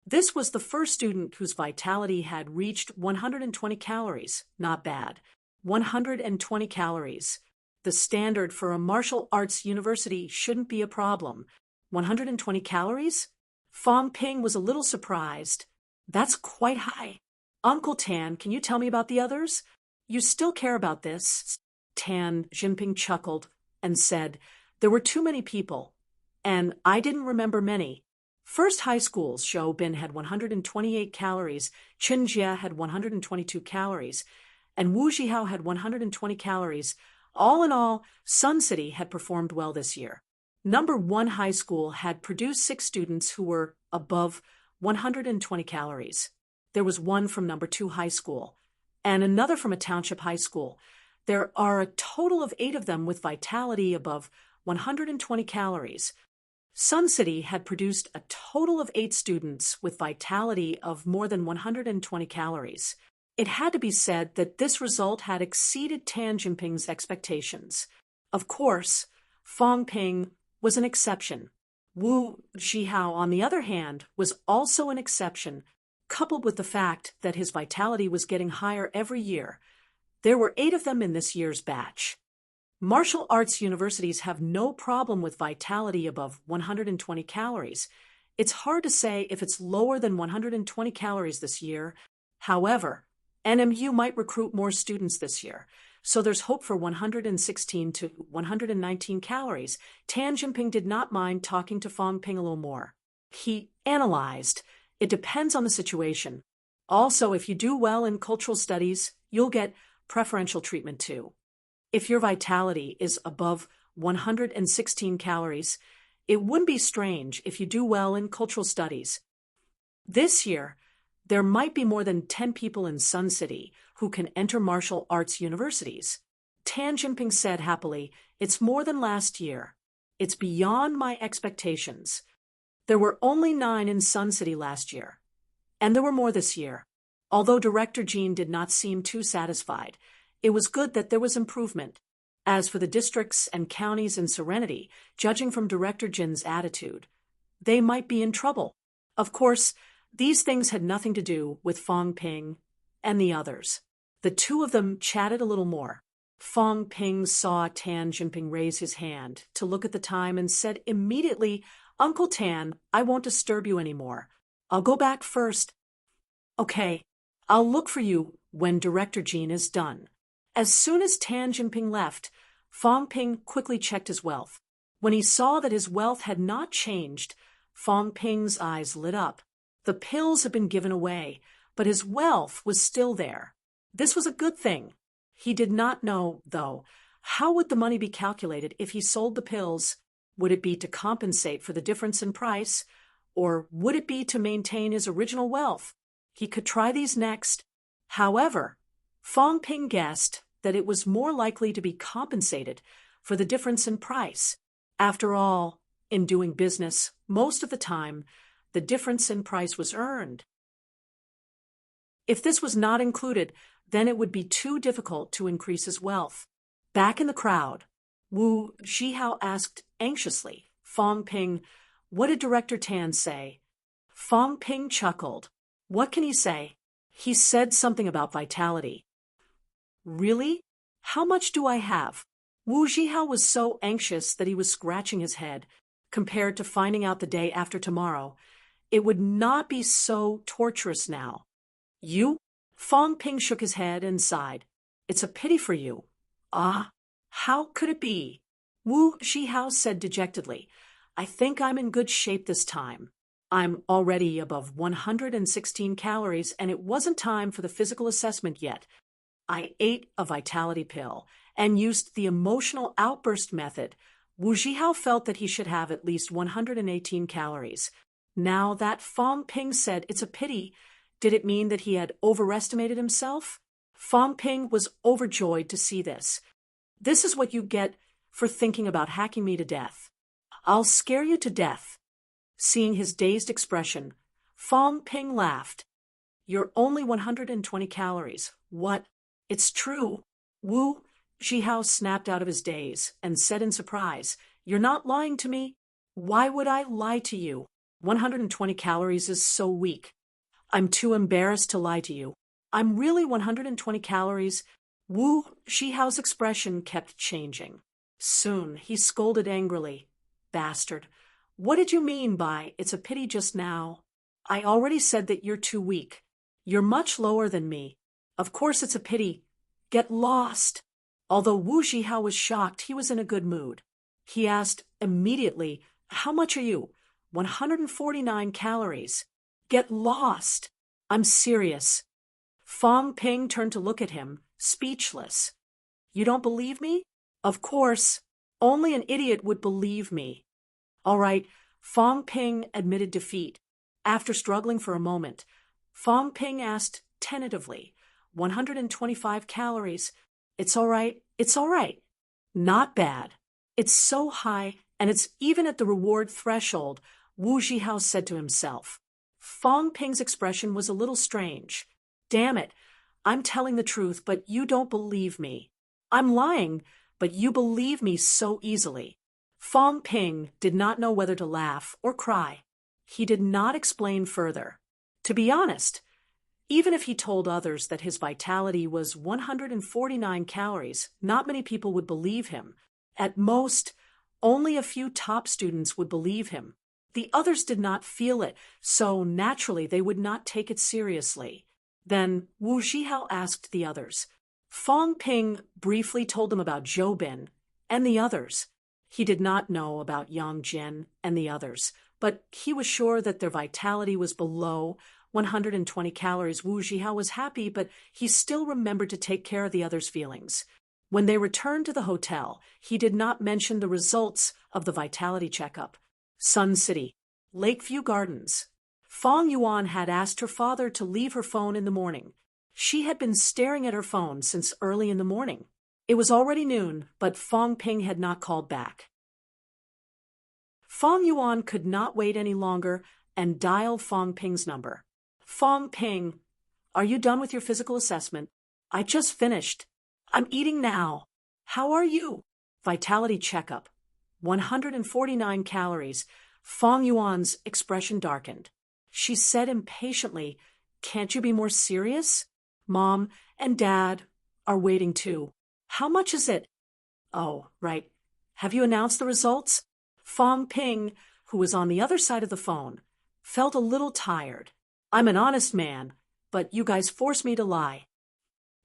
This was the first student whose vitality had reached 120 calories. Not bad. 120 calories. The standard for a martial arts university shouldn't be a problem. 120 calories? Fong Ping was a little surprised. That's quite high. Uncle Tan, can you tell me about the others? You still care about this? Tan Jinping chuckled and said, there were too many people, and I didn't remember many. First high school's Xiaobin had 128 calories, Qinjie had 122 calories, and Wu Zhihao had 120 calories. All in all, Sun City had performed well this year. Number 1 high school had produced 6 students who were above 120 calories. There was one from number 2 high school, and another from a township high school. There are a total of 8 of them with vitality above 120 calories. Sun City had produced a total of 8 students with vitality of more than 120 calories. It had to be said that this result had exceeded Tan Jinping's expectations. Of course, Fang Ping was an exception. Wu Zhihao, on the other hand, was also an exception, coupled with the fact that his vitality was getting higher every year. There were 8 of them in this year's batch. Martial arts universities have no problem with vitality above 120 calories. It's hard to say if it's lower than 120 calories this year. However, NMU might recruit more students this year, so there's hope for 116 to 119 calories. Tan Jinping did not mind talking to Fang Ping a little more. He analyzed, it depends on the situation. Also, if you do well in cultural studies, you'll get preferential treatment too. If your vitality is above 116 calories, it wouldn't be strange if you do well in cultural studies. This year, there might be more than 10 people in Sun City who can enter martial arts universities. Tan Jinping said happily, it's more than last year. It's beyond my expectations. There were only 9 in Sun City last year, and there were more this year. Although Director Jean did not seem too satisfied, it was good that there was improvement. As for the districts and counties in Serenity, judging from Director Jin's attitude, they might be in trouble. Of course, these things had nothing to do with Fang Ping and the others. The 2 of them chatted a little more. Fang Ping saw Tan Jinping raise his hand to look at the time and said immediately, Uncle Tan, I won't disturb you anymore. I'll go back first. Okay, I'll look for you when Director Jean is done. As soon as Tan Jinping left, Fang Ping quickly checked his wealth. When he saw that his wealth had not changed, Fang Ping's eyes lit up. The pills had been given away, but his wealth was still there. This was a good thing. He did not know, though, how would the money be calculated if he sold the pills? Would it be to compensate for the difference in price, or would it be to maintain his original wealth? He could try these next. However, Fang Ping guessed that it was more likely to be compensated for the difference in price. After all, in doing business, most of the time, the difference in price was earned. If this was not included, then it would be too difficult to increase his wealth. Back in the crowd, Wu Zhihao asked anxiously, Fang Ping, what did Director Tan say? Fang Ping chuckled. What can he say? He said something about vitality. Really? How much do I have? Wu Zhihao was so anxious that he was scratching his head. Compared to finding out the day after tomorrow, it would not be so torturous now. You? Fang Ping shook his head and sighed. It's a pity for you. Ah, how could it be? Wu Zhihao said dejectedly. I think I'm in good shape this time. I'm already above 116 calories, and it wasn't time for the physical assessment yet. I ate a vitality pill and used the emotional outburst method. Wu Zhihao felt that he should have at least 118 calories. Now that Fang Ping said it's a pity, did it mean that he had overestimated himself? Fang Ping was overjoyed to see this. This is what you get for thinking about hacking me to death. I'll scare you to death. Seeing his dazed expression, Fang Ping laughed. You're only 120 calories. What? It's true. Wu Zhihao snapped out of his daze and said in surprise, You're not lying to me? Why would I lie to you? 120 calories is so weak. I'm too embarrassed to lie to you. I'm really 120 calories. Wu Zhihao's expression kept changing. Soon he scolded angrily. Bastard. What did you mean by, it's a pity just now? I already said that you're too weak. You're much lower than me. Of course it's a pity. Get lost. Although Wu Zhihao was shocked, he was in a good mood. He asked immediately, how much are you? 149 calories. Get lost. I'm serious. Fong Ping turned to look at him, speechless. You don't believe me? Of course. Only an idiot would believe me. All right, Fong Ping admitted defeat. After struggling for a moment, Fong Ping asked tentatively, 125 calories. It's all right. It's all right. Not bad. It's so high, and it's even at the reward threshold, Wu Zhihao said to himself. Fong Ping's expression was a little strange. Damn it. I'm telling the truth, but you don't believe me. I'm lying, but you believe me so easily. Fong Ping did not know whether to laugh or cry. He did not explain further. To be honest, even if he told others that his vitality was 149 calories, not many people would believe him. At most, only a few top students would believe him. The others did not feel it, so naturally they would not take it seriously. Then Wu Zhihao asked the others. Fong Ping briefly told them about Zhou Bin and the others. He did not know about Yang Jin and the others, but he was sure that their vitality was below 120 calories. Wu Zhihao was happy, but he still remembered to take care of the others' feelings. When they returned to the hotel, he did not mention the results of the vitality checkup. Sun City, Lakeview Gardens. Fong Yuan had asked her father to leave her phone in the morning. She had been staring at her phone since early in the morning. It was already noon, but Fong Ping had not called back. Fong Yuan could not wait any longer and dialed Fong Ping's number. Fong Ping, are you done with your physical assessment? I just finished. I'm eating now. How are you? Vitality checkup. 149 calories. Fong Yuan's expression darkened. She said impatiently, can't you be more serious? Mom and Dad are waiting too. How much is it? Oh, right. Have you announced the results? Fong Ping, who was on the other side of the phone, felt a little tired. I'm an honest man, but you guys force me to lie.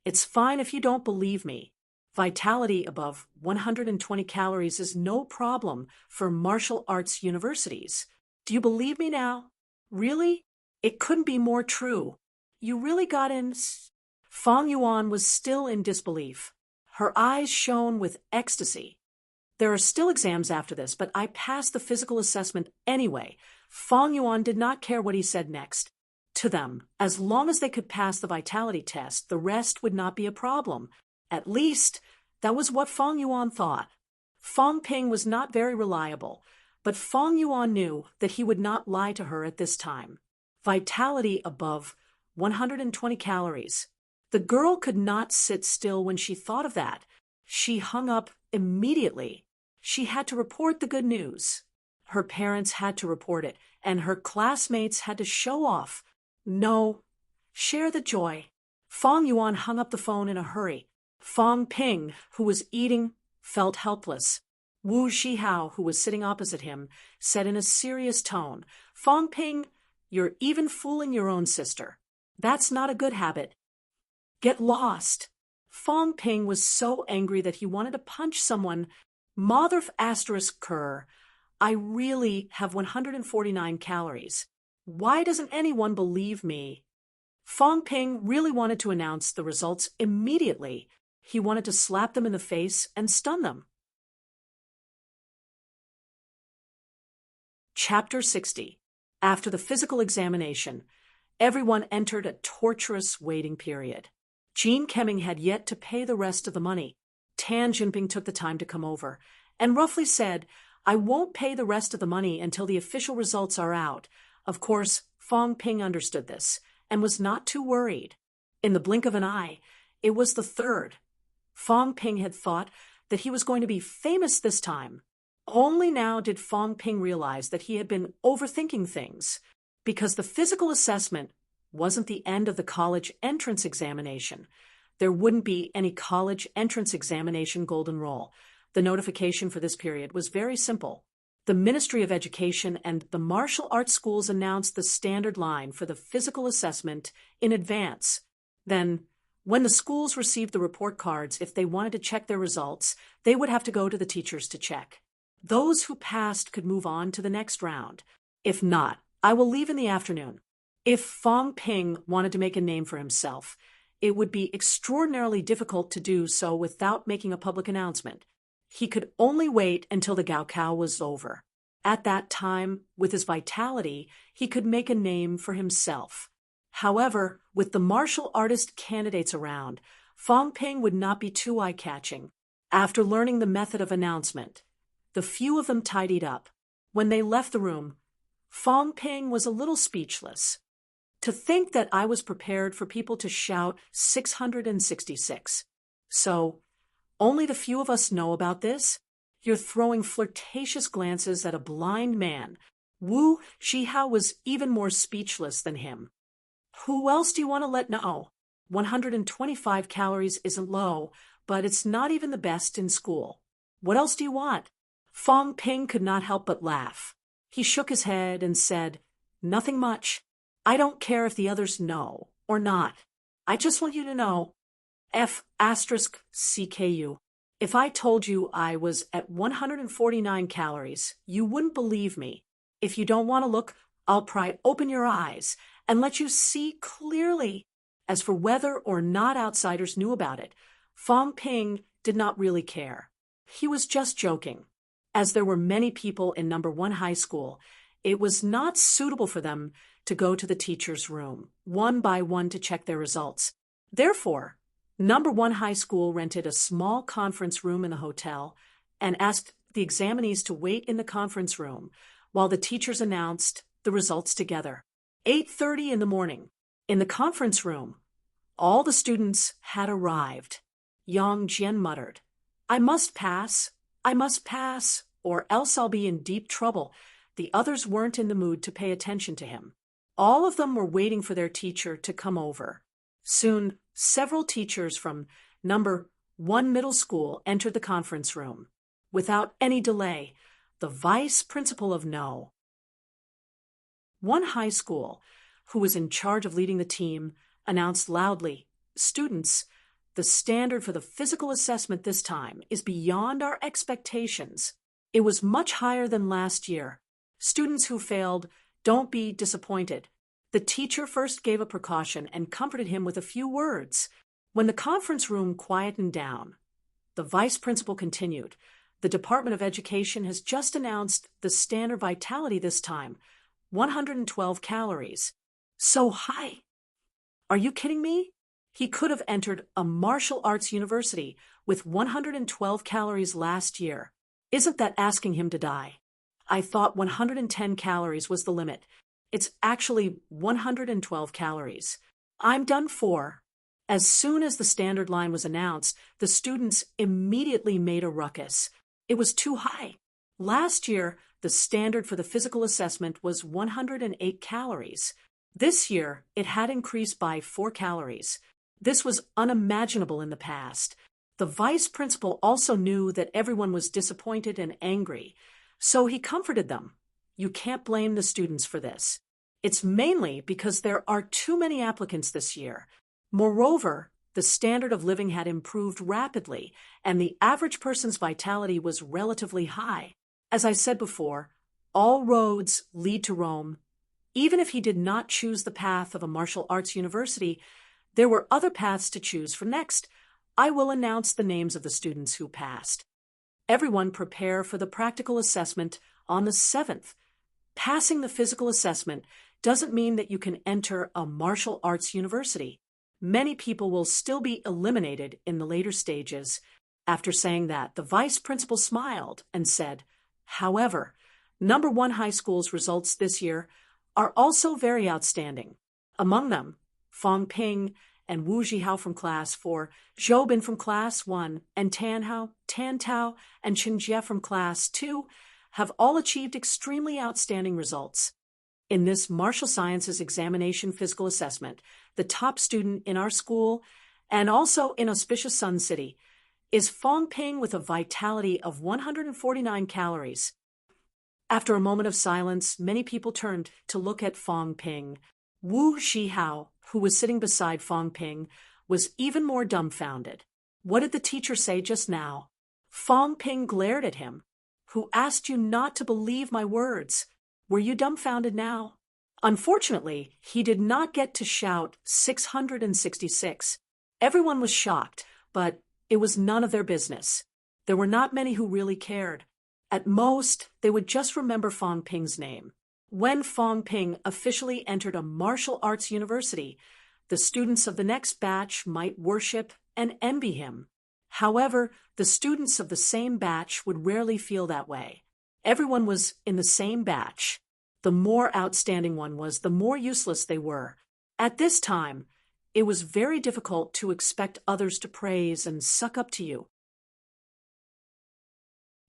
It's fine if you don't believe me. Vitality above 120 calories is no problem for martial arts universities. Do you believe me now? Really? It couldn't be more true. You really got in? Fong Yuan was still in disbelief. Her eyes shone with ecstasy. There are still exams after this, but I passed the physical assessment anyway. Fong Yuan did not care what he said next. To them, as long as they could pass the vitality test, the rest would not be a problem. At least, that was what Fong Yuan thought. Fong Ping was not very reliable, but Fong Yuan knew that he would not lie to her at this time. Vitality above 120 calories. The girl could not sit still when she thought of that. She hung up immediately. She had to report the good news. Her parents had to report it, and her classmates had to show off. No, share the joy. Fong Yuan hung up the phone in a hurry. Fong Ping, who was eating, felt helpless. Wu Zhihao, who was sitting opposite him, said in a serious tone, Fong Ping, you're even fooling your own sister. That's not a good habit. Get lost. Fong Ping was so angry that he wanted to punch someone. Mother asterisk cur. I really have 149 calories. Why doesn't anyone believe me? Fong Ping really wanted to announce the results immediately. He wanted to slap them in the face and stun them. Chapter 60. After the physical examination, everyone entered a torturous waiting period. Jean Kemming had yet to pay the rest of the money. Tan Jinping took the time to come over and roughly said, I won't pay the rest of the money until the official results are out. Of course, Fong Ping understood this and was not too worried. In the blink of an eye, it was the third. Fong Ping had thought that he was going to be famous this time. Only now did Fong Ping realize that he had been overthinking things, because the physical assessment wasn't the end of the college entrance examination. There wouldn't be any college entrance examination golden roll. The notification for this period was very simple. the Ministry of Education and the martial arts schools announced the standard line for the physical assessment in advance. Then, when the schools received the report cards, if they wanted to check their results, they would have to go to the teachers to check. Those who passed could move on to the next round. If not, I will leave in the afternoon. If Fong Ping wanted to make a name for himself, it would be extraordinarily difficult to do so without making a public announcement. He could only wait until the Gaokao was over. At that time, with his vitality, he could make a name for himself. However, with the martial artist candidates around, Fong Ping would not be too eye-catching. After learning the method of announcement, the few of them tidied up. When they left the room, Fong Ping was a little speechless. To think that I was prepared for people to shout 666. So, only the few of us know about this? You're throwing flirtatious glances at a blind man. Wu Zhihao was even more speechless than him. Who else do you want to let know? 125 calories isn't low, but it's not even the best in school. What else do you want? Fong Ping could not help but laugh. He shook his head and said, "Nothing much. I don't care if the others know or not. I just want you to know. F***CKU. If I told you I was at 149 calories, you wouldn't believe me. If you don't want to look, I'll pry open your eyes and let you see clearly." As for whether or not outsiders knew about it, Fong Ping did not really care. He was just joking. As there were many people in number 1 high school, it was not suitable for them to go to the teacher's room, one by one, to check their results. Therefore, number 1 high school rented a small conference room in the hotel and asked the examinees to wait in the conference room while the teachers announced the results together. 8:30 in the morning. In the conference room, all the students had arrived. Yang Jian muttered, I must pass, or else I'll be in deep trouble." The others weren't in the mood to pay attention to him. All of them were waiting for their teacher to come over. Soon, several teachers from number 1 middle school entered the conference room. Without any delay, the vice principal of No. 1 high school, who was in charge of leading the team, announced loudly, "Students, the standard for the physical assessment this time is beyond our expectations. It was much higher than last year. Students who failed, don't be disappointed." The teacher first gave a precaution and comforted him with a few words. When the conference room quietened down, the vice principal continued, "The Department of Education has just announced the standard vitality this time, 112 calories. So high. Are you kidding me? He could have entered a martial arts university with 112 calories last year. Isn't that asking him to die? I thought 110 calories was the limit. It's actually 112 calories. I'm done for." As soon as the standard line was announced, the students immediately made a ruckus. It was too high. Last year, the standard for the physical assessment was 108 calories. This year, it had increased by 4 calories. This was unimaginable in the past. The vice principal also knew that everyone was disappointed and angry, so he comforted them. You can't blame the students for this. It's mainly because there are too many applicants this year. Moreover, the standard of living had improved rapidly, and the average person's vitality was relatively high. As I said before, all roads lead to Rome. Even if he did not choose the path of a martial arts university, there were other paths to choose from. Next, I will announce the names of the students who passed. Everyone prepare for the practical assessment on the 7th. Passing the physical assessment doesn't mean that you can enter a martial arts university. Many people will still be eliminated in the later stages. After saying that, the vice principal smiled and said, "However, number 1 high school's results this year are also very outstanding. Among them, Fong Ping and Wu Zhihao from Class 4, Zhou Bin from Class 1, and Tan Tao, and Chen Jie from Class 2 have all achieved extremely outstanding results. In this martial sciences examination physical assessment, the top student in our school, and also in auspicious Sun City, is Fong Ping with a vitality of 149 calories. After a moment of silence, many people turned to look at Fong Ping. Wu Zhihao, who was sitting beside Fong Ping, was even more dumbfounded. What did the teacher say just now? Fong Ping glared at him. Who asked you not to believe my words? Were you dumbfounded now? Unfortunately, he did not get to shout 666. Everyone was shocked, but it was none of their business. There were not many who really cared. At most, they would just remember Fong Ping's name. When Fong Ping officially entered a martial arts university, the students of the next batch might worship and envy him. However, the students of the same batch would rarely feel that way. Everyone was in the same batch. The more outstanding one was, the more useless they were. At this time, it was very difficult to expect others to praise and suck up to you.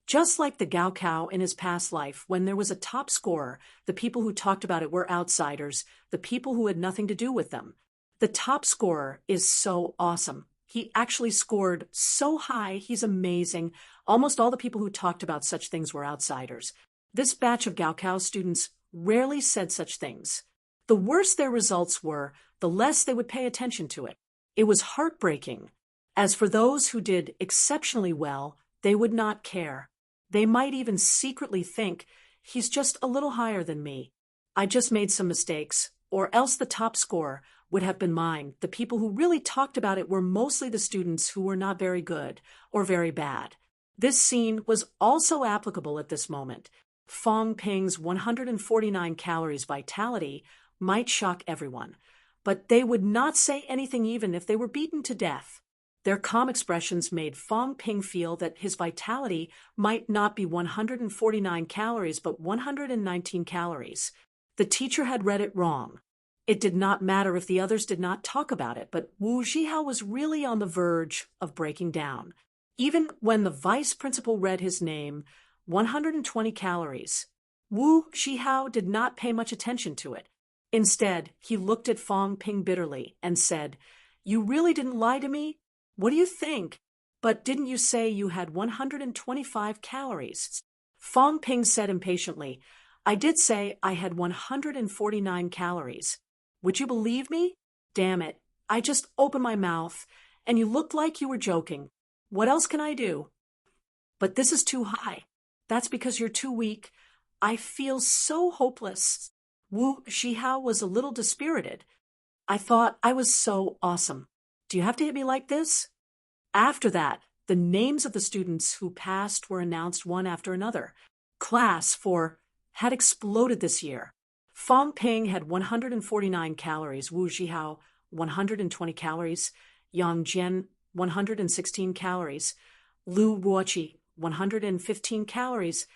Just like the Gaokao in his past life, when there was a top scorer, the people who talked about it were outsiders, the people who had nothing to do with them. The top scorer is so awesome. He actually scored so high, he's amazing. Almost all the people who talked about such things were outsiders. This batch of Gaokao students rarely said such things. The worse their results were, the less they would pay attention to it. It was heartbreaking. As for those who did exceptionally well, they would not care. They might even secretly think, he's just a little higher than me. I just made some mistakes, or else the top score would have been mine. The people who really talked about it were mostly the students who were not very good or very bad. This scene was also applicable at this moment. Fong Ping's 149 calories vitality might shock everyone, but they would not say anything even if they were beaten to death. Their calm expressions made Fong Ping feel that his vitality might not be 149 calories but 119 calories. The teacher had read it wrong. It did not matter if the others did not talk about it, but Wu Zhihao was really on the verge of breaking down. Even when the vice principal read his name, 120 calories, Wu Zhihao did not pay much attention to it. Instead, he looked at Fong Ping bitterly and said, "You really didn't lie to me? What do you think? But didn't you say you had 125 calories? Fong Ping said impatiently, "I did say I had 149 calories. Would you believe me? Damn it, I just opened my mouth, and you looked like you were joking. What else can I do? But this is too high. That's because you're too weak. I feel so hopeless." Wu Zhihao was a little dispirited. "I thought I was so awesome. Do you have to hit me like this?" After that, the names of the students who passed were announced one after another. Class 4 had exploded this year. Fong Ping had 149 calories, Wu Zhihao 120 calories, Yang Jian 116 calories, Lu Ruoqi 115 calories.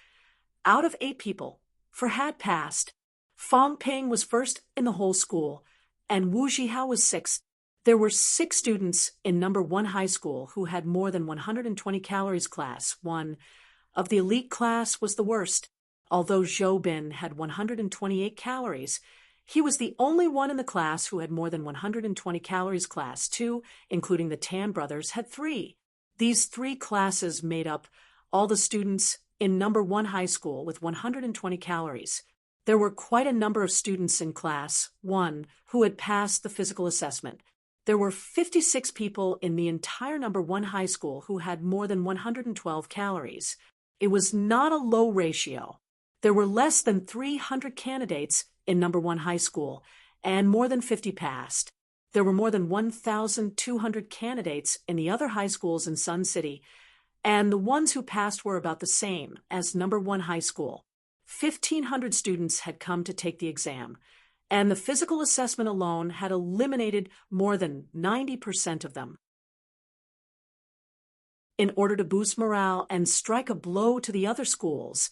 Out of 8 people, for had passed, Fong Ping was first in the whole school, and Wu Zhihao was 6th. There were 6 students in number 1 high school who had more than 120 calories. Class 1 of the elite class was the worst. Although Zhou Bin had 128 calories, he was the only one in the class who had more than 120 calories. Class 2, including the Tan brothers, had 3. These 3 classes made up all the students in number 1 high school with 120 calories. There were quite a number of students in class 1 who had passed the physical assessment. There were 56 people in the entire number 1 high school who had more than 112 calories. It was not a low ratio. There were less than 300 candidates in number 1 high school, and more than 50 passed. There were more than 1,200 candidates in the other high schools in Sun City, and the ones who passed were about the same as number 1 high school. 1,500 students had come to take the exam, and the physical assessment alone had eliminated more than 90% of them. In order to boost morale and strike a blow to the other schools,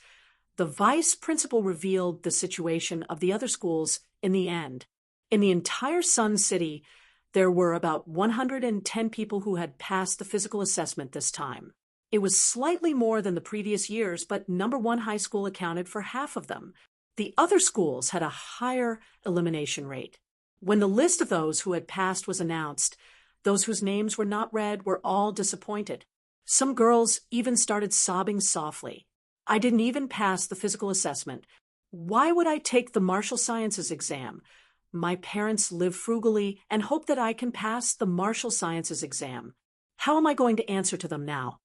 the vice principal revealed the situation of the other schools in the end. In the entire Sun City, there were about 110 people who had passed the physical assessment this time. It was slightly more than the previous years, but number 1 high school accounted for half of them. The other schools had a higher elimination rate. When the list of those who had passed was announced, those whose names were not read were all disappointed. Some girls even started sobbing softly. I didn't even pass the physical assessment. Why would I take the martial sciences exam? My parents live frugally and hope that I can pass the martial sciences exam. How am I going to answer to them now?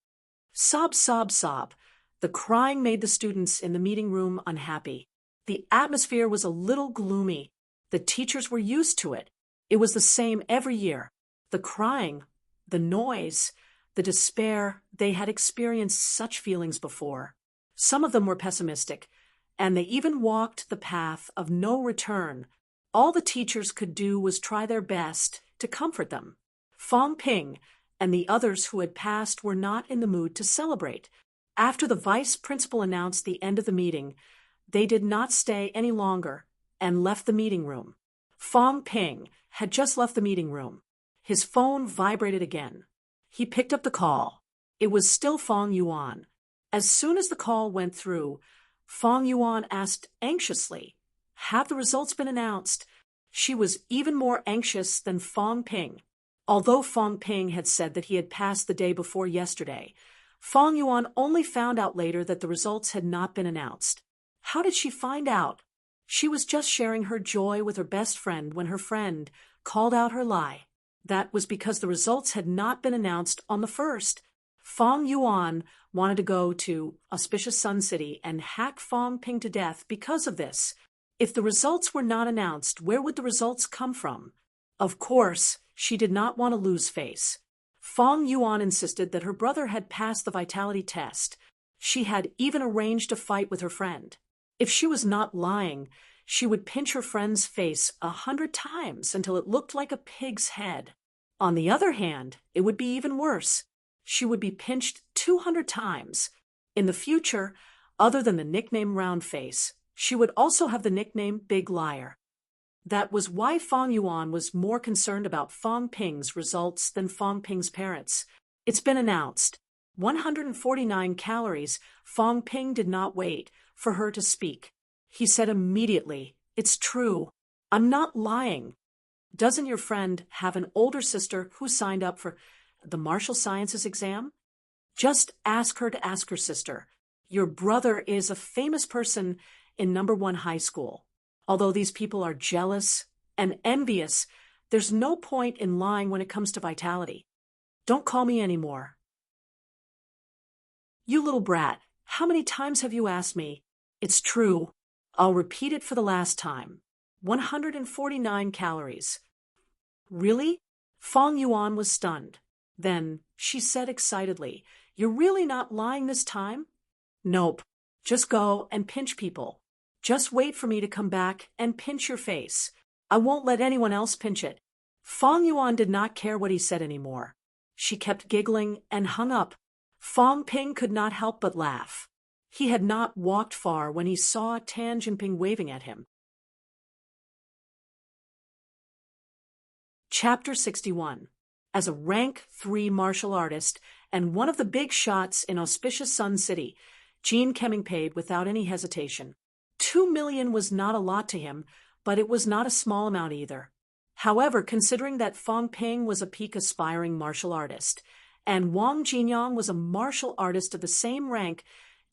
Sob, sob, sob. The crying made the students in the meeting room unhappy. The atmosphere was a little gloomy. The teachers were used to it. It was the same every year. The crying, the noise, the despair, they had experienced such feelings before. Some of them were pessimistic, and they even walked the path of no return. All the teachers could do was try their best to comfort them. Fong Ping and the others who had passed were not in the mood to celebrate. After the vice principal announced the end of the meeting, they did not stay any longer and left the meeting room. Fong Ping had just left the meeting room. His phone vibrated again. He picked up the call. It was still Fong Yuan. As soon as the call went through, Fong Yuan asked anxiously, "Have the results been announced?" She was even more anxious than Fong Ping. Although Fong Ping had said that he had passed the day before yesterday, Fong Yuan only found out later that the results had not been announced. How did she find out? She was just sharing her joy with her best friend when her friend called out her lie. That was because the results had not been announced on the 1st. Fong Yuan wanted to go to Auspicious Sun City and hack Fong Ping to death because of this. If the results were not announced, where would the results come from? Of course, she did not want to lose face. Fong Yuan insisted that her brother had passed the vitality test. She had even arranged a fight with her friend. If she was not lying, she would pinch her friend's face 100 times until it looked like a pig's head. On the other hand, it would be even worse. She would be pinched 200 times. In the future, other than the nickname Round Face, she would also have the nickname Big Liar. That was why Fong Yuan was more concerned about Fong Ping's results than Fong Ping's parents. It's been announced. 149 calories. Fong Ping did not wait for her to speak. He said immediately, "It's true. I'm not lying. Doesn't your friend have an older sister who signed up for the martial sciences exam? Just ask her to ask her sister. Your brother is a famous person in #1 high school. Although these people are jealous and envious, there's no point in lying when it comes to vitality. Don't call me anymore." You little brat, how many times have you asked me? It's true. I'll repeat it for the last time. 149 calories. Really? Fong Yuan was stunned. Then she said excitedly, "You're really not lying this time?" "Nope. Just go and pinch people. Just wait for me to come back and pinch your face. I won't let anyone else pinch it." Fong Yuan did not care what he said anymore. She kept giggling and hung up. Fong Ping could not help but laugh. He had not walked far when he saw Tan Jinping waving at him. Chapter 61. As a rank 3 martial artist and one of the big shots in Auspicious Sun City, Jean Kemming paid without any hesitation. 2 million was not a lot to him, but it was not a small amount either. However, considering that Fong Ping was a peak aspiring martial artist, and Wang Jinyang was a martial artist of the same rank,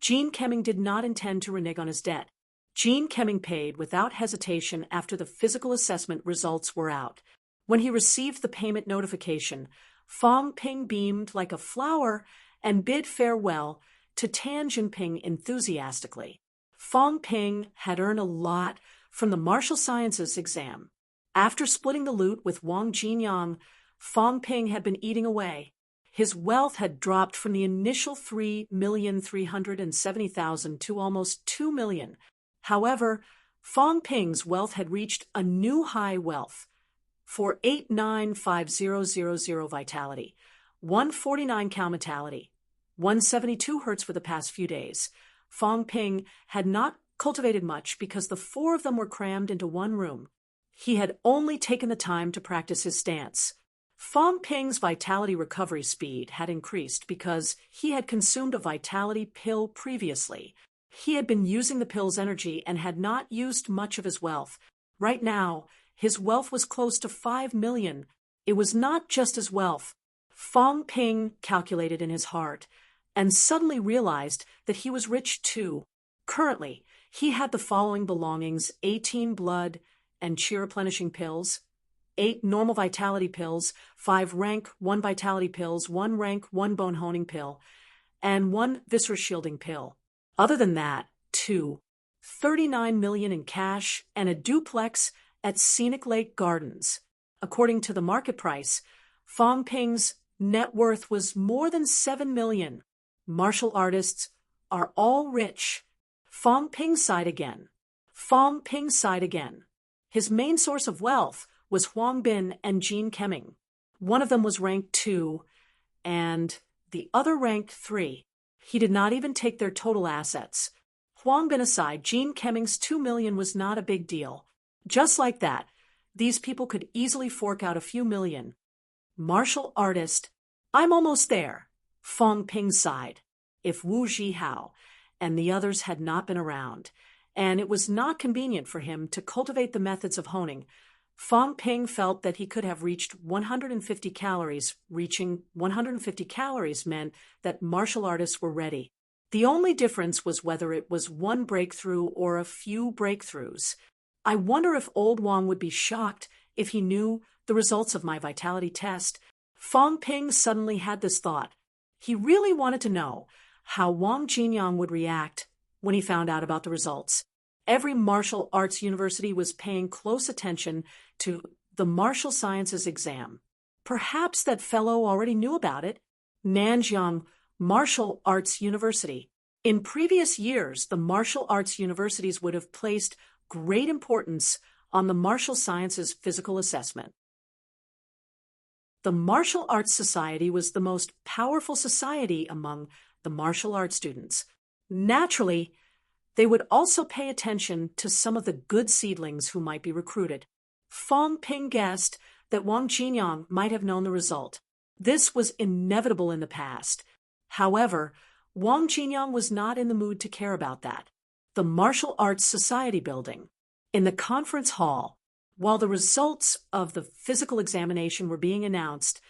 Jean Kemming did not intend to renege on his debt. Jean Kemming paid without hesitation after the physical assessment results were out. When he received the payment notification, Fong Ping beamed like a flower and bid farewell to Tan Jinping enthusiastically. Fong Ping had earned a lot from the martial sciences exam. After splitting the loot with Wang Jinyang, Fong Ping had been eating away. His wealth had dropped from the initial 3,370,000 to almost 2 million. However, Fong Ping's wealth had reached a new high wealth. For 895000 vitality, 149 cal mentality, 172 hertz for the past few days, Fong Ping had not cultivated much because the 4 of them were crammed into one room. He had only taken the time to practice his stance. Fong Ping's vitality recovery speed had increased because he had consumed a vitality pill previously. He had been using the pill's energy and had not used much of his wealth. Right now, his wealth was close to 5 million. It was not just his wealth. Fong Ping calculated in his heart. and suddenly realized that he was rich too. Currently, he had the following belongings: 18 blood and chi replenishing pills, 8 normal vitality pills, 5 rank 1 vitality pills, 1 rank 1 bone honing pill, and 1 viscera shielding pill. Other than that, 39 million in cash and a duplex at Scenic Lake Gardens. According to the market price, Fong Ping's net worth was more than 7 million. Martial artists are all rich. Fong Ping sighed again. Fong Ping sighed again. His main source of wealth was Huang Bin and Jean Kemming. One of them was ranked 2, and the other ranked 3. He did not even take their total assets. Huang Bin aside, Jean Kemming's 2 million was not a big deal. Just like that, these people could easily fork out a few million. Martial artist, I'm almost there. Fong Ping sighed. If Wu Zhihao and the others had not been around, and it was not convenient for him to cultivate the methods of honing, Fong Ping felt that he could have reached 150 calories. Reaching 150 calories meant that martial artists were ready. The only difference was whether it was one breakthrough or a few breakthroughs. I wonder if old Wang would be shocked if he knew the results of my vitality test. Fong Ping suddenly had this thought. He really wanted to know how Wang Jinyang would react when he found out about the results. Every martial arts university was paying close attention to the martial sciences exam. Perhaps that fellow already knew about it. Nanjiang Martial Arts University. In previous years, the martial arts universities would have placed great importance on the martial sciences physical assessment. The Martial Arts Society was the most powerful society among the martial arts students. Naturally, they would also pay attention to some of the good seedlings who might be recruited. Fong Ping guessed that Wang Jinyang might have known the result. This was inevitable in the past. However, Wang Jinyang was not in the mood to care about that. The Martial Arts Society building. In the conference hall, while the results of the physical examination were being announced,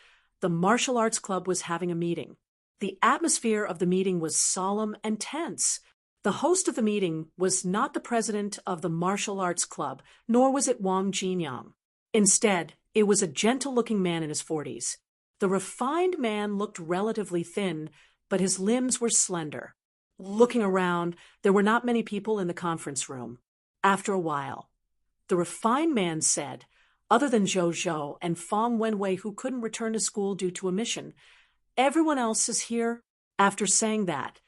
the Martial Arts Club was having a meeting. The atmosphere of the meeting was solemn and tense. The host of the meeting was not the president of the Martial Arts Club, nor was it Wang Jinyang. Instead, it was a gentle-looking man in his 40s. The refined man looked relatively thin, but his limbs were slender. Looking around, there were not many people in the conference room. After a while, the refined man said, other than Zhou Zhou and Fong Wenwei, who couldn't return to school due to a mission, everyone else is here. After saying that,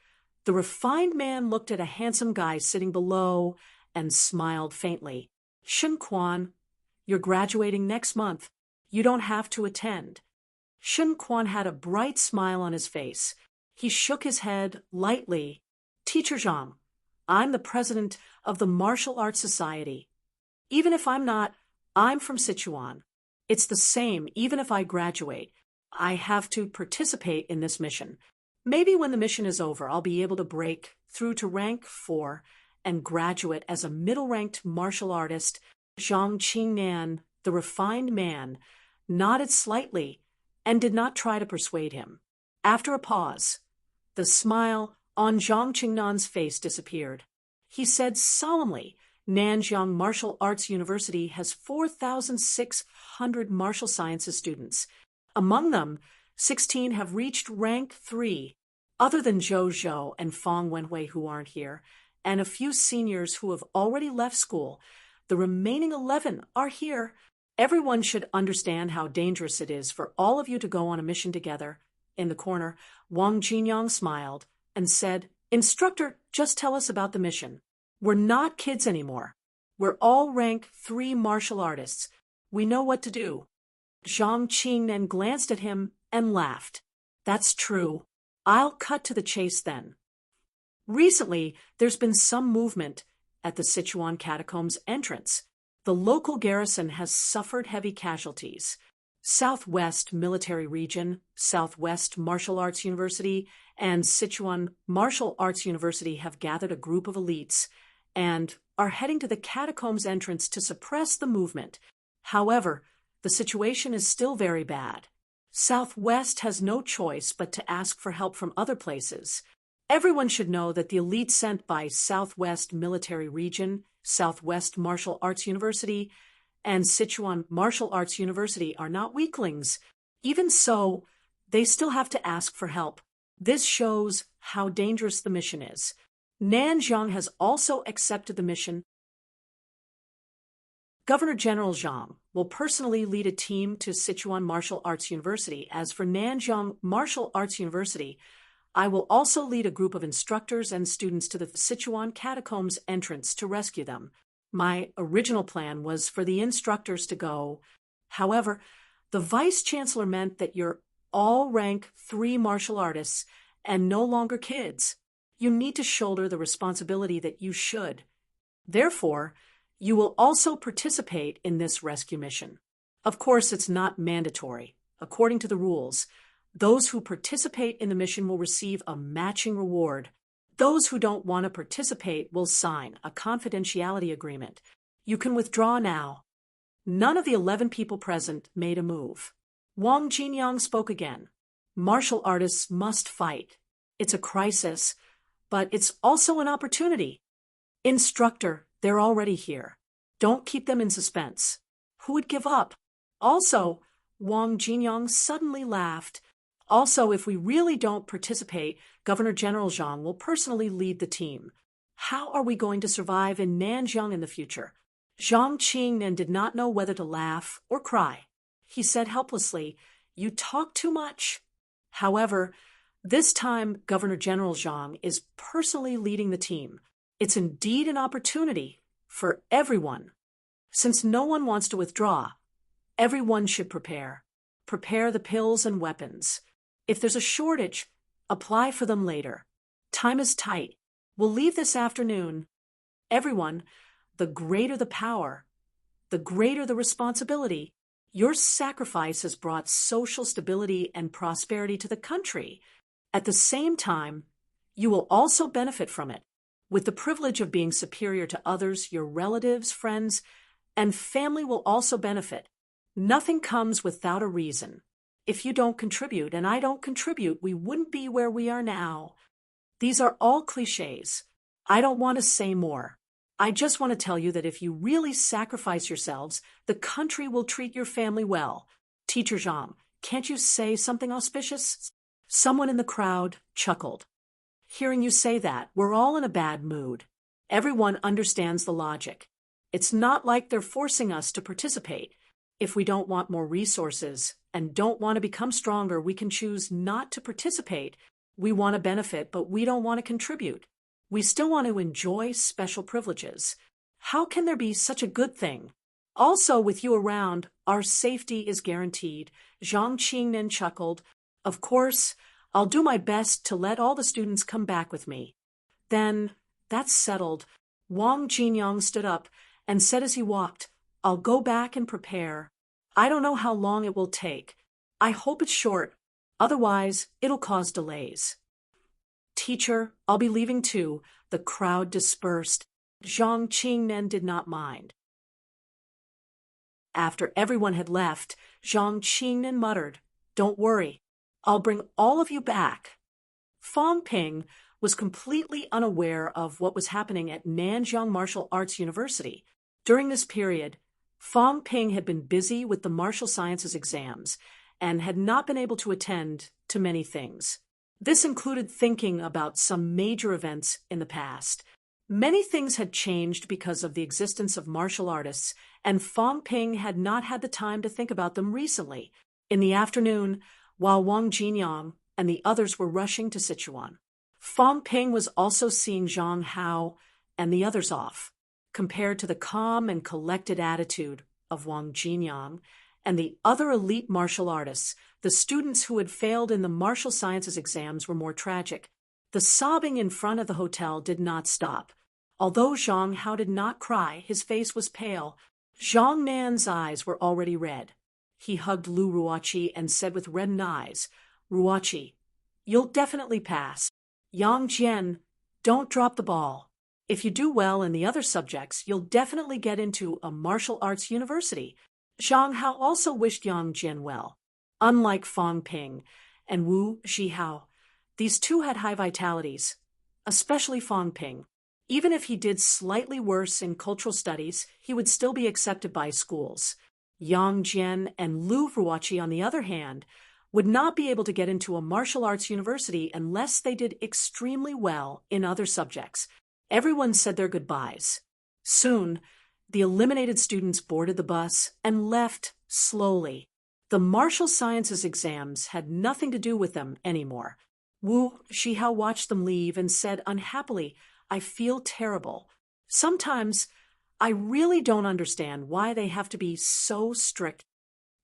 the refined man looked at a handsome guy sitting below and smiled faintly. Shun Quan, you're graduating next month. You don't have to attend. Shun Quan had a bright smile on his face. He shook his head lightly. Teacher Zhang, I'm the president of the Martial Arts Society. Even if I'm not, I'm from Sichuan. It's the same even if I graduate. I have to participate in this mission. Maybe when the mission is over, I'll be able to break through to rank 4 and graduate as a middle-ranked martial artist. Zhang Qingnan, the refined man, nodded slightly and did not try to persuade him. After a pause, the smile on Zhang Qingnan's face disappeared. He said solemnly, Nanjiang Martial Arts University has 4,600 martial sciences students. Among them, 16 have reached rank 3, other than Zhou Zhou and Fong Wenwei who aren't here, and a few seniors who have already left school. The remaining 11 are here. Everyone should understand how dangerous it is for all of you to go on a mission together. In the corner, Wang Jinyang smiled and said, Instructor, just tell us about the mission. We're not kids anymore. We're all rank 3 martial artists. We know what to do. Zhang Qingnan glanced at him and laughed. That's true. I'll cut to the chase then. Recently, there's been some movement at the Sichuan Catacombs entrance. The local garrison has suffered heavy casualties. Southwest Military Region, Southwest Martial Arts University, and Sichuan Martial Arts University have gathered a group of elites and are heading to the catacombs entrance to suppress the movement. However, the situation is still very bad. Southwest has no choice but to ask for help from other places. Everyone should know that the elite sent by Southwest Military Region, Southwest Martial Arts University, and Sichuan Martial Arts University are not weaklings. Even so, they still have to ask for help. This shows how dangerous the mission is. Nanjiang has also accepted the mission. Governor General Zhang will personally lead a team to Sichuan Martial Arts University. As for Nanjiang Martial Arts University, I will also lead a group of instructors and students to the Sichuan catacombs entrance to rescue them. My original plan was for the instructors to go. However, the vice-chancellor meant that you're all rank 3 martial artists and no longer kids. You need to shoulder the responsibility that you should. Therefore, you will also participate in this rescue mission. Of course, it's not mandatory. According to the rules, those who participate in the mission will receive a matching reward. Those who don't want to participate will sign a confidentiality agreement. You can withdraw now. None of the 11 people present made a move. Wang Jinyang spoke again. Martial artists must fight. It's a crisis, but it's also an opportunity. Instructor, they're already here. Don't keep them in suspense. Who would give up? Also, Wang Jinyang suddenly laughed. Also, if we really don't participate, Governor General Zhang will personally lead the team. How are we going to survive in Nanjiang in the future? Zhang Qingnan did not know whether to laugh or cry. He said helplessly, "You talk too much." However, this time Governor General Zhang is personally leading the team. It's indeed an opportunity for everyone. Since no one wants to withdraw, everyone should prepare. Prepare the pills and weapons. If there's a shortage, apply for them later. Time is tight. We'll leave this afternoon. Everyone, the greater the power, the greater the responsibility. Your sacrifice has brought social stability and prosperity to the country. At the same time, you will also benefit from it. With the privilege of being superior to others, your relatives, friends, and family will also benefit. Nothing comes without a reason. If you don't contribute and I don't contribute, we wouldn't be where we are now. These are all cliches. I don't want to say more. I just want to tell you that if you really sacrifice yourselves, the country will treat your family well. Teacher Zhang, can't you say something auspicious? Someone in the crowd chuckled. Hearing you say that, we're all in a bad mood. Everyone understands the logic. It's not like they're forcing us to participate. If we don't want more resources and don't want to become stronger, we can choose not to participate. We want to benefit, but we don't want to contribute. We still want to enjoy special privileges. How can there be such a good thing? Also, with you around, our safety is guaranteed. Zhang Qingnan chuckled. Of course, I'll do my best to let all the students come back with me. Then, that's settled. Wang Jinyang stood up and said as he walked, I'll go back and prepare. I don't know how long it will take. I hope it's short. Otherwise, it'll cause delays. Teacher, I'll be leaving too. The crowd dispersed. Zhang Qingnan did not mind. After everyone had left, Zhang Qingnan muttered, Don't worry. I'll bring all of you back. Fong Ping was completely unaware of what was happening at Nanjiang Martial Arts University. During this period, Fong Ping had been busy with the martial sciences exams and had not been able to attend to many things. This included thinking about some major events in the past. Many things had changed because of the existence of martial artists, and Fong Ping had not had the time to think about them recently. In the afternoon, while Wang Jinyang and the others were rushing to Sichuan, Fong Ping was also seeing Zhang Hao and the others off. Compared to the calm and collected attitude of Wang Jinyang and the other elite martial artists, the students who had failed in the martial sciences exams were more tragic. The sobbing in front of the hotel did not stop. Although Zhang Hao did not cry, his face was pale. Zhang Nan's eyes were already red. He hugged Lu Ruoqi and said with reddened eyes, Ruoqi, you'll definitely pass. Yang Jian, don't drop the ball. If you do well in the other subjects, you'll definitely get into a martial arts university. Zhang Hao also wished Yang Jian well. Unlike Fong Ping and Wu Zhihao, these two had high vitalities, especially Fong Ping. Even if he did slightly worse in cultural studies, he would still be accepted by schools. Yang Jian and Lu Ruoqi, on the other hand, would not be able to get into a martial arts university unless they did extremely well in other subjects. Everyone said their goodbyes. Soon, the eliminated students boarded the bus and left slowly. The martial sciences exams had nothing to do with them anymore. Wu Zhihao watched them leave and said unhappily, "I feel terrible. Sometimes I really don't understand why they have to be so strict.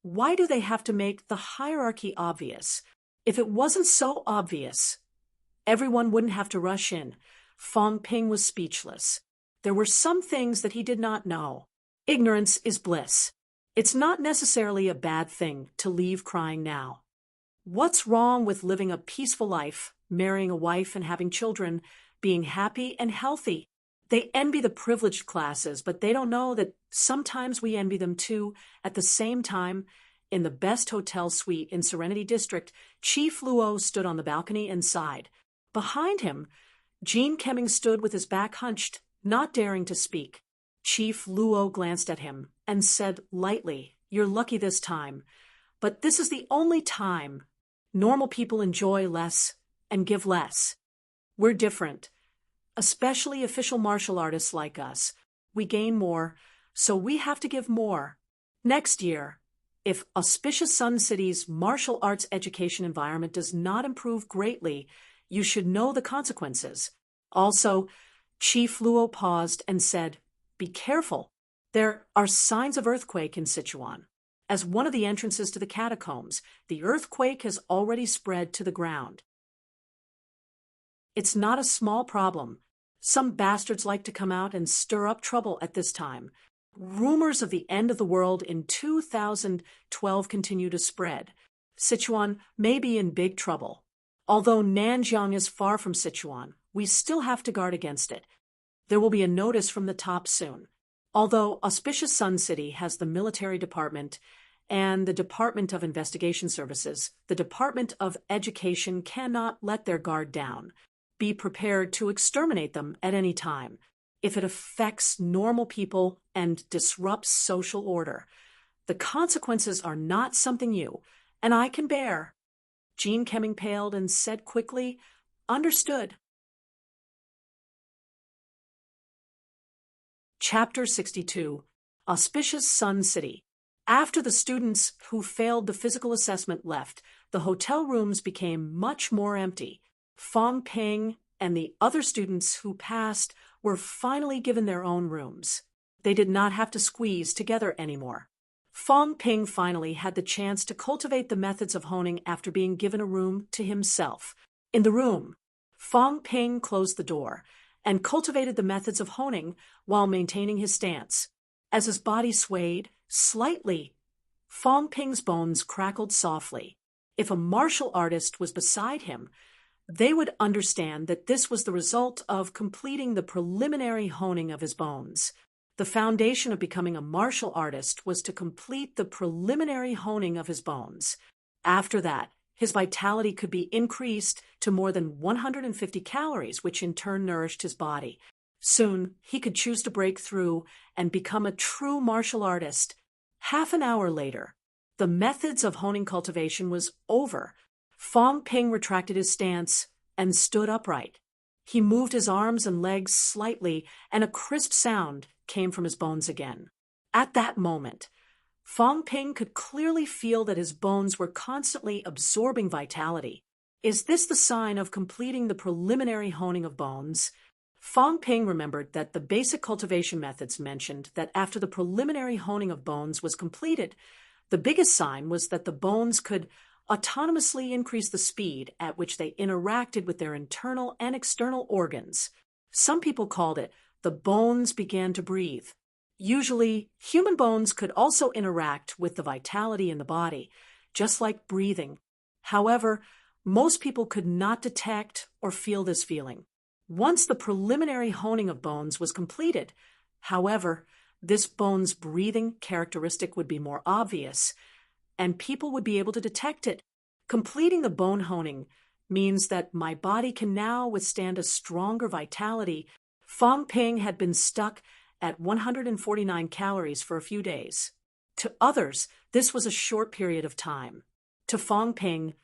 Why do they have to make the hierarchy obvious? If it wasn't so obvious, everyone wouldn't have to rush in." Fong Ping was speechless. There were some things that he did not know. Ignorance is bliss. It's not necessarily a bad thing to leave crying now. What's wrong with living a peaceful life, marrying a wife and having children, being happy and healthy? They envy the privileged classes, but they don't know that sometimes we envy them too. At the same time, in the best hotel suite in Serenity District, Chief Luo stood on the balcony and sighed. Behind him, Jean Kemming stood with his back hunched, not daring to speak. Chief Luo glanced at him and said lightly, "You're lucky this time, but this is the only time normal people enjoy less and give less. We're different, especially official martial artists like us. We gain more, so we have to give more. Next year, if Auspicious Sun City's martial arts education environment does not improve greatly, you should know the consequences." Also, Chief Luo paused and said, "Be careful. There are signs of earthquake in Sichuan. As one of the entrances to the catacombs, the earthquake has already spread to the ground. It's not a small problem. Some bastards like to come out and stir up trouble at this time. Rumors of the end of the world in 2012 continue to spread. Sichuan may be in big trouble. Although Nanjiang is far from Sichuan, we still have to guard against it. There will be a notice from the top soon. Although Auspicious Sun City has the military department and the Department of Investigation Services, the Department of Education cannot let their guard down. Be prepared to exterminate them at any time if it affects normal people and disrupts social order. The consequences are not something you and I can bear." Jean Kemming paled and said quickly, "Understood." Chapter 62. Auspicious Sun City. After the students who failed the physical assessment left, the hotel rooms became much more empty. Fong Ping and the other students who passed were finally given their own rooms. They did not have to squeeze together anymore. Fong Ping finally had the chance to cultivate the methods of honing after being given a room to himself. In the room, Fong Ping closed the door and cultivated the methods of honing while maintaining his stance. As his body swayed slightly, Fong Ping's bones crackled softly. If a martial artist was beside him, they would understand that this was the result of completing the preliminary honing of his bones. The foundation of becoming a martial artist was to complete the preliminary honing of his bones. After that, his vitality could be increased to more than 150 calories, which in turn nourished his body. Soon, he could choose to break through and become a true martial artist. Half an hour later, the methods of honing cultivation was over. Fong Ping retracted his stance and stood upright. He moved his arms and legs slightly, and a crisp sound came from his bones again. At that moment, Fong Ping could clearly feel that his bones were constantly absorbing vitality. Is this the sign of completing the preliminary honing of bones? Fong Ping remembered that the basic cultivation methods mentioned that after the preliminary honing of bones was completed, the biggest sign was that the bones could autonomously increase the speed at which they interacted with their internal and external organs. Some people called it the bones began to breathe. Usually, human bones could also interact with the vitality in the body, just like breathing. However, most people could not detect or feel this feeling. Once the preliminary honing of bones was completed, however, this bone's breathing characteristic would be more obvious. and people would be able to detect it. Completing the bone honing means that my body can now withstand a stronger vitality. Fong Ping had been stuck at 149 calories for a few days. To others, this was a short period of time. To Fong Ping,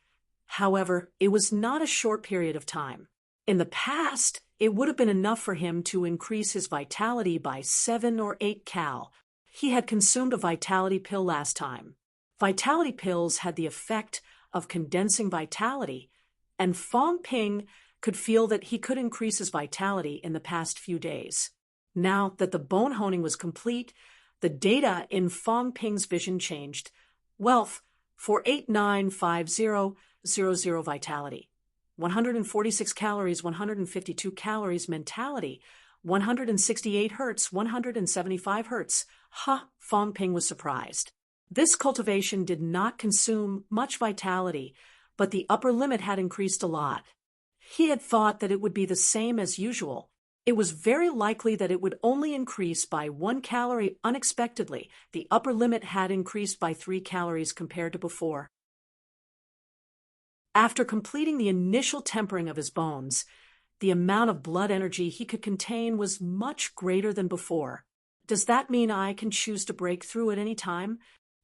however, it was not a short period of time. In the past, it would have been enough for him to increase his vitality by 7 or 8 cal. He had consumed a vitality pill last time. Vitality pills had the effect of condensing vitality, and Fong Ping could feel that he could increase his vitality in the past few days. Now that the bone honing was complete, the data in Fong Ping's vision changed. Wealth, 4895000 vitality. 146 calories, 152 calories mentality, 168 hertz, 175 hertz. Fong Ping was surprised. This cultivation did not consume much vitality, but the upper limit had increased a lot. He had thought that it would be the same as usual. It was very likely that it would only increase by 1 calorie unexpectedly. The upper limit had increased by 3 calories compared to before. After completing the initial tempering of his bones, the amount of blood energy he could contain was much greater than before. Does that mean I can choose to break through at any time?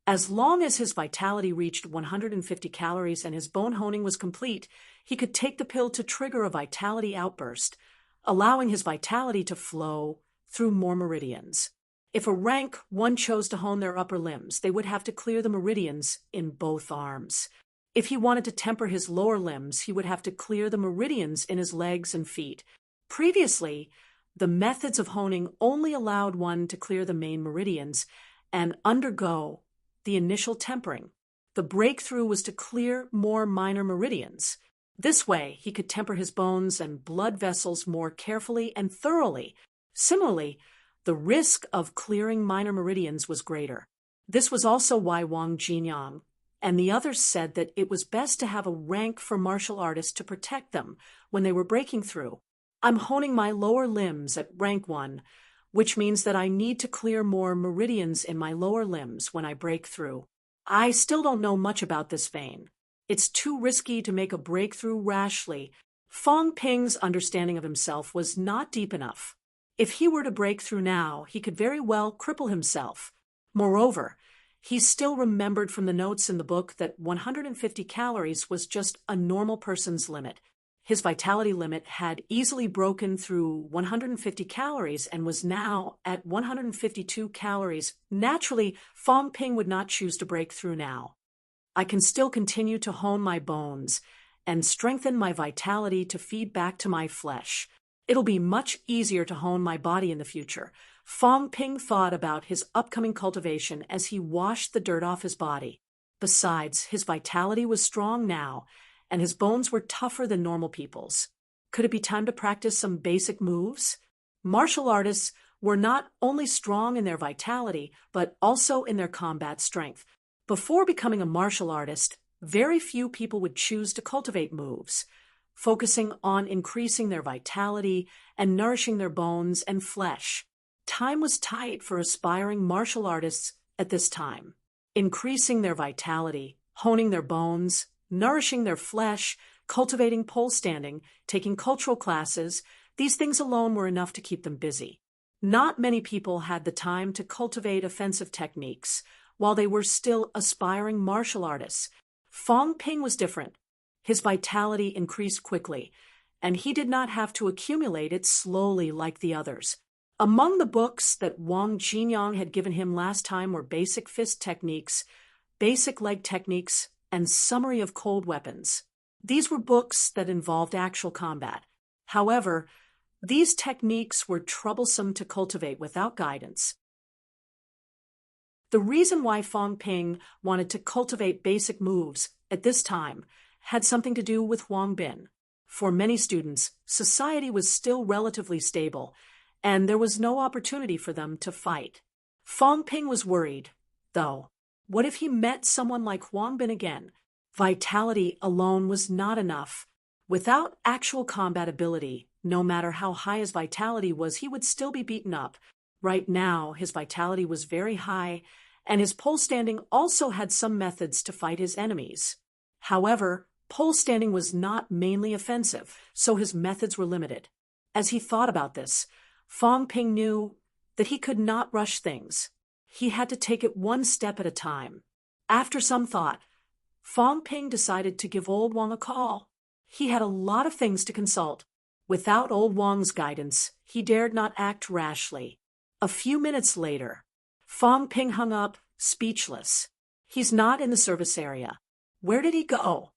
As long as his vitality reached 150 calories and his bone honing was complete, he could take the pill to trigger a vitality outburst, allowing his vitality to flow through more meridians. If a rank 1 chose to hone their upper limbs, they would have to clear the meridians in both arms. If he wanted to temper his lower limbs, he would have to clear the meridians in his legs and feet. Previously, the methods of honing only allowed one to clear the main meridians and undergo the initial tempering. The breakthrough was to clear more minor meridians. This way, he could temper his bones and blood vessels more carefully and thoroughly. Similarly, the risk of clearing minor meridians was greater. This was also why Wang Jinyang and the others said that it was best to have a rank for martial artists to protect them when they were breaking through. I'm honing my lower limbs at rank 1, which means that I need to clear more meridians in my lower limbs when I break through. I still don't know much about this vein. It's too risky to make a breakthrough rashly. Fong Ping's understanding of himself was not deep enough. If he were to break through now, he could very well cripple himself. Moreover, he still remembered from the notes in the book that 150 calories was just a normal person's limit. His vitality limit had easily broken through 150 calories and was now at 152 calories. Naturally, Fong Ping would not choose to break through now. I can still continue to hone my bones and strengthen my vitality to feed back to my flesh. It'll be much easier to hone my body in the future. Fong Ping thought about his upcoming cultivation as he washed the dirt off his body. Besides, his vitality was strong now, and his bones were tougher than normal people's. Could it be time to practice some basic moves? Martial artists were not only strong in their vitality, but also in their combat strength. Before becoming a martial artist, very few people would choose to cultivate moves, focusing on increasing their vitality and nourishing their bones and flesh. Time was tight for aspiring martial artists at this time. Increasing their vitality, honing their bones, nourishing their flesh, cultivating pole standing, taking cultural classes, these things alone were enough to keep them busy. Not many people had the time to cultivate offensive techniques while they were still aspiring martial artists. Fong Ping was different. His vitality increased quickly, and he did not have to accumulate it slowly like the others. Among the books that Wang Jinyang had given him last time were Basic Fist Techniques, Basic Leg Techniques, and Summary of Cold Weapons. These were books that involved actual combat. However, these techniques were troublesome to cultivate without guidance. The reason why Fong Ping wanted to cultivate basic moves at this time had something to do with Wang Bin. For many students, society was still relatively stable, and there was no opportunity for them to fight. Fong Ping was worried, though. What if he met someone like Wang Bin again? Vitality alone was not enough. Without actual combat ability, no matter how high his vitality was, he would still be beaten up. Right now, his vitality was very high, and his pole standing also had some methods to fight his enemies. However, pole standing was not mainly offensive, so his methods were limited. As he thought about this, Fong Ping knew that he could not rush things. He had to take it one step at a time. After some thought, Fong Ping decided to give Old Wang a call. He had a lot of things to consult. Without Old Wang's guidance, he dared not act rashly. A few minutes later, Fong Ping hung up, speechless. He's not in the service area. Where did he go?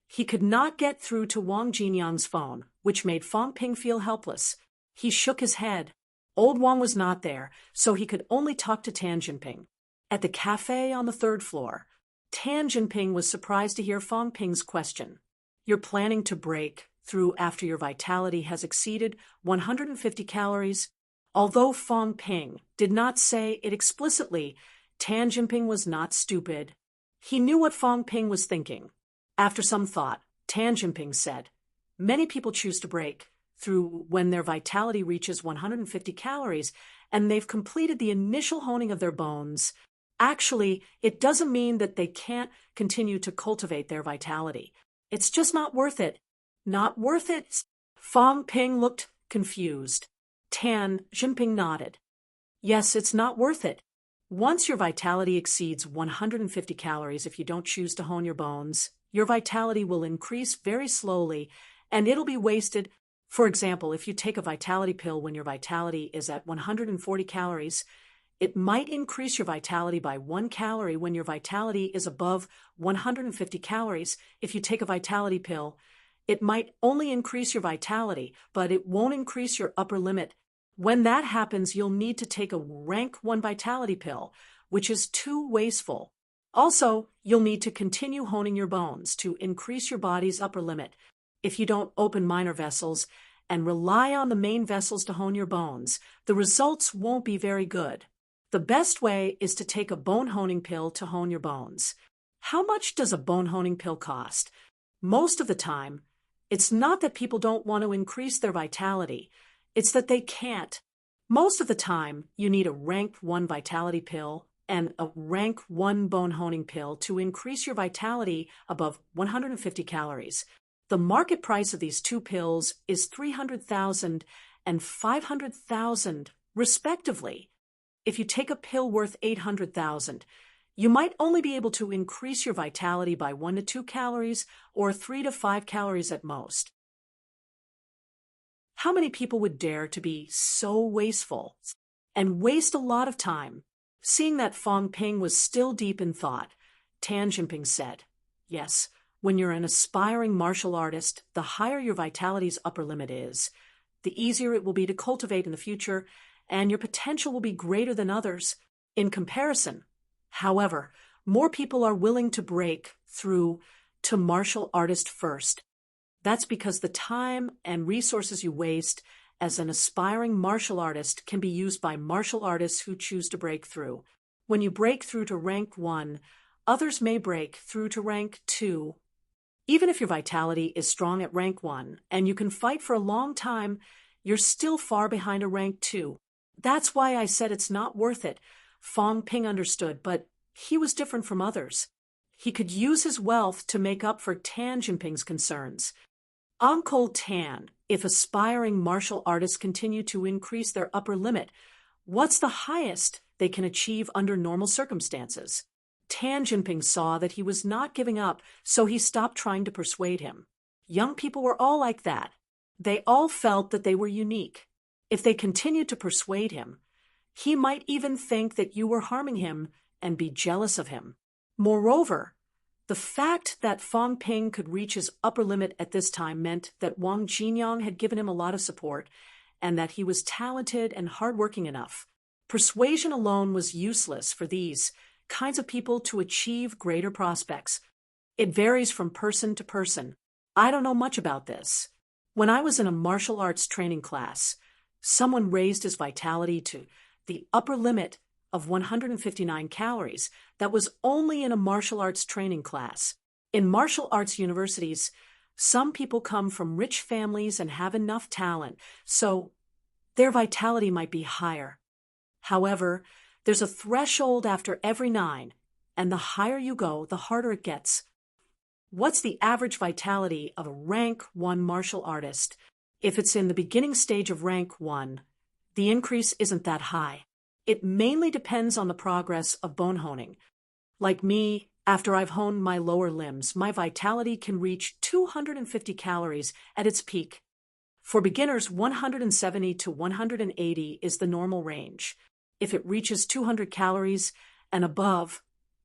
He could not get through to Wang Jinyang's phone, which made Fong Ping feel helpless. He shook his head. Old Wang was not there, so he could only talk to Tan Jinping. At the cafe on the third floor, Tan Jinping was surprised to hear Fong Ping's question. You're planning to break through after your vitality has exceeded 150 calories? Although Fong Ping did not say it explicitly, Tan Jinping was not stupid. He knew what Fong Ping was thinking. After some thought, Tan Jinping said, many people choose to break through when their vitality reaches 150 calories and they've completed the initial honing of their bones. Actually, it doesn't mean that they can't continue to cultivate their vitality. It's just not worth it. Not worth it? Fong Ping looked confused. Tan Jinping nodded. Yes, it's not worth it. Once your vitality exceeds 150 calories, if you don't choose to hone your bones, your vitality will increase very slowly and it'll be wasted. For example, if you take a vitality pill when your vitality is at 140 calories, it might increase your vitality by 1 calorie when your vitality is above 150 calories. If you take a vitality pill, it might only increase your vitality, but it won't increase your upper limit. When that happens, you'll need to take a rank 1 vitality pill, which is too wasteful. Also, you'll need to continue honing your bones to increase your body's upper limit. If you don't open minor vessels and rely on the main vessels to hone your bones, the results won't be very good. The best way is to take a bone honing pill to hone your bones. How much does a bone honing pill cost? Most of the time, it's not that people don't want to increase their vitality. It's that they can't. Most of the time, you need a rank 1 vitality pill and a rank 1 bone honing pill to increase your vitality above 150 calories. The market price of these 2 pills is 300,000 and 500,000, respectively. If you take a pill worth 800,000, you might only be able to increase your vitality by 1 to 2 calories or 3 to 5 calories at most. How many people would dare to be so wasteful and waste a lot of time? Seeing that Fong Ping was still deep in thought, Tan Jinping said, yes, when you're an aspiring martial artist, the higher your vitality's upper limit is, the easier it will be to cultivate in the future, and your potential will be greater than others. In comparison, however, more people are willing to break through to martial artist first. That's because the time and resources you waste as an aspiring martial artist can be used by martial artists who choose to break through. When you break through to rank 1, others may break through to rank 2. Even if your vitality is strong at rank 1 and you can fight for a long time, you're still far behind a rank 2. That's why I said it's not worth it. Fong Ping understood, but he was different from others. He could use his wealth to make up for Tan Jinping's concerns. Uncle Tan, if aspiring martial artists continue to increase their upper limit, what's the highest they can achieve under normal circumstances? Tan Jinping saw that he was not giving up, so he stopped trying to persuade him. Young people were all like that. They all felt that they were unique. If they continued to persuade him, he might even think that you were harming him and be jealous of him. Moreover, the fact that Fong Ping could reach his upper limit at this time meant that Wang Jinyang had given him a lot of support and that he was talented and hardworking enough. Persuasion alone was useless for these kinds of people to achieve greater prospects. It varies from person to person. I don't know much about this. When I was in a martial arts training class, someone raised his vitality to the upper limit of 159 calories. That was only in a martial arts training class. In martial arts universities, some people come from rich families and have enough talent, so their vitality might be higher. However, There's a threshold after every 9, and the higher you go, the harder it gets. What's the average vitality of a rank 1 martial artist? If it's in the beginning stage of rank 1, the increase isn't that high. It mainly depends on the progress of bone honing. Like me, after I've honed my lower limbs, my vitality can reach 250 calories at its peak. For beginners, 170 to 180 is the normal range. If it reaches 200 calories and above,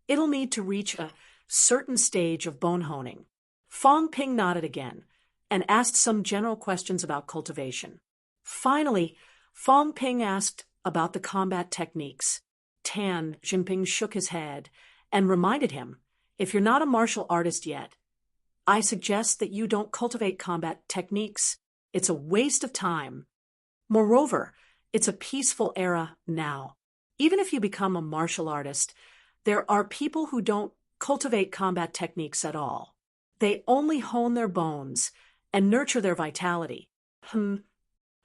it'll need to reach a certain stage of bone honing. Fong Ping nodded again and asked some general questions about cultivation. Finally, Fong Ping asked about the combat techniques. Tan Jinping shook his head and reminded him, if you're not a martial artist yet, I suggest that you don't cultivate combat techniques. It's a waste of time. Moreover, it's a peaceful era now. Even if you become a martial artist, there are people who don't cultivate combat techniques at all. They only hone their bones and nurture their vitality.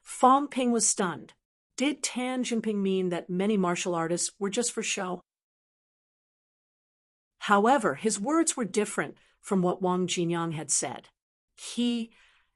Fong Ping was stunned. Did Tan Jinping mean that many martial artists were just for show? However, his words were different from what Wang Jinyang had said. He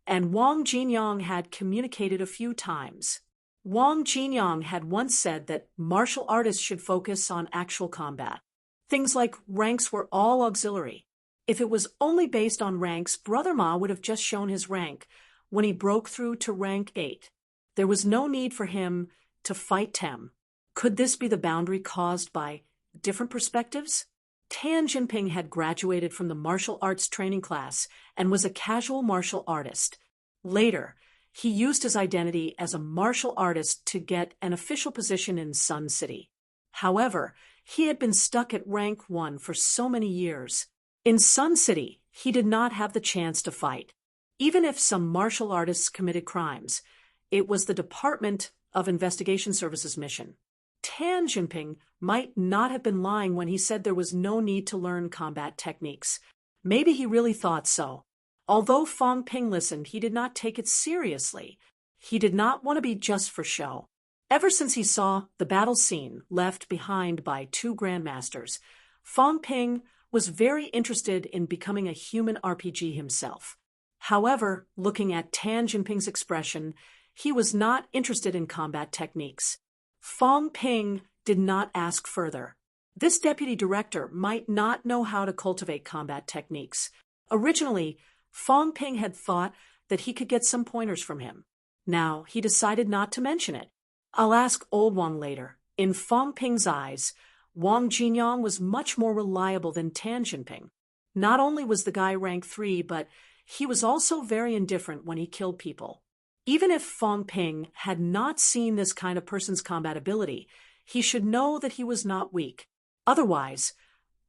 and Wang Jinyang had communicated a few times. Wang Jinyang had once said that martial artists should focus on actual combat. Things like ranks were all auxiliary. If it was only based on ranks, Brother Ma would have just shown his rank when he broke through to rank 8. There was no need for him to fight Tem. Could this be the boundary caused by different perspectives? Tan Jinping had graduated from the martial arts training class and was a casual martial artist. Later, he used his identity as a martial artist to get an official position in Sun City. However, he had been stuck at rank 1 for so many years. In Sun City, he did not have the chance to fight. Even if some martial artists committed crimes, it was the Department of Investigation Services mission. Tan Jinping might not have been lying when he said there was no need to learn combat techniques. Maybe he really thought so. Although Fong Ping listened, he did not take it seriously. He did not want to be just for show. Ever since he saw the battle scene left behind by 2 grandmasters, Fong Ping was very interested in becoming a human RPG himself. However, looking at Tan Jinping's expression, he was not interested in combat techniques. Fong Ping did not ask further. This deputy director might not know how to cultivate combat techniques. Originally, Fong Ping had thought that he could get some pointers from him. Now, he decided not to mention it. I'll ask Old Wang later. In Fong Ping's eyes, Wang Jinyang was much more reliable than Tan Jinping. Not only was the guy rank 3, but he was also very indifferent when he killed people. Even if Fong Ping had not seen this kind of person's combat ability, he should know that he was not weak. Otherwise,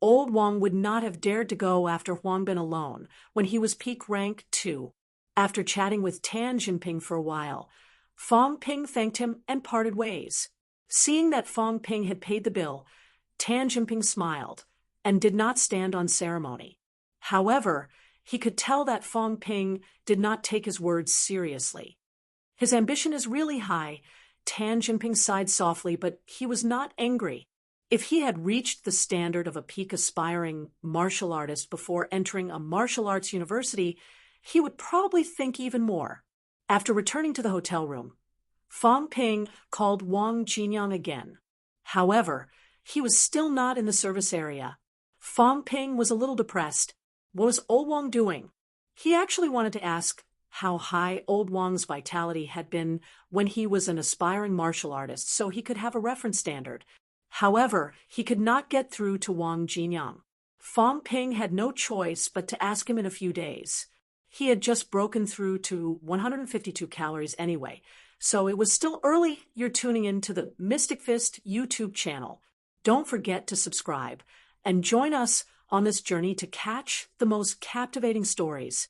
Old Wang would not have dared to go after Huang Bin alone when he was peak rank 2. After chatting with Tan Jinping for a while, Fong Ping thanked him and parted ways. Seeing that Fong Ping had paid the bill, Tan Jinping smiled and did not stand on ceremony. However, he could tell that Fong Ping did not take his words seriously. His ambition is really high. Tan Jinping sighed softly, but he was not angry. If he had reached the standard of a peak aspiring martial artist before entering a martial arts university, he would probably think even more. After returning to the hotel room, Fong Ping called Wang Jinyang again. However, he was still not in the service area. Fong Ping was a little depressed. What was Old Wang doing? He actually wanted to ask how high Old Wang's vitality had been when he was an aspiring martial artist so he could have a reference standard. However, he could not get through to Wang Jinyang. Fong Ping had no choice but to ask him in a few days. He had just broken through to 152 calories anyway, so it was still early. You're tuning in to the Mystic Fist YouTube channel. Don't forget to subscribe and join us on this journey to catch the most captivating stories.